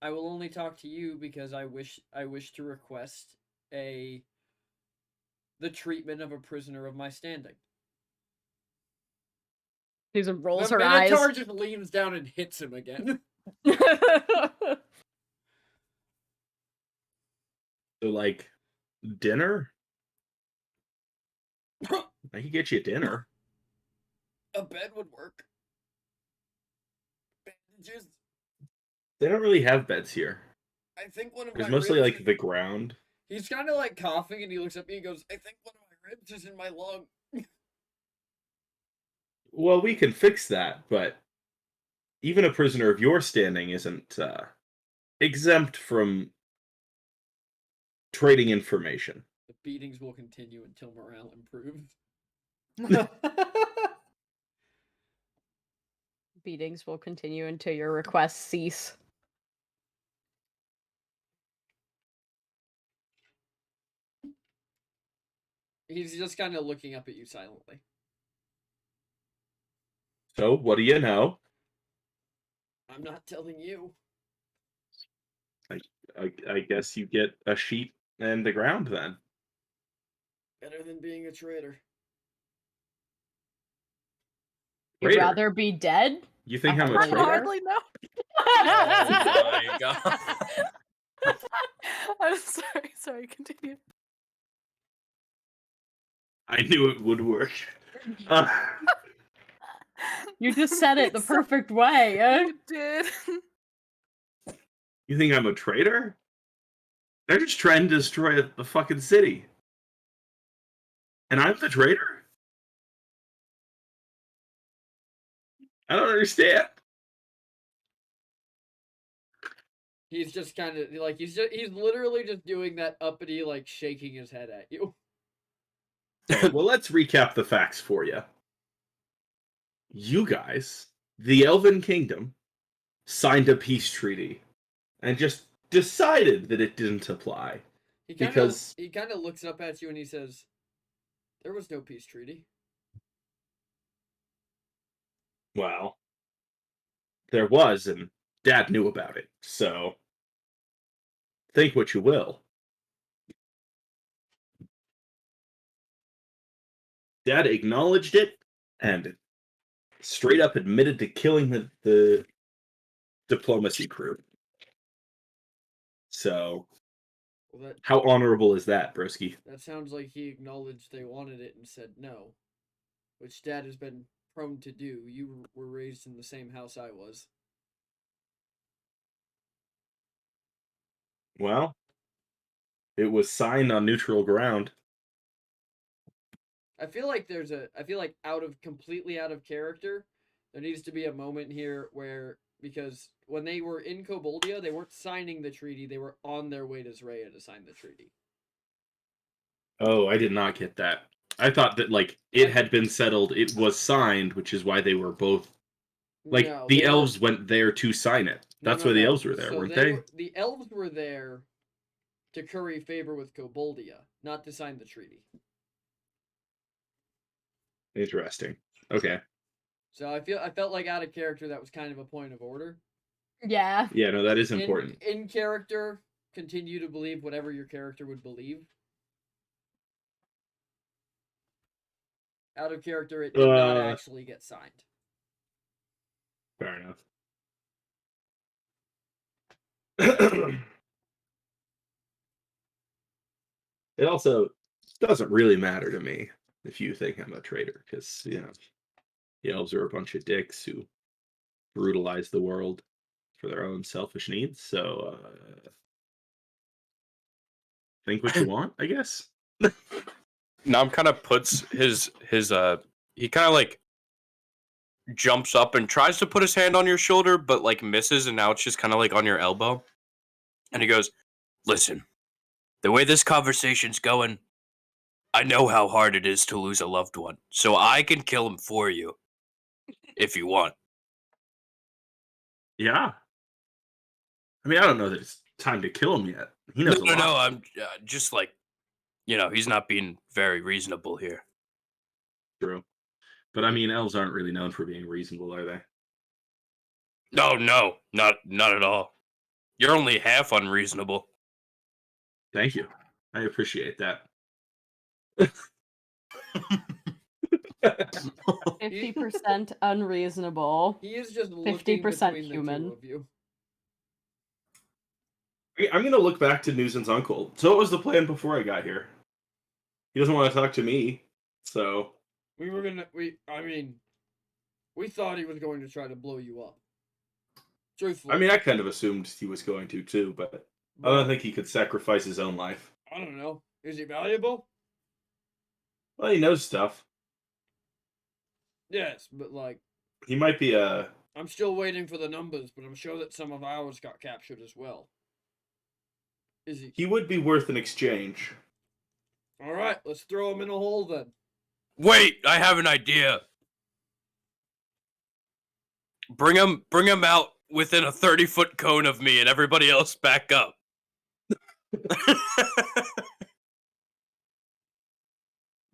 I will only talk to you because I wish to request the treatment of a prisoner of my standing. Susan rolls The her eyes. Minotaur just leans down and hits him again. So, dinner? I can get you dinner. A bed would work. Bandages. They don't really have beds here. I think one of There's my mostly, ribs is- the ground. He's kind of like coughing, and he looks at me and goes, "I think one of my ribs is in my lung." Well, we can fix that, but even a prisoner of your standing isn't exempt from trading information. The beatings will continue until morale improves. Beatings will continue until your requests cease. He's just kind of looking up at you silently. So, what do you know? I'm not telling you. I guess you get a sheet and the ground then. Better than being a traitor. You'd Traitor? rather be dead? You think A I'm a I traitor? traitor? hardly know. Oh my god. I'm sorry. Sorry, continue. I knew it would work. Uh, You just said it the It's so- perfect way. You did. you think I'm a traitor? They're just trying to destroy the fucking city. And I'm the traitor? I don't understand. He's just kind of like he's literally just doing that uppity, like shaking his head at you. Okay, well, let's recap the facts for you. You guys, the Elven Kingdom, signed a peace treaty and just decided that it didn't apply. Because- He kind of looks up at you and he says, "There was no peace treaty." Well, there was, and Dad knew about it, so think what you will. Dad acknowledged it and straight up admitted to killing the diplomacy crew. So, Well, how honorable is that, broski? that sounds like he acknowledged they wanted it and said no, which Dad has been prone to do. You were raised in the same house I was. Well, it was signed on neutral ground. I feel like completely out of character, there needs to be a moment here where, because when they were in Koboldia, they weren't signing the treaty, they were on their way to Zraya to sign the treaty. Oh, I did not get that. I thought that, like, it had been settled, it was signed, which is why they were both... Like, No, the they were- elves went there to sign it. No, That's no, why the no. elves were there, So weren't they? the elves were there to curry favor with Koboldia, not to sign the treaty. Interesting. Okay. So I felt like out of character that was kind of a point of order. Yeah. Yeah, no, that is important. In character, continue to believe whatever your character would believe. Out of character, it did not actually get signed. Fair enough. It also doesn't really matter to me if you think I'm a traitor, because, you know, the elves are a bunch of dicks who brutalize the world for their own selfish needs, so think what you want, I guess. Nam kind of puts his he kind of like jumps up and tries to put his hand on your shoulder, but like misses, and now it's just kind of like on your elbow. And he goes, "Listen, the way this conversation's going, I know how hard it is to lose a loved one, so I can kill him for you if you want." Yeah. I mean, I don't know that it's time to kill him yet. He knows a lot. No, I'm just like, he's not being very reasonable here. True. But I mean, elves aren't really known for being reasonable, are they? No, not at all. You're only half unreasonable. Thank you. I appreciate that. 50% unreasonable. He is just looking 50% between human. the two of you. I'm going to look back to Newson's uncle. So what was the plan before I got here? He doesn't want to talk to me, so... We thought he was going to try to blow you up. Truthfully. I mean, I kind of assumed he was going to, too, but I don't think he could sacrifice his own life. I don't know. Is he valuable? Well, he knows stuff. Yes, but like, He might be a. I'm still waiting for the numbers, but I'm sure that some of ours got captured as well. Is he? He would be worth an exchange. All right, let's throw him in a hole then. Wait, I have an idea. Bring him out within a 30-foot cone of me, and everybody else back up.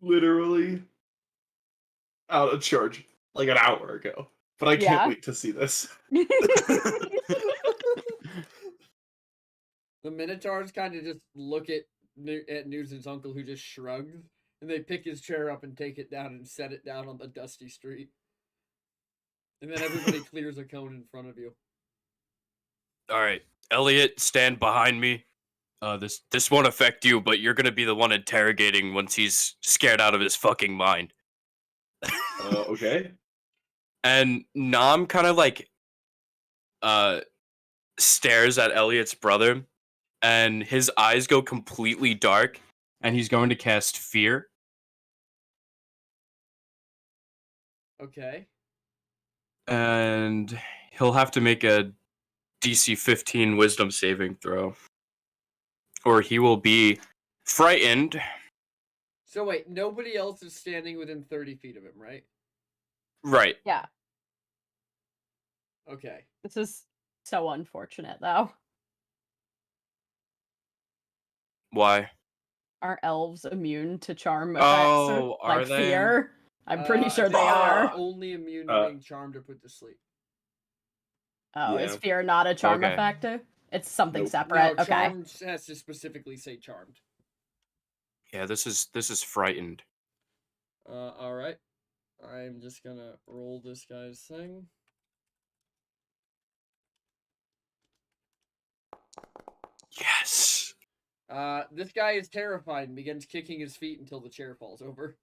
Literally out of charge like an hour ago. But I can't wait to see this. The Minotaurs kind of just look at Newton's uncle, who just shrugs, and they pick his chair up and take it down and set it down on the dusty street. And then everybody clears a cone in front of you. All right, Elliot, stand behind me. This won't affect you, but you're gonna be the one interrogating once he's scared out of his fucking mind. Okay. And Nam kind of like stares at Elliot's brother, and his eyes go completely dark, and he's going to cast fear. Okay. And he'll have to make a DC 15 wisdom saving throw, or he will be frightened. So wait, nobody else is standing within 30 feet of him, right? Right. Yeah. Okay. This is so unfortunate, though. Why? Are elves immune to charm Oh, effects? are Like they? fear? I'm pretty sure I they think are. only immune to being charmed or put to sleep. Oh, is Yeah. fear not a charm Okay. effect? It's something Nope. separate. No, Okay. charmed has to specifically say charmed. Yeah, this is frightened. All right. I'm just gonna roll this guy's thing. Yes. This guy is terrified and begins kicking his feet until the chair falls over.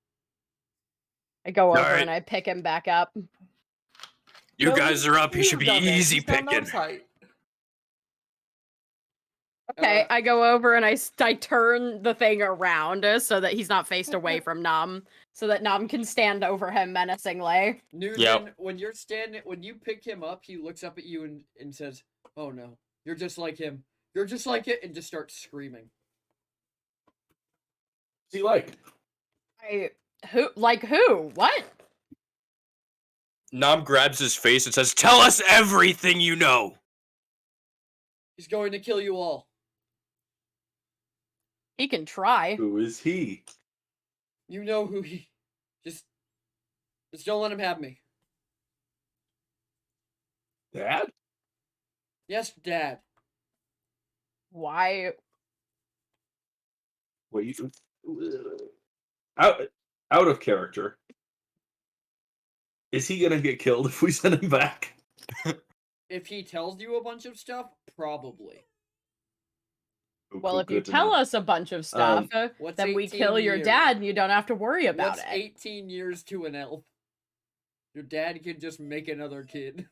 I go over Alright. and I pick him back up. You No, guys are up. He should be done it. easy He's not picking. Nom's height. Okay, I go over and I turn the thing around so that he's not faced away from Nam, so that Nam can stand over him menacingly. Newton, when you pick him up, he looks up at you and says, "Oh no, you're just like him. You're just like it," and just starts screaming. What's he like? Who? Like who? What? Nam grabs his face and says, "Tell us everything you know." He's going to kill you all. He can try. Who is he? You know who he. Just don't let him have me. Dad? Yes, Dad. Why? Wait. Out of character. Is he gonna get killed if we send him back? If he tells you a bunch of stuff, probably. Well, if you Good to tell know. us a bunch of stuff, What's then we 18 kill your years? dad and you don't have to worry about What's it. 18 years to an elf? Your dad could just make another kid.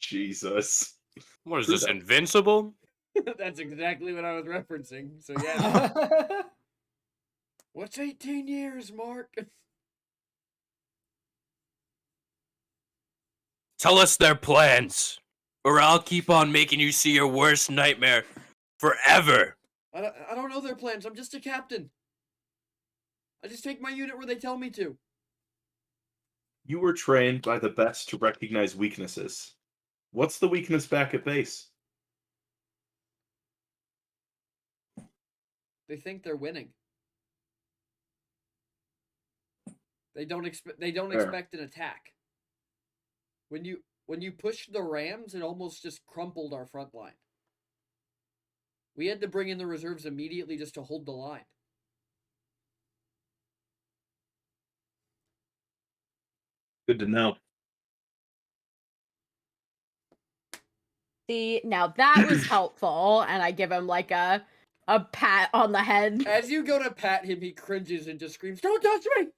Jesus. What is this, invincible? That's exactly what I was referencing. So yeah. What's 18 years, Mark? Tell us their plans, or I'll keep on making you see your worst nightmare forever. I don't know their plans. I'm just a captain. I just take my unit where they tell me to. You were trained by the best to recognize weaknesses. What's the weakness back at base? They think they're winning. They don't expect an attack. When you pushed the Rams, it almost just crumpled our front line. We had to bring in the reserves immediately just to hold the line. Good to know. See, now that was helpful, and I give him like a pat on the head. As you go to pat him, he cringes and just screams, "Don't touch me!"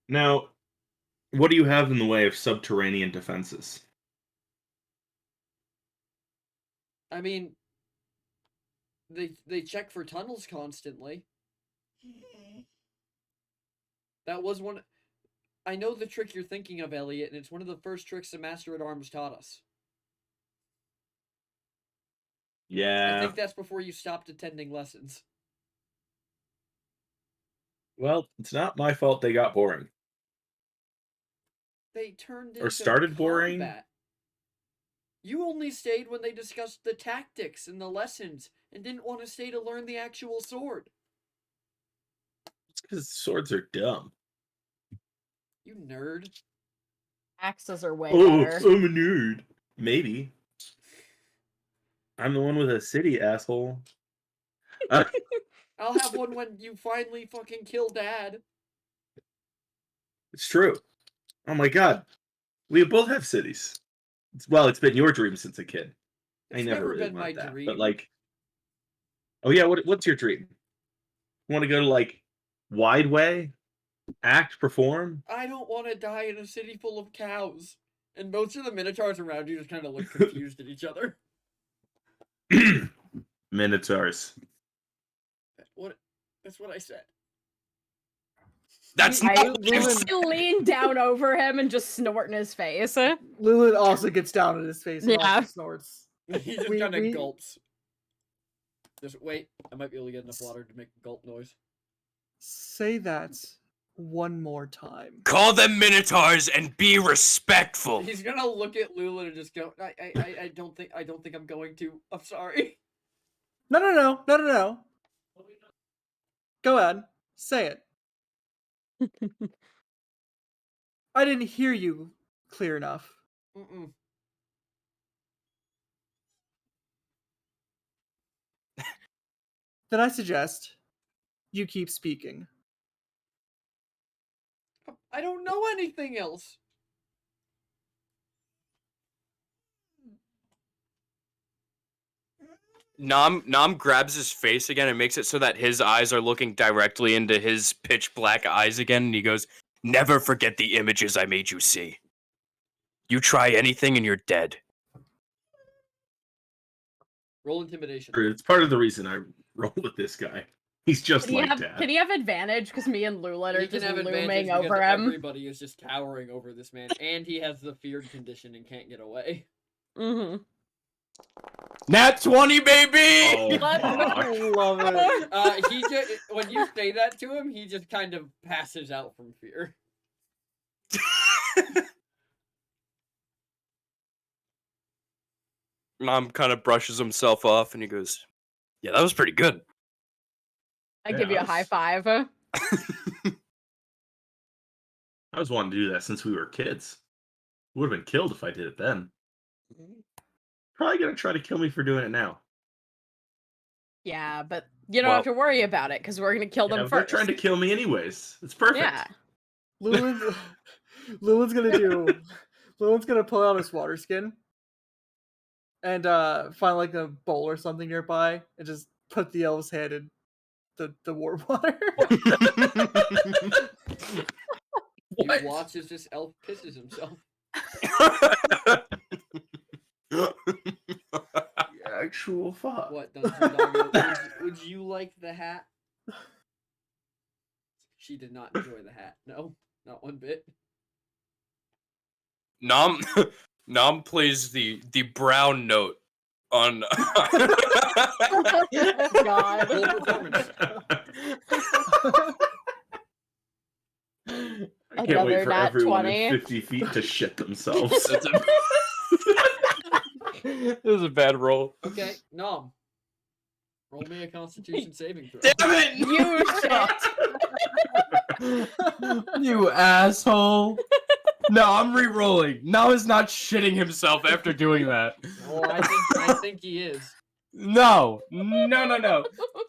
Now, what do you have in the way of subterranean defenses? I mean, they check for tunnels constantly. That was one. I know the trick you're thinking of, Elliot, and it's one of the first tricks the Master at Arms taught us. I Yeah. think that's before you stopped attending lessons. Well, it's not my fault they got boring. They turned Or into started boring. combat. You only stayed when they discussed the tactics and the lessons, and didn't want to stay to learn the actual sword. It's because swords are dumb. You nerd. Axes are way Oh, better. I'm a nerd. Maybe. I'm the one with a city, asshole. I'll have one when you finally fucking kill Dad. It's true. Oh my god. We both have cities. Well, it's been your dream since a kid. I It's never never really been my wanted that. dream. But like, oh yeah, what's your dream? You want to go to like Wide Way, act, perform? I don't want to die in a city full of cows. And most of the minotaurs around you just kind of look confused at each other. Minotaurs. What? That's what I said. That's I not what you Lulin- said. lean down over him and just snort in his face. Lilith also gets down in his face and Yeah. also snorts. He just We- kind of we- gulps. Just wait. I might be able to get enough water to make a gulp noise. Say that one more time. Call them minotaurs and be respectful. He's gonna look at Lulin and just go, I don't think I'm going to. I'm sorry. No. Go ahead. Say it. I didn't hear you clear enough. Mm-mm. Then I suggest you keep speaking. I don't know anything else. Nom grabs his face again and makes it so that his eyes are looking directly into his pitch black eyes again, and he goes, "Never forget the images I made you see. You try anything and you're dead." Roll intimidation. It's part of the reason I roll with this guy. He's just Can he like have Dad. can he have advantage? Because me and Lulin are He can just have advantage looming because over him. everybody is just towering over this man, and he has the feared condition and can't get away. Mm-hmm. Nat 20, baby! Oh, Let's fuck. Love it. He just when you say that to him, he just kind of passes out from fear. Nom kind of brushes himself off and he goes, "Yeah, that was pretty good." I give you a high five. I was wanting to do that since we were kids. Would have been killed if I did it then. Probably gonna try to kill me for doing it now. Yeah, but you don't have to worry about it because we're gonna kill Yeah, them but they're first. trying to kill me anyways. It's perfect. Yeah. Lilith's gonna pull out his water skin and find like a bowl or something nearby and just put the elf's head in the warm water. You watch as this elf pisses himself. Actual fuck. What, Dungeon Doggo? Would you like the hat? She did not enjoy the hat. No, not one bit. Nom plays the brown note on God. Full performance. I can't wait Another for nat everyone 20. in 50 feet to shit themselves. It was a bad roll. Okay, Nom. Roll me a Constitution saving throw. Damn it! You shit. You asshole. No, I'm re-rolling. Now is not shitting himself after doing that. Oh, I think he is. No.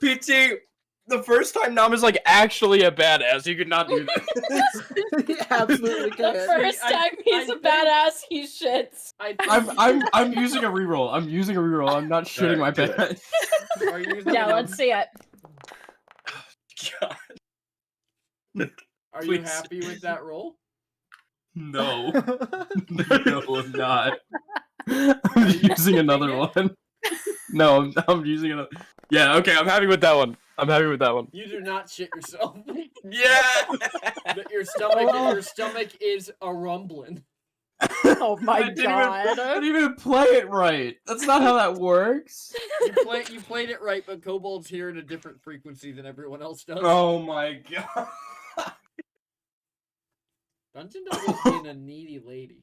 PT, the first time Nom is like actually a badass, you could not do that. He absolutely The can. first time he's a badass, he shits. I'm using a reroll. I'm not shitting my Alright, do pants. Are you using Yeah, the- let's see it. God, Are you please. happy with that roll? No. No, I'm not. I'm using another one. No, I'm using it. Yeah, okay, I'm happy with that one. I'm happy with that one. You do not shit yourself. Yeah. That your stomach is a rumbling. Oh my I didn't god. even play it right. That's not how that works. You played it right, but kobolds hear at a different frequency than everyone else does. Oh my god. Dungeon Dog was being a needy lady.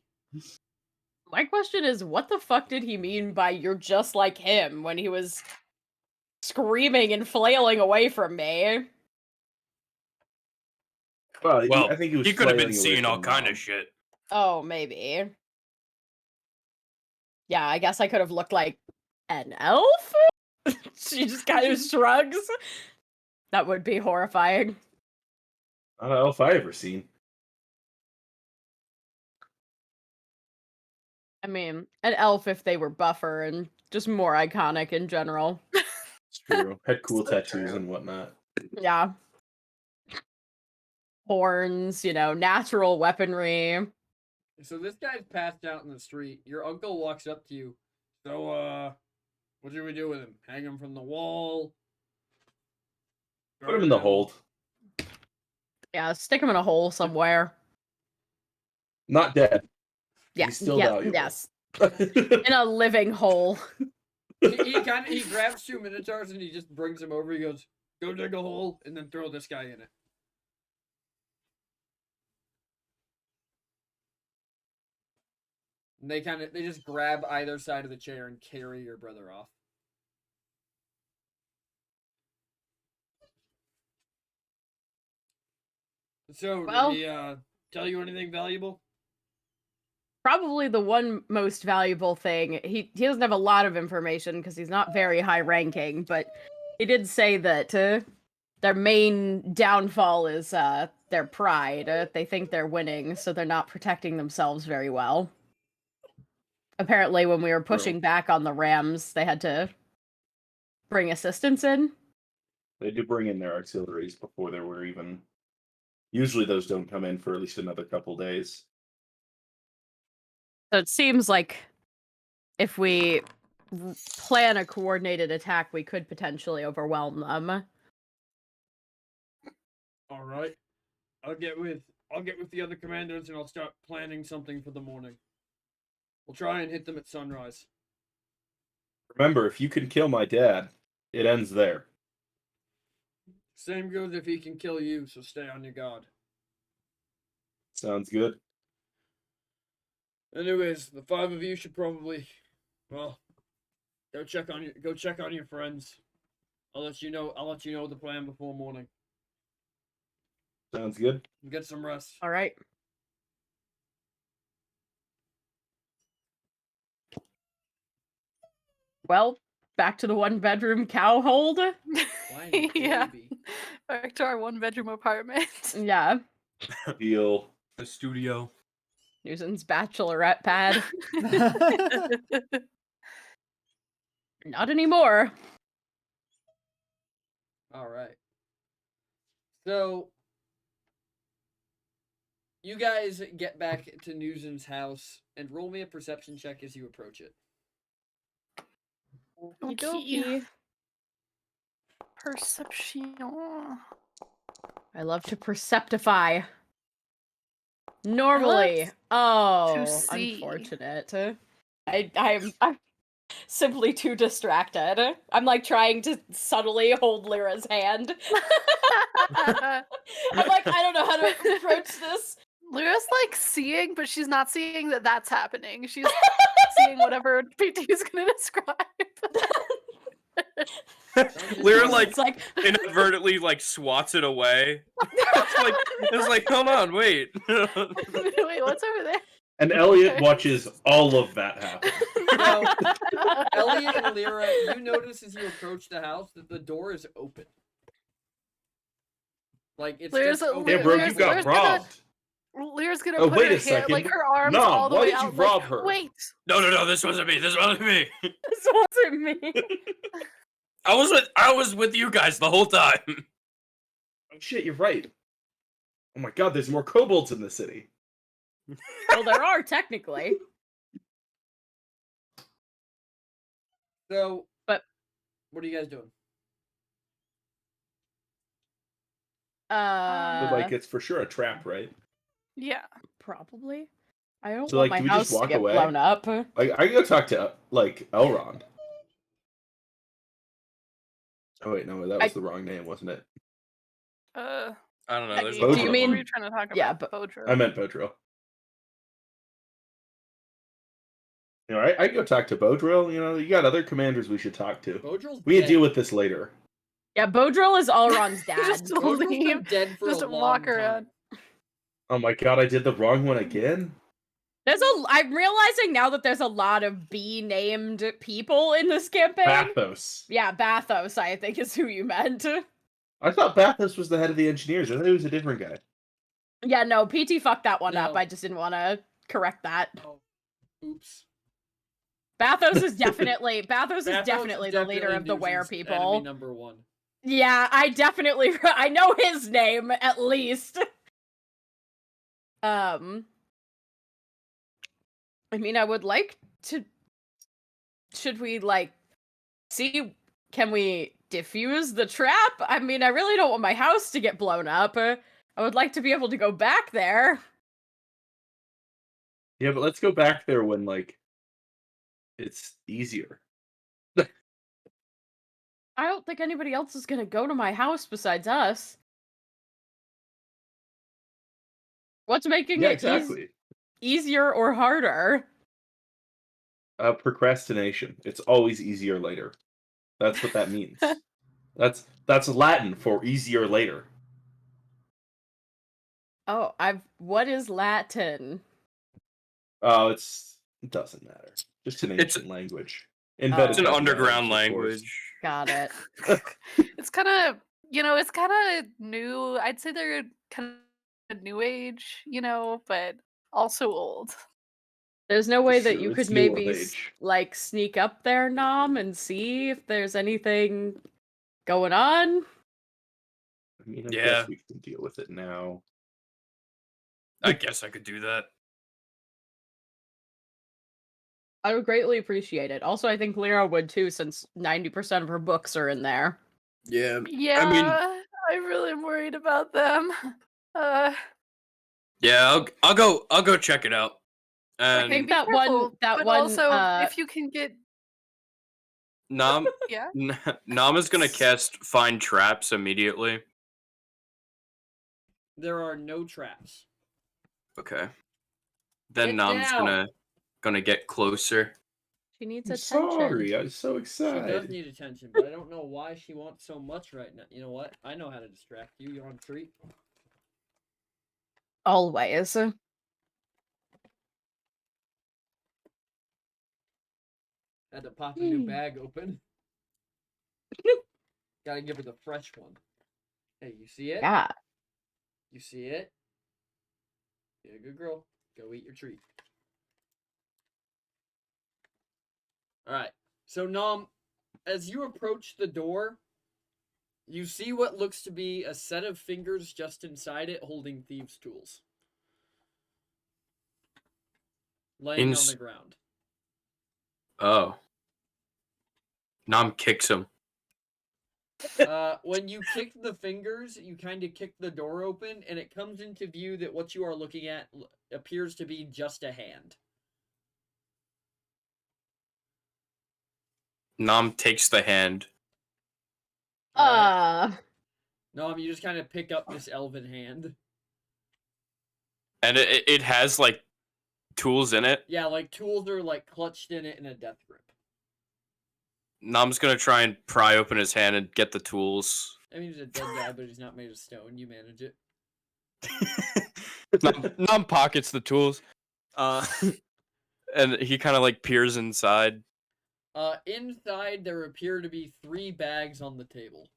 My question is, what the fuck did he mean by "you're just like him" when he was screaming and flailing away from me? Well, I think he could have been flailing away seeing all from kind Mom. of shit. Oh, maybe. Yeah, I guess I could have looked like an elf? She just kind of shrugs. That would be horrifying. Not an elf I ever seen. I mean, an elf if they were buffer and just more iconic in general. It's true. Had cool So tattoos true. and whatnot. Yeah. Horns, natural weaponry. So this guy's passed out in the street. Your uncle walks up to you. So, what should we do with him? Hang him from the wall? Put him in the Burn hold. Yeah, stick him in a hole somewhere. Not dead. Yeah, He's still yeah, valuable. yes. In a living hole. He grabs 2 minotaurs and he just brings them over. He goes, "Go dig a hole and then throw this guy in it." And they just grab either side of the chair and carry your brother off. So, Well- did he tell you anything valuable? Probably the one most valuable thing. He doesn't have a lot of information because he's not very high ranking, but he did say that their main downfall is their pride. They think they're winning, so they're not protecting themselves very well. Apparently, when we were pushing back on the Rams, they had to bring assistance in. They do bring in their auxiliaries before there were even. Usually those don't come in for at least another couple days. So it seems like if we plan a coordinated attack, we could potentially overwhelm them. All right. I'll get with the other commanders and I'll start planning something for the morning. We'll try and hit them at sunrise. Remember, if you can kill my dad, it ends there. Same goes if he can kill you, so stay on your guard. Sounds good. Anyways, the 5 of you should probably, well, go check on your friends. I'll let you know the plan before morning. Sounds good. Get some rest. All right. Well, back to the 1-bedroom cow hold. Flying Yeah. baby. Back to our 1-bedroom apartment. Yeah. Deal. The studio. Newson's bachelorette pad. Not anymore. All right. So you guys get back to Newson's house and roll me a perception check as you approach it. Okey-dokey. Perception. I love to perceptify. Normally. Oh, see. unfortunate. I'm simply too distracted. I'm like trying to subtly hold Lyra's hand. I'm like, I don't know how to approach this. Lyra's like seeing, but she's not seeing that that's happening. She's seeing whatever PT is going to describe. Lyra like It's like inadvertently like swats it away. It's like hold on, wait. Wait, what's over there? And Elliot watches all of that happen. Now, Elliot and Lyra, you notice as you approach the house that the door is open. Like it's Lyra's just a- open. Yeah, bro, you Lyra's got gonna- robbed. Lyra's gonna Oh, put wait her a hand, second. like her arms Mom, all the why way did you out. rob like, her? Wait, No, this wasn't me. This wasn't me. this wasn't me. I was with you guys the whole time. Oh shit, you're right. Oh my god, there's more kobolds in the city. Well, there are technically. So, But what are you guys doing? But like, it's for sure a trap, right? Yeah. probably. I don't So want like, my do we just house to walk get away? blown up. Like, I can go talk to like Elrond. Oh wait, no, that was the wrong name, wasn't it? Uh, I don't know. There's a Do lot you of mean- Were them. you trying to talk Yeah, about Bodro? I meant Bodril. You know, I can go talk to Bodril. You know, you got other commanders we should talk to. Bodril's We can dead. deal with this later. Yeah, Bodril is Elrond's dad. Just Bodril's been leave. dead for Just a long walk time. around. Oh my god, I did the wrong one again. I'm realizing now that there's a lot of B-named people in this campaign. Bathos. Yeah, Bathos, I think is who you meant. I thought Bathos was the head of the engineers. I thought he was a different guy. Yeah, no, PT fucked that one up. No. I just didn't want to correct that. Oh, oops. Bathos is definitely Bathos is the leader of the Were Nugent's people. enemy number one. Yeah, I know his name at least. I mean, I would like to. Should we like see? Can we defuse the trap? I mean, I really don't want my house to get blown up. I would like to be able to go back there. Yeah, but let's go back there when like it's easier. I don't think anybody else is gonna go to my house besides us. What's making Yeah, it exactly. easier or harder? Procrastination. It's always easier later. That's what that means. That's Latin for easier later. Oh, what is Latin? Oh, it doesn't matter. Just an It's- ancient language. It's an by the underground Romans, of course. language. Got it. It's kind of, it's kind of new. I'd say they're kind of new age, but also old. There's no way that Sure, you it's could new of maybe age. like sneak up there, Nom, and see if there's anything going on. I mean, I Yeah. guess we can deal with it now. I guess I could do that. I would greatly appreciate it. Also, I think Lyra would too, since 90% of her books are in there. Yeah. Yeah, I really am worried about them. Yeah, I'll go check it out. I And think be that careful, one, but one, also if you can get, Nam yeah, Nam is gonna cast Find Traps immediately. There are no traps. Okay. Then Get Nam's down. gonna get closer. she needs I'm attention. sorry, I was so She does excited. need attention, but I don't know why she wants so much right now. You know what? I know how to distract you. You want a treat? Always. Had to pop a new bag open. Gotta give her the fresh one. Hey, you see it? Yeah. You see it? You're a good girl. Go eat your treat. Alright. So, Nom, as you approach the door, you see what looks to be a set of fingers just inside it holding thieves' tools. Laying on the ground. Oh. Nam kicks him. When you kick the fingers, you kind of kick the door open, and it comes into view that what you are looking at appears to be just a hand. Nam takes the hand. No, you just kind of pick up this elven hand. And it has like tools in it. Yeah, like tools are like clutched in it in a death grip. Nam's gonna try and pry open his hand and get the tools. I mean, he's a dead guy, but he's not made of stone. You manage it. Nam pockets the tools. And he kind of like peers inside. Inside there appear to be 3 bags on the table.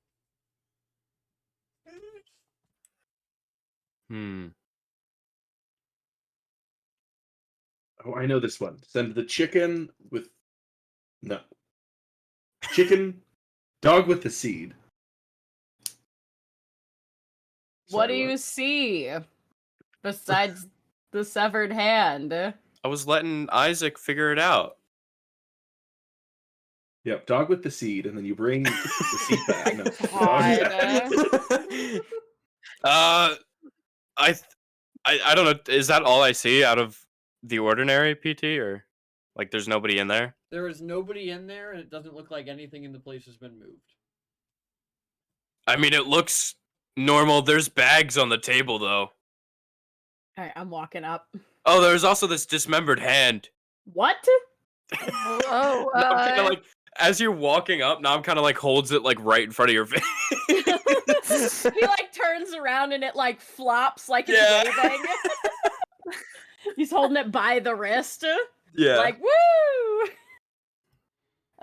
Oh, I know this one. Send the chicken with chicken, dog with the seed. What do Sorry, you see besides the severed hand? I was letting Isaac figure it out. Yep, dog with the seed, and then you bring the seed back. No, God. Uh, I don't know. Is that all I see out of the ordinary PT, or like there's nobody in there? There is nobody in there, and it doesn't look like anything in the place has been moved. I mean, it looks normal. There's bags on the table though. Alright, I'm walking up. Oh, there's also this dismembered hand. What? Oh, Now I'm kind of like, as you're walking up, now I'm kind of like holds it like right in front of your face. He like turns around and it like flops like it's Yeah. waving. He's holding it by the wrist. Yeah. Like, woo!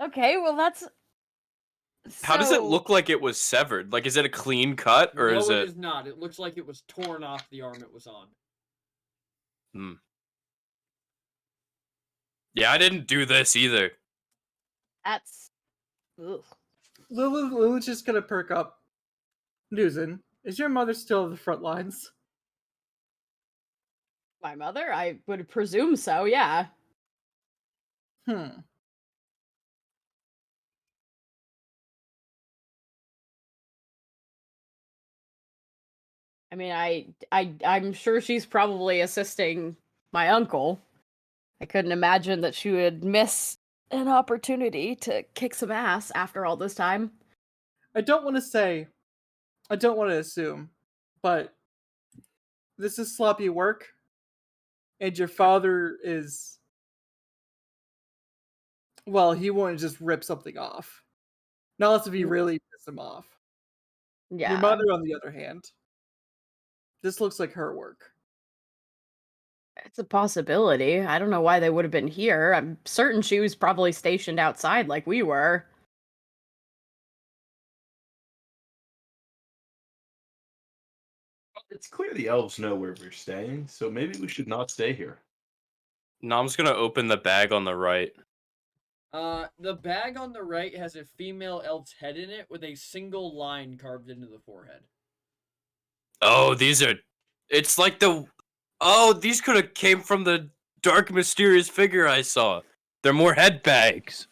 Okay, well that's. How does it So- look like it was severed? Like, is it a clean cut, or no, is it it? is not. It looks like it was torn off the arm it was on. Yeah, I didn't do this either. That's. Ugh. Lilith's just gonna perk up. Newson, is your mother still on the front lines? My mother? I would presume so, yeah. I mean, I'm sure she's probably assisting my uncle. I couldn't imagine that she would miss an opportunity to kick some ass after all this time. I don't want to assume, but this is sloppy work, and your father is. Well, he won't just rip something off. Not unless if you really piss him off. Yeah. Your mother, on the other hand, this looks like her work. It's a possibility. I don't know why they would have been here. I'm certain she was probably stationed outside like we were. It's clear the elves know where we're staying, so maybe we should not stay here. Nom's gonna open the bag on the right. The bag on the right has a female elf's head in it with a single line carved into the forehead. Oh, these are. It's like the. Oh, these could have came from the dark, mysterious figure I saw. They're more head bags.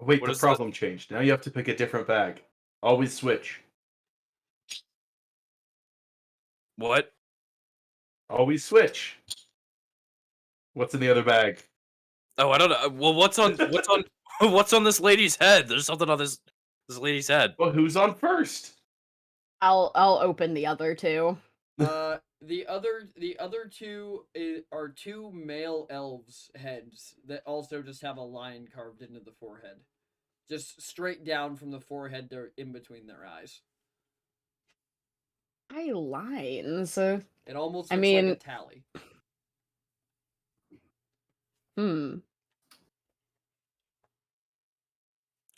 Wait, What the is problem changed. Now you have to pick a different bag. Always switch. What? Always switch. What's in the other bag? Oh, I don't know. Well, what's on what's on this lady's head? There's something on this lady's head. Well, who's on first? I'll open the other two. The other two are two male elves' heads that also just have a line carved into the forehead, just straight down from the forehead to in between their eyes. Eye lines. It almost I looks mean- like a tally.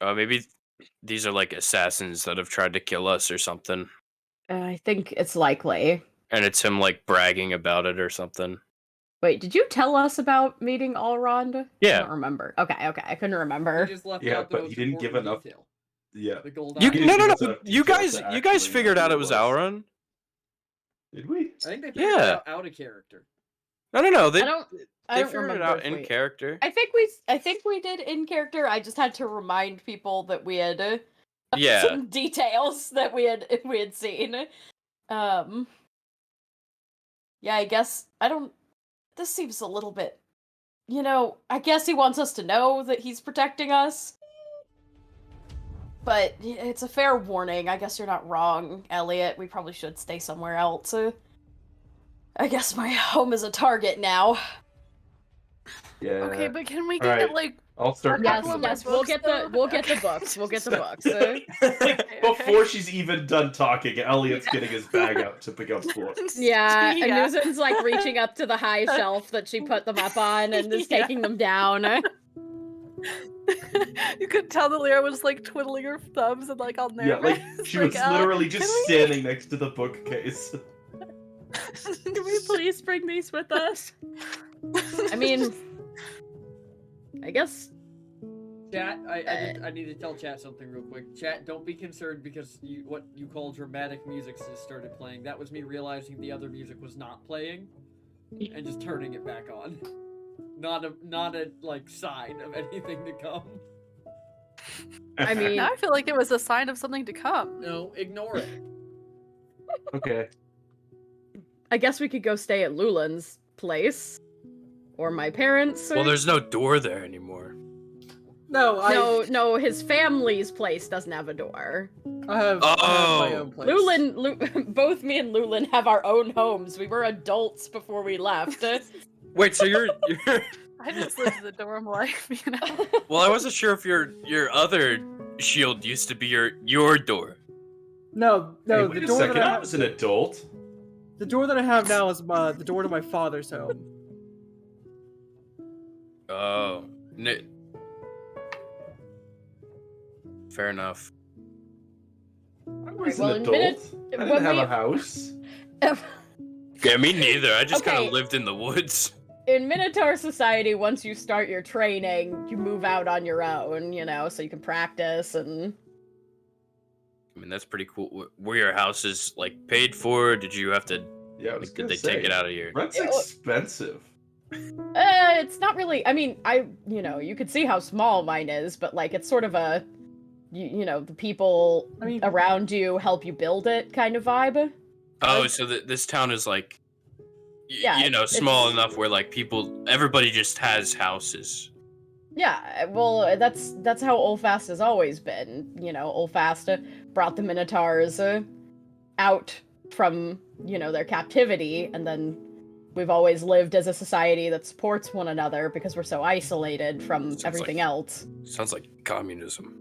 Maybe these are like assassins that have tried to kill us or something, I think it's likely. and it's him like bragging about it or something. Wait, did you tell us about meeting Allrond? I Yeah. don't remember. Okay, I couldn't He remember. just left Yeah, out the but most he didn't give important enough- detail. Yeah. The gold You eye. didn't no give no us no. enough You details guys to you guys actually figured know out who it was it was. Auron. Did we? I think they figured it Yeah. out of character. No. They I don't figured remember it out if in we- character. I think we did in character. I just had to remind people that we had Yeah. some details that we had seen. Yeah, I guess I don't. This seems a little bit. I guess he wants us to know that he's protecting us. But it's a fair warning. I guess you're not wrong, Elliot. We probably should stay somewhere else. I guess my home is a target now. Yeah. Okay, but can we Alright. get like I'll start Yes, couple packing of the my yes, books. we'll books, get though? the Okay. books. We'll get the books. Before she's even done talking, Elliot's getting his bag out to pick up books. Yeah, and Yeah. Newson's like reaching up to the high shelf that she put them up on and is Yeah. taking them down. You could tell that Lyra was like twiddling her thumbs and like all nervous. Yeah, like she was literally just can we- standing next to the bookcase. Can we please bring these with us? I mean, I guess. Chat, I need to tell chat something real quick. Chat, don't be concerned because what you call dramatic music just started playing. That was me realizing the other music was not playing, and just turning it back on. Not a like sign of anything to come. I mean, Now I feel like it was a sign of something to come. No, ignore it. Okay. I guess we could go stay at Lulin's place. Or my parents. Well, there's no door there anymore. No, his family's place doesn't have a door. I have my own place. Both me and Lulin have our own homes. We were adults before we left. Wait, so you're I just lived the dorm life, you know. well, I wasn't sure if your other shield used to be your door. No, Hey, the wait a door second. that I was an adult. the door that I have now is the door to my father's home. Oh, fair enough. I was well, an in adult. minutes- I when didn't have we- a house. Yeah, me neither. I just kind Okay. of lived in the woods. In Minotaur society, once you start your training, you move out on your own, so you can practice and... I mean, that's pretty cool. Were your houses like paid for? Did you have to? Yeah, I was Did gonna they say, take it out of your? Rent's Yeah, expensive. It's not really. I mean, you could see how small mine is, but like it's sort of a, the people I mean, around you help you build it kind of vibe. Oh, so this town is like, Yeah, small it's- enough where like everybody just has houses. Yeah, well, that's how Olfast has always been. Olfast brought the Minotaurs out from their captivity, and then we've always lived as a society that supports one another because we're so isolated from Sounds everything like- else. Sounds like communism.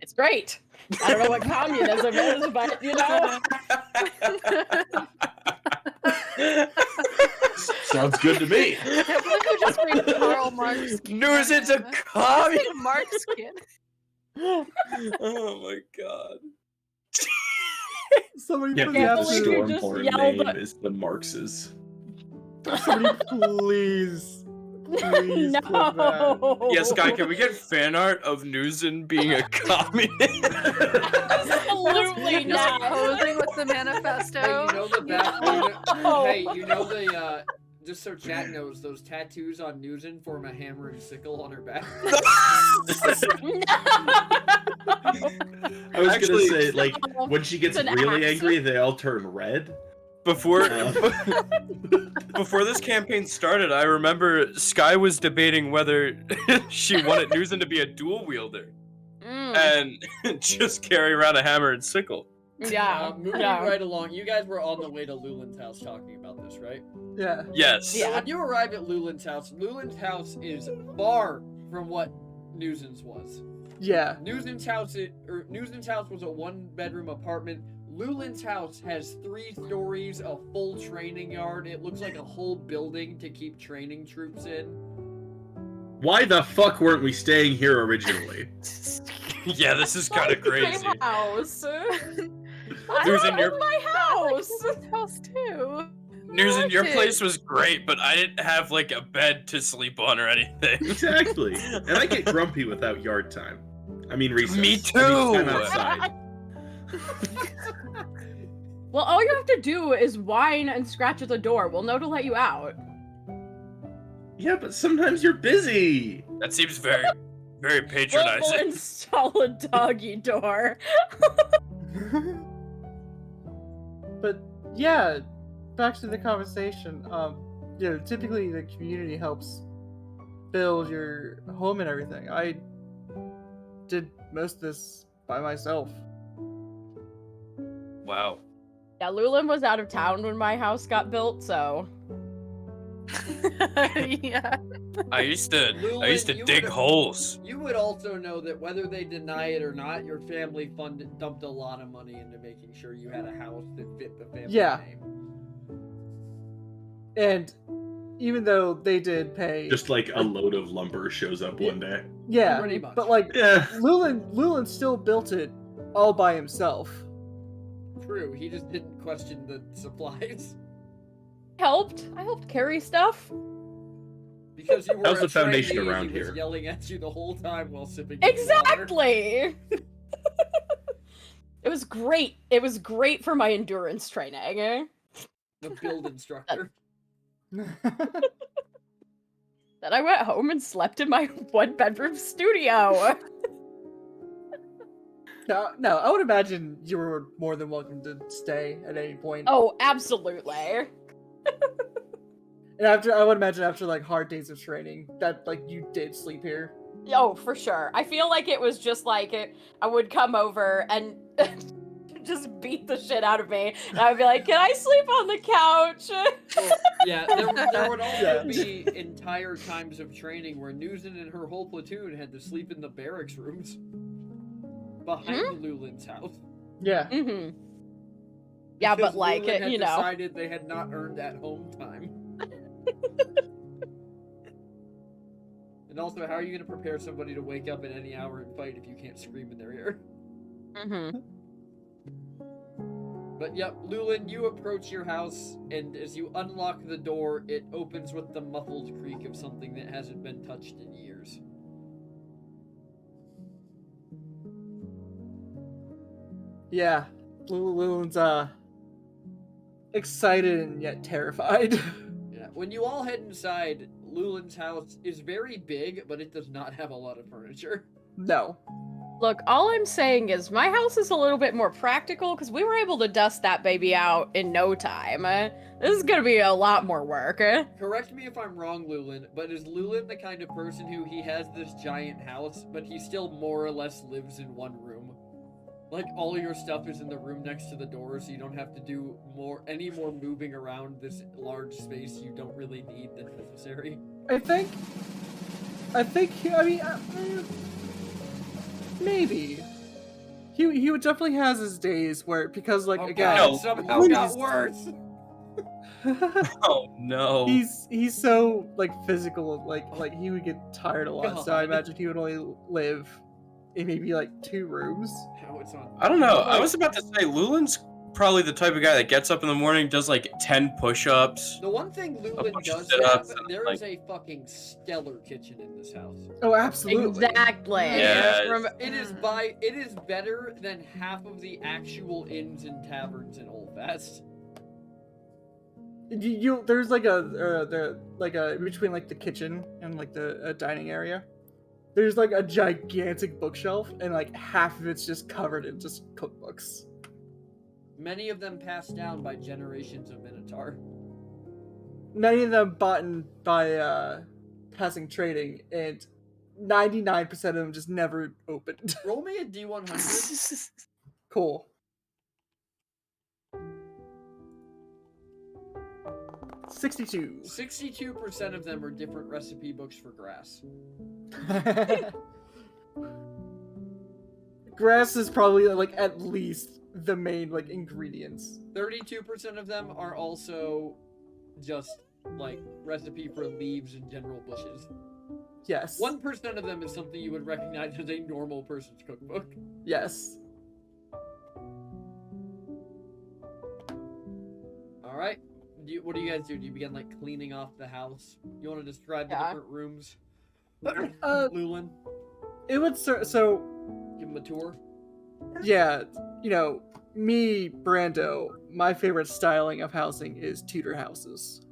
It's great. I don't know what communism is, but Sounds good to me. I can't believe you just read Karl Marx. News, it's a canon. commun. Just read Marx kid. Oh my god. somebody Yeah, put the Can't the believe you just Stormborn yelled- name is the Marxes. Somebody please click that. No. Yes, Guy, can we get fan art of Newsen being a communist? Absolutely Just not. posing with the manifesto. Hey, you know the back. No. Hey, you know the. Just so chat knows, those tattoos on Newsen form a hammer and sickle on her back. I was Actually- gonna say, like, when she gets It's an really axe. angry, they all turn red. Before Uh, before this campaign started, I remember Sky was debating whether she wanted Newsen to be a dual wielder and just carry around a hammer and sickle. Yeah. Moving yeah. right along, you guys were on the way to Lulin's house talking about this, right? Yeah. Yes. Yeah. When you arrive at Lulin's house is far from what Newsen's was. Yeah. Newsen's house was a one-bedroom apartment. Lulin's house has 3 stories, a full training yard. It looks like a whole building to keep training troops in. why the fuck weren't we staying here originally? Yeah, this is kind of crazy. House. Newsen, your my house. House too. Newsen, your Wanted. place was great, but I didn't have like a bed to sleep on or anything. Exactly. And I get grumpy without yard time. I mean recess. Me I mean too. time outside. Well, all you have to do is whine and scratch at the door. We'll know to let you out. Yeah, but sometimes you're busy. That seems very, very We'll patronizing. install a doggy door. But yeah, back to the conversation. Typically the community helps build your home and everything. I did most of this by myself. Wow. Yeah, Lulin was out of town when my house got built, so Yeah. I used to Lulin, you dig would've- holes. You would also know that whether they deny it or not, your family dumped a lot of money into making sure you had a house that fit the family Yeah. name. And even though they did pay, Just like a load of lumber shows up one day. yeah, Pretty much. but like Yeah. Lulin still built it all by himself. True, he just didn't question the supplies. I helped carry stuff. Because you were How's a the foundation trainee, around he was here? yelling at you the whole time while sipping your water. Exactly. It was great. It was great for my endurance training. The build instructor. Then I went home and slept in my 1-bedroom studio. No, I would imagine you were more than welcome to stay at any point. Oh, absolutely. And I would imagine after like hard days of training, that like you did sleep here. Oh, for sure. I feel like it was just like I would come over and just beat the shit out of me, and I would be like, "Can I sleep on the couch?" Well, yeah, there would also Yeah. be entire times of training where Newson and her whole platoon had to sleep in the barracks rooms behind Lulin's house. Yeah. Mm-hmm. Yeah, Because but like Lulin had you know, decided they had not earned that home time. And also, how are you going to prepare somebody to wake up at any hour and fight if you can't scream in their ear? mm-hmm. But yep, Lulin, you approach your house, and as you unlock the door, it opens with the muffled creak of something that hasn't been touched in years. Yeah. Lulin's excited and yet terrified. Yeah, when you all head inside, Lulin's house is very big, but it does not have a lot of furniture. No. Look, all I'm saying is my house is a little bit more practical because we were able to dust that baby out in no time. This is gonna be a lot more work. Correct me if I'm wrong, Lulin, but is Lulin the kind of person who he has this giant house, but he still more or less lives in one room? Like, all your stuff is in the room next to the door, so you don't have to do any more moving around this large space you don't really need than necessary. I think, maybe. He would definitely has his days where, because like, Oh again, god, No. somehow Oh, got he's- worse! Oh no. he's so like physical, like he would get tired a lot, so I God. imagine he would only live in maybe like 2 rooms. How it's on. I don't know. I was about to say Lulin's probably the type of guy that gets up in the morning, does like 10 push-ups. The one thing Lulin bunch of does sit-ups have, and, there is a fucking stellar kitchen in this house. Oh, absolutely. Exactly. Yeah. It is better than half of the actual inns and taverns in Old Fast. There's like a between like the kitchen and like the dining area. There's like a gigantic bookshelf, and like half of it's just covered in just cookbooks. Many of them passed down by generations of Minotaur. Many of them bought by passing trading, and 99% of them just never opened. Roll me a D100. Cool. 62. 62% of them are different recipe books for grass. Grass is probably like at least the main like ingredients. 32% of them are also just like recipe for leaves and general bushes. Yes. 1% of them is something you would recognize as a normal person's cookbook. Yes. All right. What do you guys do? Do you begin like cleaning off the house? You want to describe the Yeah. different rooms? Uh, Lulin, it would so give him a tour. yeah, me, Brando, my favorite styling of housing is Tudor houses.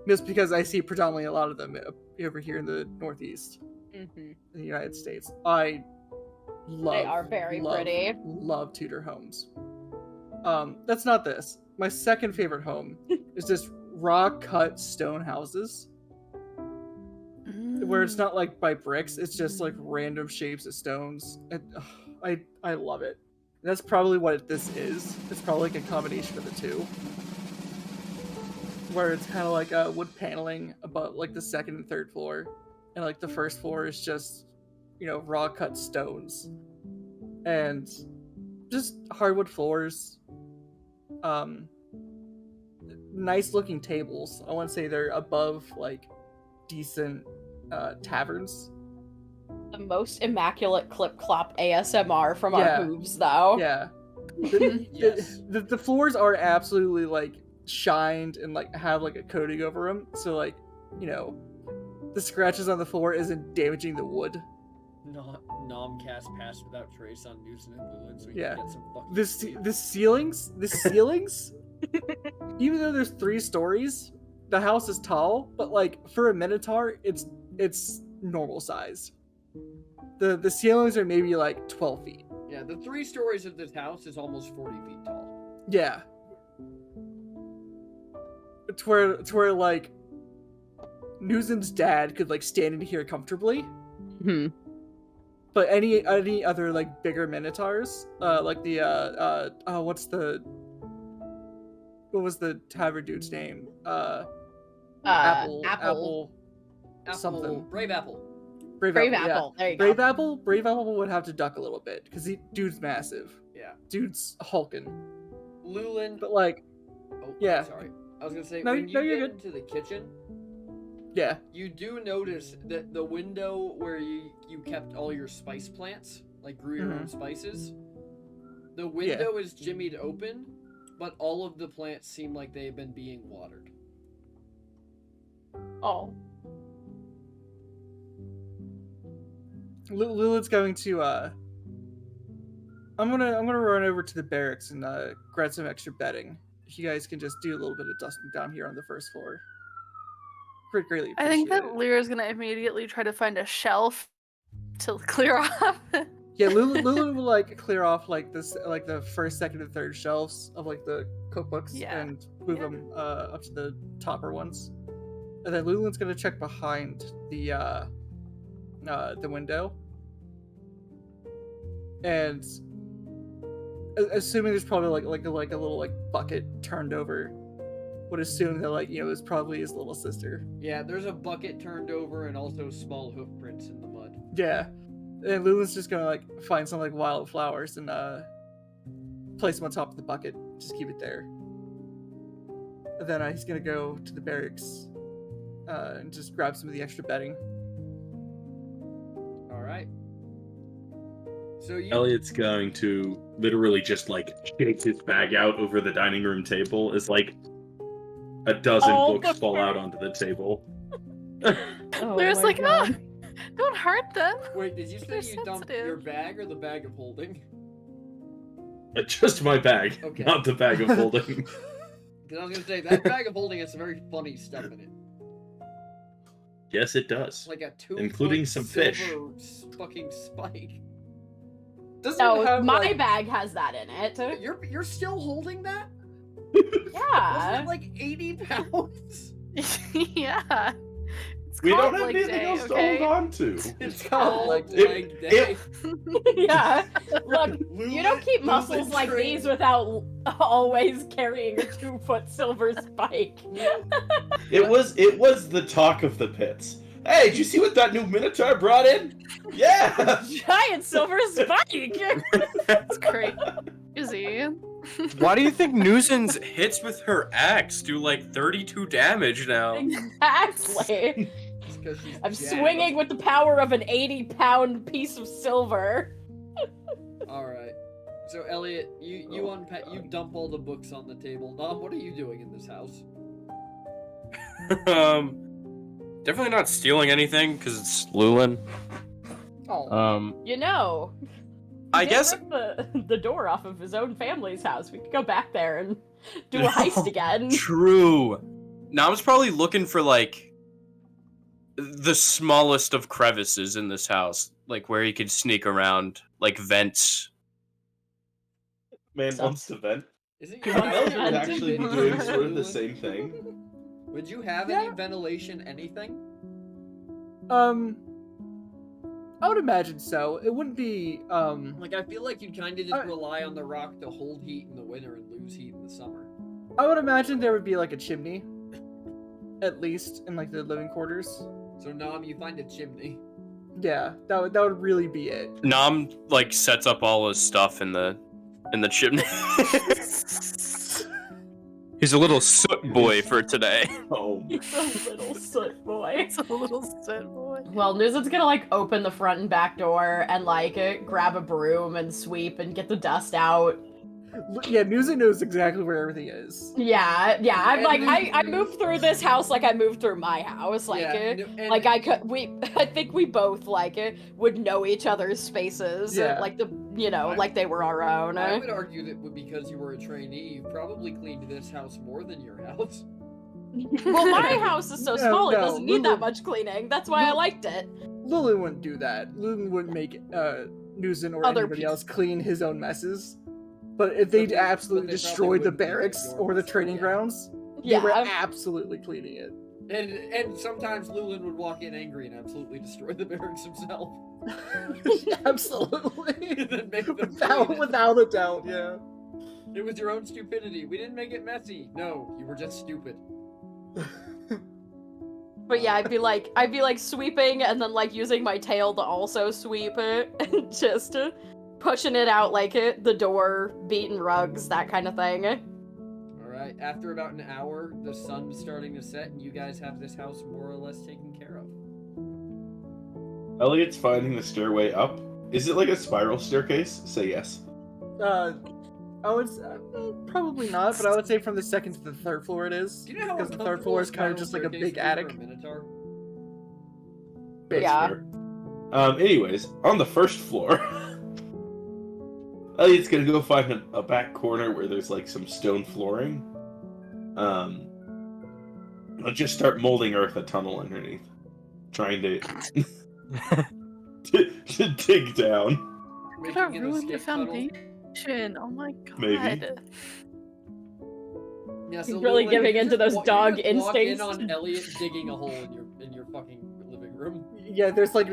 Just because I see predominantly a lot of them over here in the Northeast, Mm-hmm. in the United States. I love. They are very pretty. Love Tudor homes. That's not this. My second favorite home is just raw cut stone houses, where it's not like by bricks. It's just like random shapes of stones. And, I love it. That's probably what this is. It's probably like a combination of the two, where it's kind of like wood paneling above like the second and third floor, and like the first floor is just raw cut stones, and just hardwood floors. Nice looking tables. I want to say they're above like decent taverns. The most immaculate clip clop ASMR from Yeah. our hooves, though. Yeah. Yes. The floors are absolutely like shined and like have like a coating over them, so like the scratches on the floor isn't damaging the wood. Not Nomcast passed without trace on Newson and Lulin, so we Yeah. can get some fucking. The ceilings, even though there's 3 stories, the house is tall, but like for a Minotaur, it's normal size. The ceilings are maybe like 12 feet. Yeah, the 3 stories of this house is almost 40 feet tall. Yeah. It's where like Newsom's dad could like stand in here comfortably. Hmm. But any other like bigger minotaurs, like the what was the tavern dude's name? Apple something. Brave Apple. Brave Brave Apple. Apple. Yeah. There you go. Brave Apple would have to duck a little bit because dude's massive. Yeah. Dude's hulking. Lulin. But like, Oh, yeah. Sorry. I was gonna say, No, when no, you you're get good. into the kitchen, yeah, you do notice that the window where you kept all your spice plants, like grew your own spices, the window is jimmied open, but all of the plants seem like they've been being watered. Oh. Lilith's going to I'm gonna run over to the barracks and grab some extra bedding. If you guys can just do a little bit of dusting down here on the first floor. Greatly I think that appreciate it. Lyra's gonna immediately try to find a shelf to clear off. Yeah, Lulu will like clear off like this, like the first, second, and third shelves of like the cookbooks Yeah. and move them up to the topper ones. And then Lulu's gonna check behind the window. And assuming there's probably like a little like bucket turned over, would assume that like, you know, it's probably his little sister. Yeah, there's a bucket turned over and also small hoof prints in the mud. Yeah. And Lulu's just gonna like find some like wildflowers and place them on top of the bucket. Just keep it there. And then he's gonna go to the barracks and just grab some of the extra bedding. All right. So you. Elliot's going to literally just like shake his bag out over the dining room table as like a dozen Oh, books fall out onto the table. Oh Lyra's my like, God. don't hurt them. Wait, did you say They're you dumped sensitive. your bag or the bag of holding? Just my bag, Okay. not the bag of holding. Because I was gonna say that bag of holding has some very funny stuff in it, Yes, it does. like a 2 Including foot some fish. silver fucking spike. Doesn't it No, have, my like- bag has that in it. You're still holding that? Yeah. Wasn't it like 80 pounds? Yeah. It's We called don't have leg anything day, else okay? to hold on to. It's called called leg leg day. day. Yeah. Look, you don't keep muscles like trained- these without always carrying a 2-foot silver spike. It was the talk of the pits. Hey, did you see what that new Minotaur brought in? Yeah. Giant silver spike! It's crazy. Why do you think Newson's hits with her axe do like 32 damage now? Exactly. It's 'cause she's I'm jacked. swinging with the power of an 80-pound piece of silver. All right. So Elliot, you unpack, you dump all the books on the table. Nom, what are you doing in this house? Definitely not stealing anything because it's Lulin. Oh. You know, I he guess took the door off of his own family's house. We could go back there and do a heist again. True. Nam's probably looking for like the smallest of crevices in this house, like where he could sneak around, like vents. Man Sucks. wants to vent. Isn't He your wants house to Elliot would vent. actually be doing sort of the same thing. Would you have any ventilation, anything? I would imagine so. It wouldn't be Like, I feel like you'd kind of just rely on the rock to hold heat in the winter and lose heat in the summer. I would imagine there would be like a chimney, at least in like the living quarters. So Nom, you find a chimney. Yeah, that would really be it. Nam like sets up all his stuff in the chimney. He's a little soot boy for today. Oh. He's a little soot boy. It's a little sit boy. Well, Nuzan's gonna like open the front and back door and like grab a broom and sweep and get the dust out. Yeah, Newsy knows exactly where everything is. Yeah. I'm And like then- I moved through this house like I moved through my house. Like and like I think we both like would know each other's spaces. Yeah. Like like they were our own. I would argue that because you were a trainee, you probably cleaned this house more than your house. Well, my house is so No, small; it no, doesn't need Lulu- that much cleaning. That's why I liked it. Lulu wouldn't do that. Lulu wouldn't make Nuzin or Other anybody people. else clean his own messes. But if they'd absolutely but they probably destroyed the wouldn't clean barracks your or the mess. training Yeah. grounds, they were Yeah. absolutely cleaning it. And sometimes Lulin would walk in angry and absolutely destroy the barracks himself. Absolutely. And then make them clean it. Without a doubt, yeah. It was your own stupidity. We didn't make it messy. No, you were just stupid. But yeah, I'd be like sweeping and then like using my tail to also sweep it, and just pushing it out like the door, beating rugs, that kind of thing. Alright, after about an hour, the sun's starting to set and you guys have this house more or less taken care of. Elliot's finding the stairway up. Is it like a spiral staircase? Say yes. I would probably not, but I would say from the second to the third floor it is. Do you know how because the third floor is kind of just like a big attic. Minotaur? That's Yeah. fair. Anyways, on the first floor, Elliot's gonna go find a back corner where there's like some stone flooring. I'll just start molding earth a tunnel underneath, trying to to dig down. Could I Making an ruin the escape tunnel. foundation? Oh my god. Maybe. Yeah, He's so really Lulin, giving you into just those you dog just walk in instincts. on Elliot digging a hole in your fucking living room. Yeah, there's like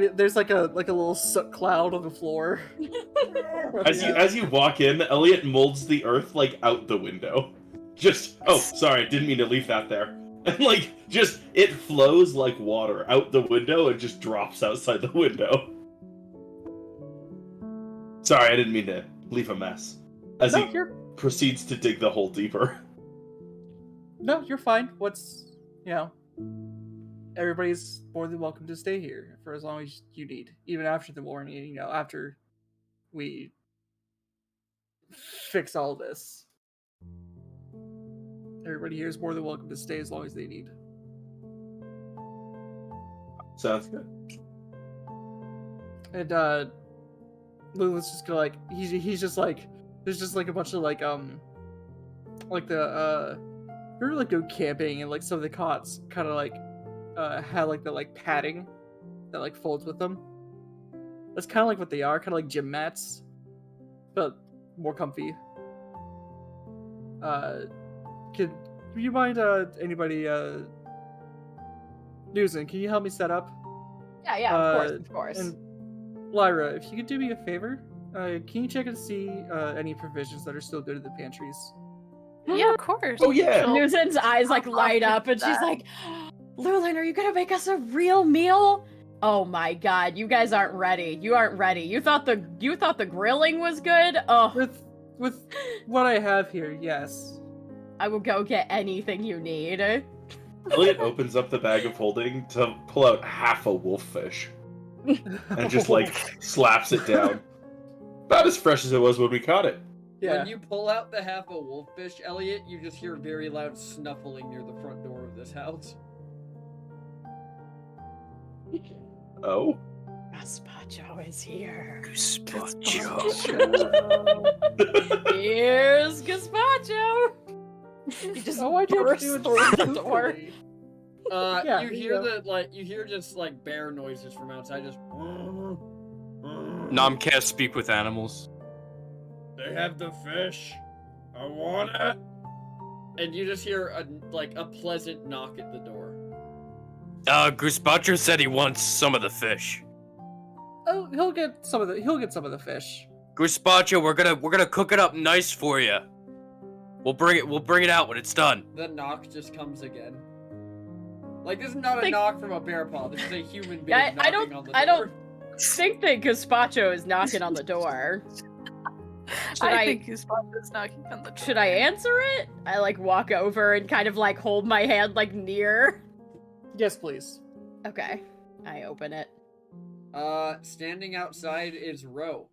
a little soot cloud on the floor. As you walk in, Elliot molds the earth like out the window. Just sorry, didn't mean to leave that there. And like just it flows like water out the window and just drops outside the window. Sorry, I didn't mean to leave a mess. As No, he you're proceeds to dig the hole deeper. no, you're fine. Everybody's more than welcome to stay here for as long as you need, even after the warning. After we fix all this. Everybody here is more than welcome to stay as long as they need. Sounds good. And Lulu's just gonna he's just like there's just like a bunch of remember like go camping and like some of the cots kind of have like the padding that like folds with them. That's kind of like what they are, kind of like gym mats, but more comfy. Could you mind anybody Nuzin, can you help me set up? Yeah, of course. And Lyra, if you could do me a favor, can you check and see any provisions that are still good in the pantries? Yeah, of course. Oh, yeah. She'll- Nuzin's eyes like light up, and she's like, "Lulin, are you gonna make us a real meal?" Oh my god, you guys aren't ready. You aren't ready. You thought the grilling was good? Oh, With what I have here, yes. I will go get anything you need. Elliot opens up the bag of holding to pull out half a wolffish and just like slaps it down. About as fresh as it was when we caught it. Yeah. When you pull out the half a wolffish, Elliot, you just hear very loud snuffling near the front door of this house. Oh? Gazpacho is here. Here's Here's Gazpacho. He just why'd you have to bursts do it through so the door. quickly? You Yeah, you hear know. you hear just like bear noises from outside. Just. Nom can't speak with animals. They have the fish. I want it. And you just hear a pleasant knock at the door. Guspacho said he wants some of the fish. Oh, he'll get some of the fish. Guspacho, we're gonna cook it up nice for you. We'll bring it out when it's done. The knock just comes again. Like, this is not a Think- knock from a bear paw. This is a human being I knocking don't- on the door. I don't- Think that Gazpacho is knocking on the door. I think Guspacho's knocking on the door. Should I answer it? I like walk over and kind of like hold my hand like near. Yes, please. Okay, I open it. Standing outside is Ro.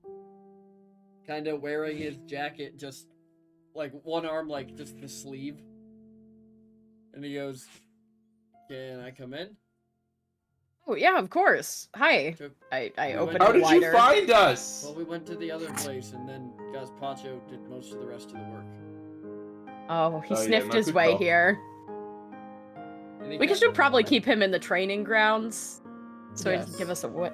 Kind of wearing his jacket, just like one arm, like just the sleeve. And he goes, "Can I come in?" Oh yeah, of course. Hi. Took- I We open went- How it did wider. you find us? Well, we went to the other place, and then Gazpacho did most of the rest of the work. Oh, he Oh, yeah, sniffed no, his good way call. here. And he We kept- should probably keep him in the training grounds, so he Yes. can give us a what?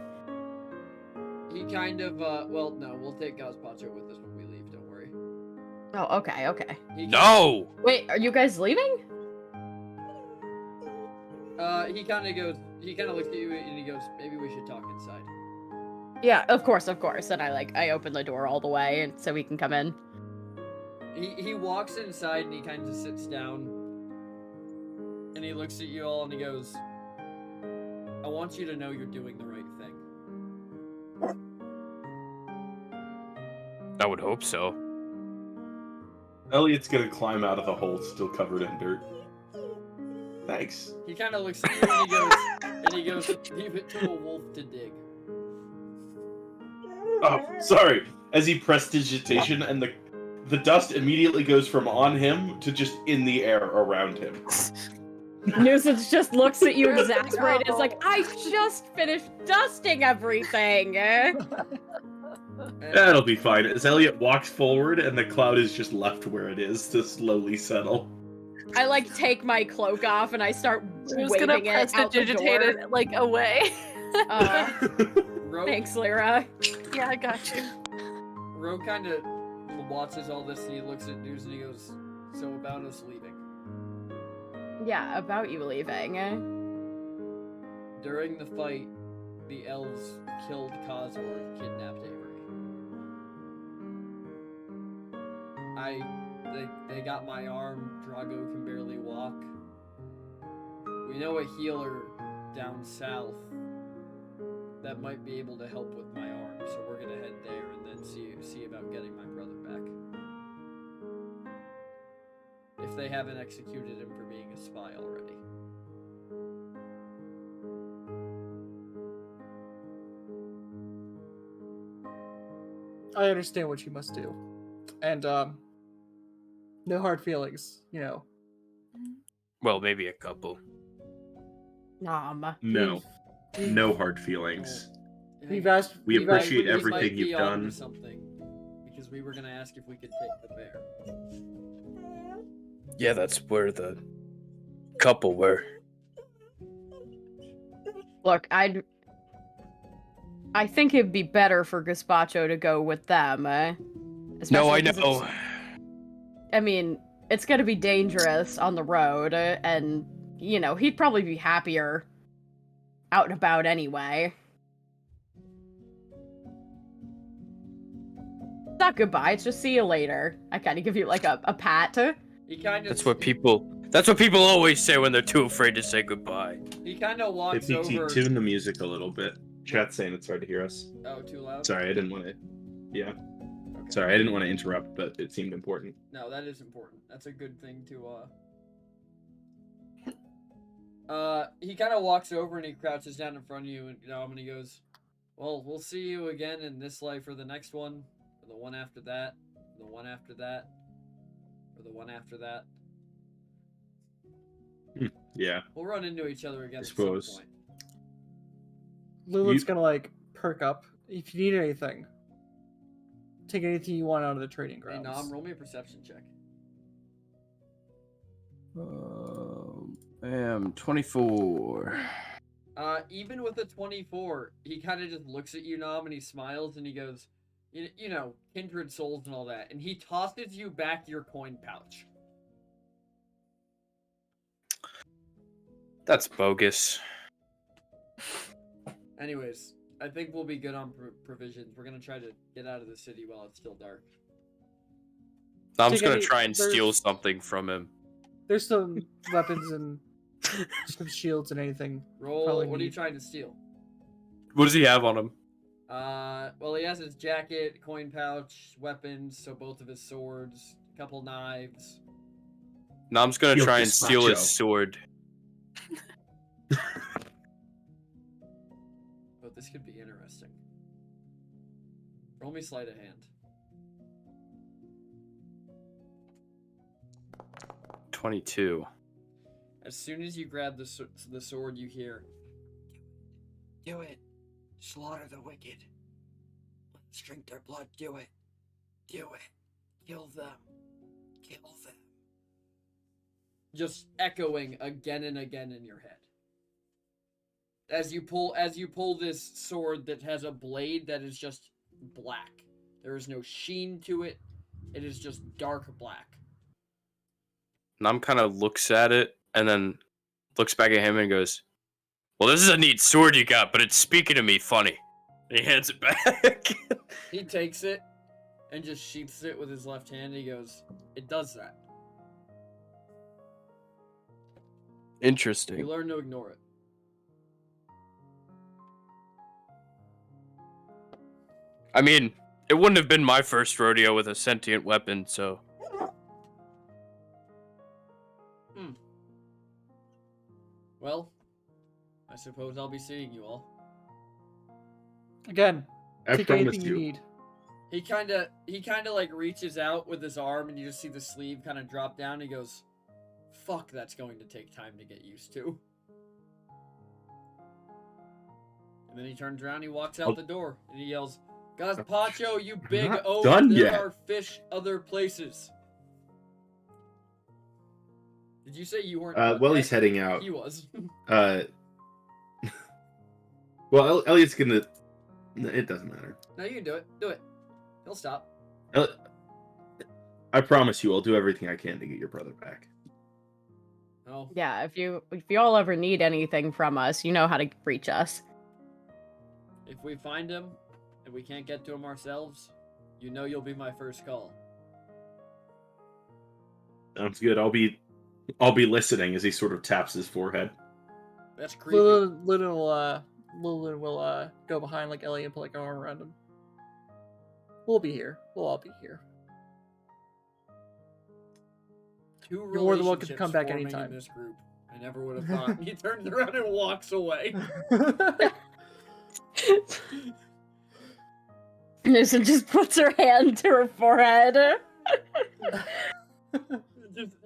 He kind of, well, no, we'll take Gazpacho with us when we leave, don't worry. Oh, okay, okay. No! Wait, are you guys leaving? He kind of looks at you and he goes, maybe we should talk inside. Yeah, of course. And I open the door all the way and so we can come in. He walks inside and he kind of sits down and he looks at you all and he goes, I want you to know you're doing the right thing. I would hope so. Elliot's gonna climb out of the hole still covered in dirt. Thanks. He kind of looks at you and he goes, leave it to a wolf to dig. Oh, sorry. As he prestidigitation and the dust immediately goes from on him to just in the air around him. Nuisance just looks at you exasperated. It's like, I just finished dusting everything. That'll be fine. As Elliot walks forward and the cloud is just left where it is to slowly settle. I like take my cloak off and I start I was gonna waving it out the prestidigitate door. it like away. Ro, Thanks, Lyra. Yeah, I got you. Ro kind of watches all this and he looks at News and he goes, so about us leaving. Yeah, about you leaving. During the fight, the elves killed Khazor, kidnapped Avery. They got my arm. Drago can barely walk. We know a healer down south that might be able to help with my arm, so we're gonna head there and then see about getting my brother back. If they haven't executed him for being a spy already. I understand what you must do. And, no hard feelings, you know. Well, maybe a couple. Nom. No. No hard feelings. We've asked. We we've asked- appreciate You might everything be you've onto done. Something, because we were gonna ask if we could take the bear. Yeah, that's where the couple were. Look, I think it'd be better for Gazpacho to go with them. No, I Especially 'cause know. it's- I mean, it's gonna be dangerous on the road, and, you know, he'd probably be happier out and about anyway. It's not goodbye, it's just see you later. I kind of give you, like, a pat. He kind of. That's what people always say when they're too afraid to say goodbye. He kind of walks PT, over. tune the music a little bit. Chat's saying it's hard to hear us. Oh, too loud. Sorry, I didn't want to. Yeah. Okay. Sorry, I didn't want to interrupt, but it seemed important. No, that is important. That's a good thing to. He kind of walks over and he crouches down in front of you, and he goes, "Well, we'll see you again in this life or the next one, or the one after that, or the one after that, or the one after that. Yeah. We'll run into each other again I at suppose. some point." Lulu's You- gonna, like, perk up. If you need anything, take anything you want out of the trading Hey, grounds. Nom, roll me a perception check. I am 24. Even with a 24, he kind of just looks at you, Nom, and he smiles and he goes, you know, kindred souls and all that. And he tosses you back your coin pouch. That's bogus. Anyways, I think we'll be good on provisions. We're going to try to get out of the city while it's still dark. I'm Take just gonna any- try and steal there's- something from him. There's some weapons and some shields and anything. Roll, Probably what are you need- trying to steal? What does he have on him? Well, he has his jacket, coin pouch, weapons, so both of his swords, a couple knives. Nom's gonna Steal try and steal his gazpacho. sword. But this could be interesting. Roll me sleight of hand. 22. As soon as you grab the sword, you hear, "Do it. Slaughter the wicked. Let's drink their blood. Do it. Do it. Kill them. Kill them." Just echoing again and again in your head. as you pull this sword that has a blade that is just black. There is no sheen to it. It is just dark black. Nam kind of looks at it and then looks back at him and goes, "Well, this is a neat sword you got, but it's speaking to me funny." And he hands it back. He takes it and just sheaths it with his left hand. And he goes, "It does that. You Interesting. learn to ignore it." I mean, it wouldn't have been my first rodeo with a sentient weapon, so. Well, I suppose I'll be seeing you all. Again, I take promise anything you you. need. He kind of like reaches out with his arm, and you just see the sleeve kind of drop down. He goes, "Fuck, that's going to take time to get used to." And then he turns around, he walks out the door, and he yells, "Gazpacho, you big not oaf! done There yet." are fish other places." Did you say you weren't? done Well, yet? he's heading out. He was. Well, Elliot's gonna. It doesn't matter. No, you can do it. Do it. He'll stop. I promise you, I'll do everything I can to get your brother back. Oh, Yeah, if you all ever need anything from us, you know how to reach us. if we find him and we can't get to him ourselves, you know you'll be my first call. Sounds good. I'll be listening as he sort of taps his forehead. That's creepy. Lilin will go behind like Ellie and put like an arm around him. We'll be here. We'll all be here. Two You're more than welcome to relationships come back forming anytime. in this group. I never would have thought. He turns around and walks away. Newsom just puts her hand to her forehead.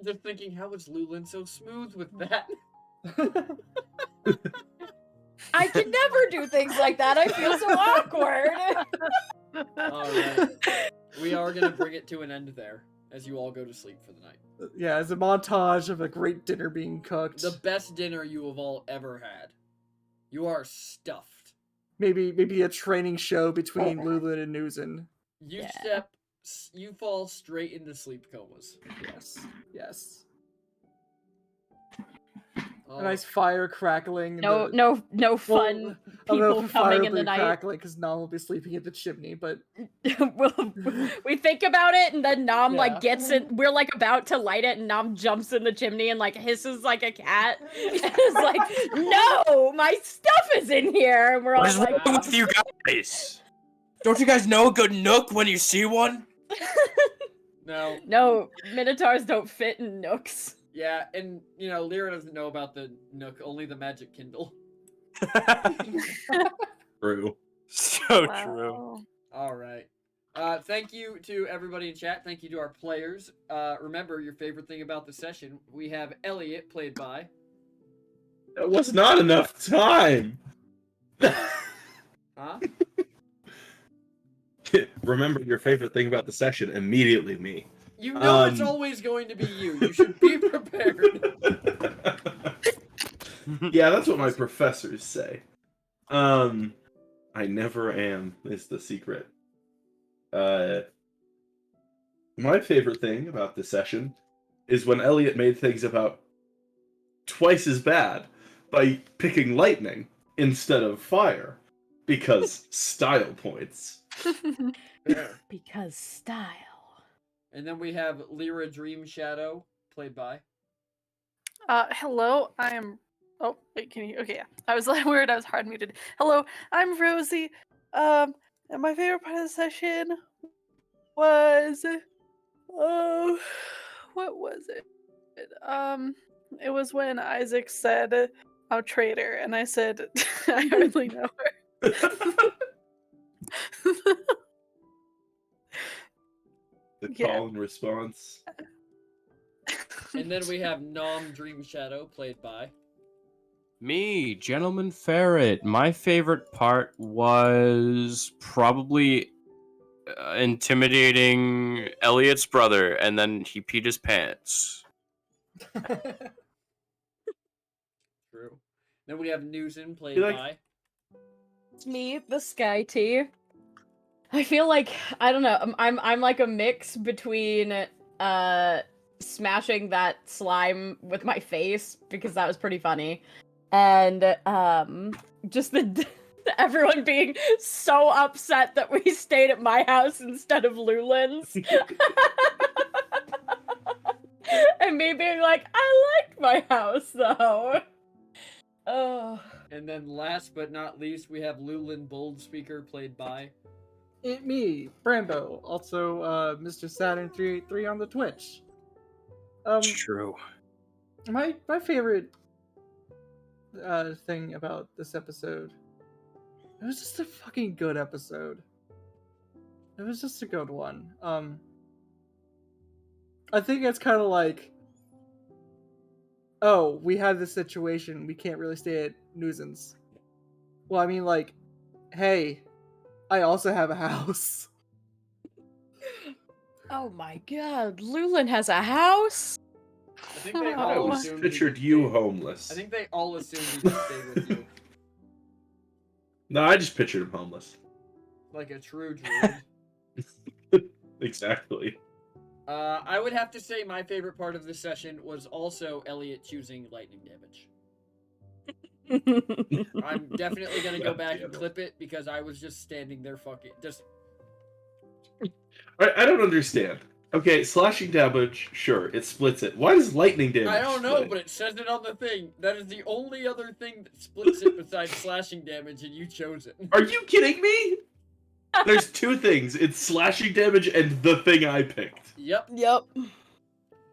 just thinking, how was Lulin so smooth with that? I can never do things like that. I feel so awkward. Alright. We are going to bring it to an end there, as you all go to sleep for the night. Yeah, it's a montage of a great dinner being cooked. The best dinner you have all ever had. You are stuffed. Maybe a training show between Lulin and Newson. You fall straight into sleep comas. Yes. Oh, A nice fire crackling. No fun people coming in the night. Crackling because Nam will be sleeping at the chimney, but we think about it, and then Nam Yeah. like gets it. We're like about to light it, and Nam jumps in the chimney and like hisses like a cat. And is like, "No, my stuff is in here." And we're all What is like, wrong with you guys? Don't you guys know a good nook when you see one? no. "No, minotaurs don't fit in nooks." Yeah, and, Lyra doesn't know about the Nook, only the magic Kindle. True. So true. Wow. All right. Thank you to everybody in chat. Thank you to our players. Remember, your favorite thing about the session, we have Elliot, played by... That was not enough time. Huh? Remember your favorite thing about the session, immediately me. You know it's always going to be you. You should be prepared. Yeah, that's what my professors say. I never am, is the secret. My favorite thing about this session is when Elliot made things about twice as bad by picking lightning instead of fire, because style points. Fair. Because style. And then we have Lyra Dream Shadow, played by... Hello, I am... Oh, wait, can you... Okay, yeah. I was like weird, I was hard muted. Hello, I'm Rosie. And my favorite part of the session was... Oh, what was it? It was when Isaac said, "I'm traitor," and I said, "I hardly know her." The Yeah. call and response. And then we have Nom Dream Shadow, played by... Me, Gentleman Ferret. My favorite part was probably Intimidating Elliot's brother, and then he peed his pants. True. Then we have Newson, played You like- by. It's me, the Sky Tea. I feel like I don't know. I'm like a mix between smashing that slime with my face because that was pretty funny, and just the everyone being so upset that we stayed at my house instead of Lulin's. And me being like, I liked my house though. Oh. And then last but not least, we have Lulin Bold Speaker, played by. It me, Brambo, also Mr. Saturn 383 on the Twitch. True. My favorite thing about this episode, it was just a fucking good episode. It was just a good one. I think it's kind of like, oh, we had this situation, we can't really stay at Newson's. Well, I mean, like, hey, I also have a house. Oh my god, Lulin has a house? I think they I all always assumed he pictured would you stay- homeless. I think they all assumed he would stay with you. No, I just pictured him homeless. Like a true druid. Exactly. I would have to say my favorite part of this session was also Elliot choosing lightning damage. I'm definitely gonna go God back damn and it. clip it because I was just standing there fucking just. I don't understand. Okay, slashing damage, sure, it splits it. Why does lightning damage? I don't know, split but it says it on the thing. That is the only other thing that splits it besides slashing damage, and you chose it. Are you kidding me? There's two things. It's slashing damage and the thing I picked. Yep. Yep.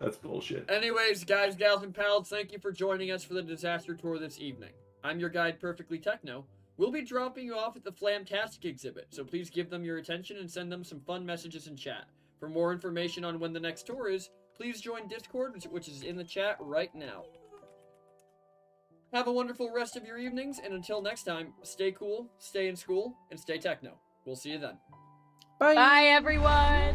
That's bullshit. Anyways, guys, gals, and pals, thank you for joining us for the disaster tour this evening. I'm your guide, Perfectly Techno. We'll be dropping you off at the Flamtastic exhibit, so please give them your attention and send them some fun messages in chat. For more information on when the next tour is, please join Discord, which is in the chat right now. Have a wonderful rest of your evenings, and until next time, stay cool, stay in school, and stay techno. We'll see you then. Bye. Bye, everyone.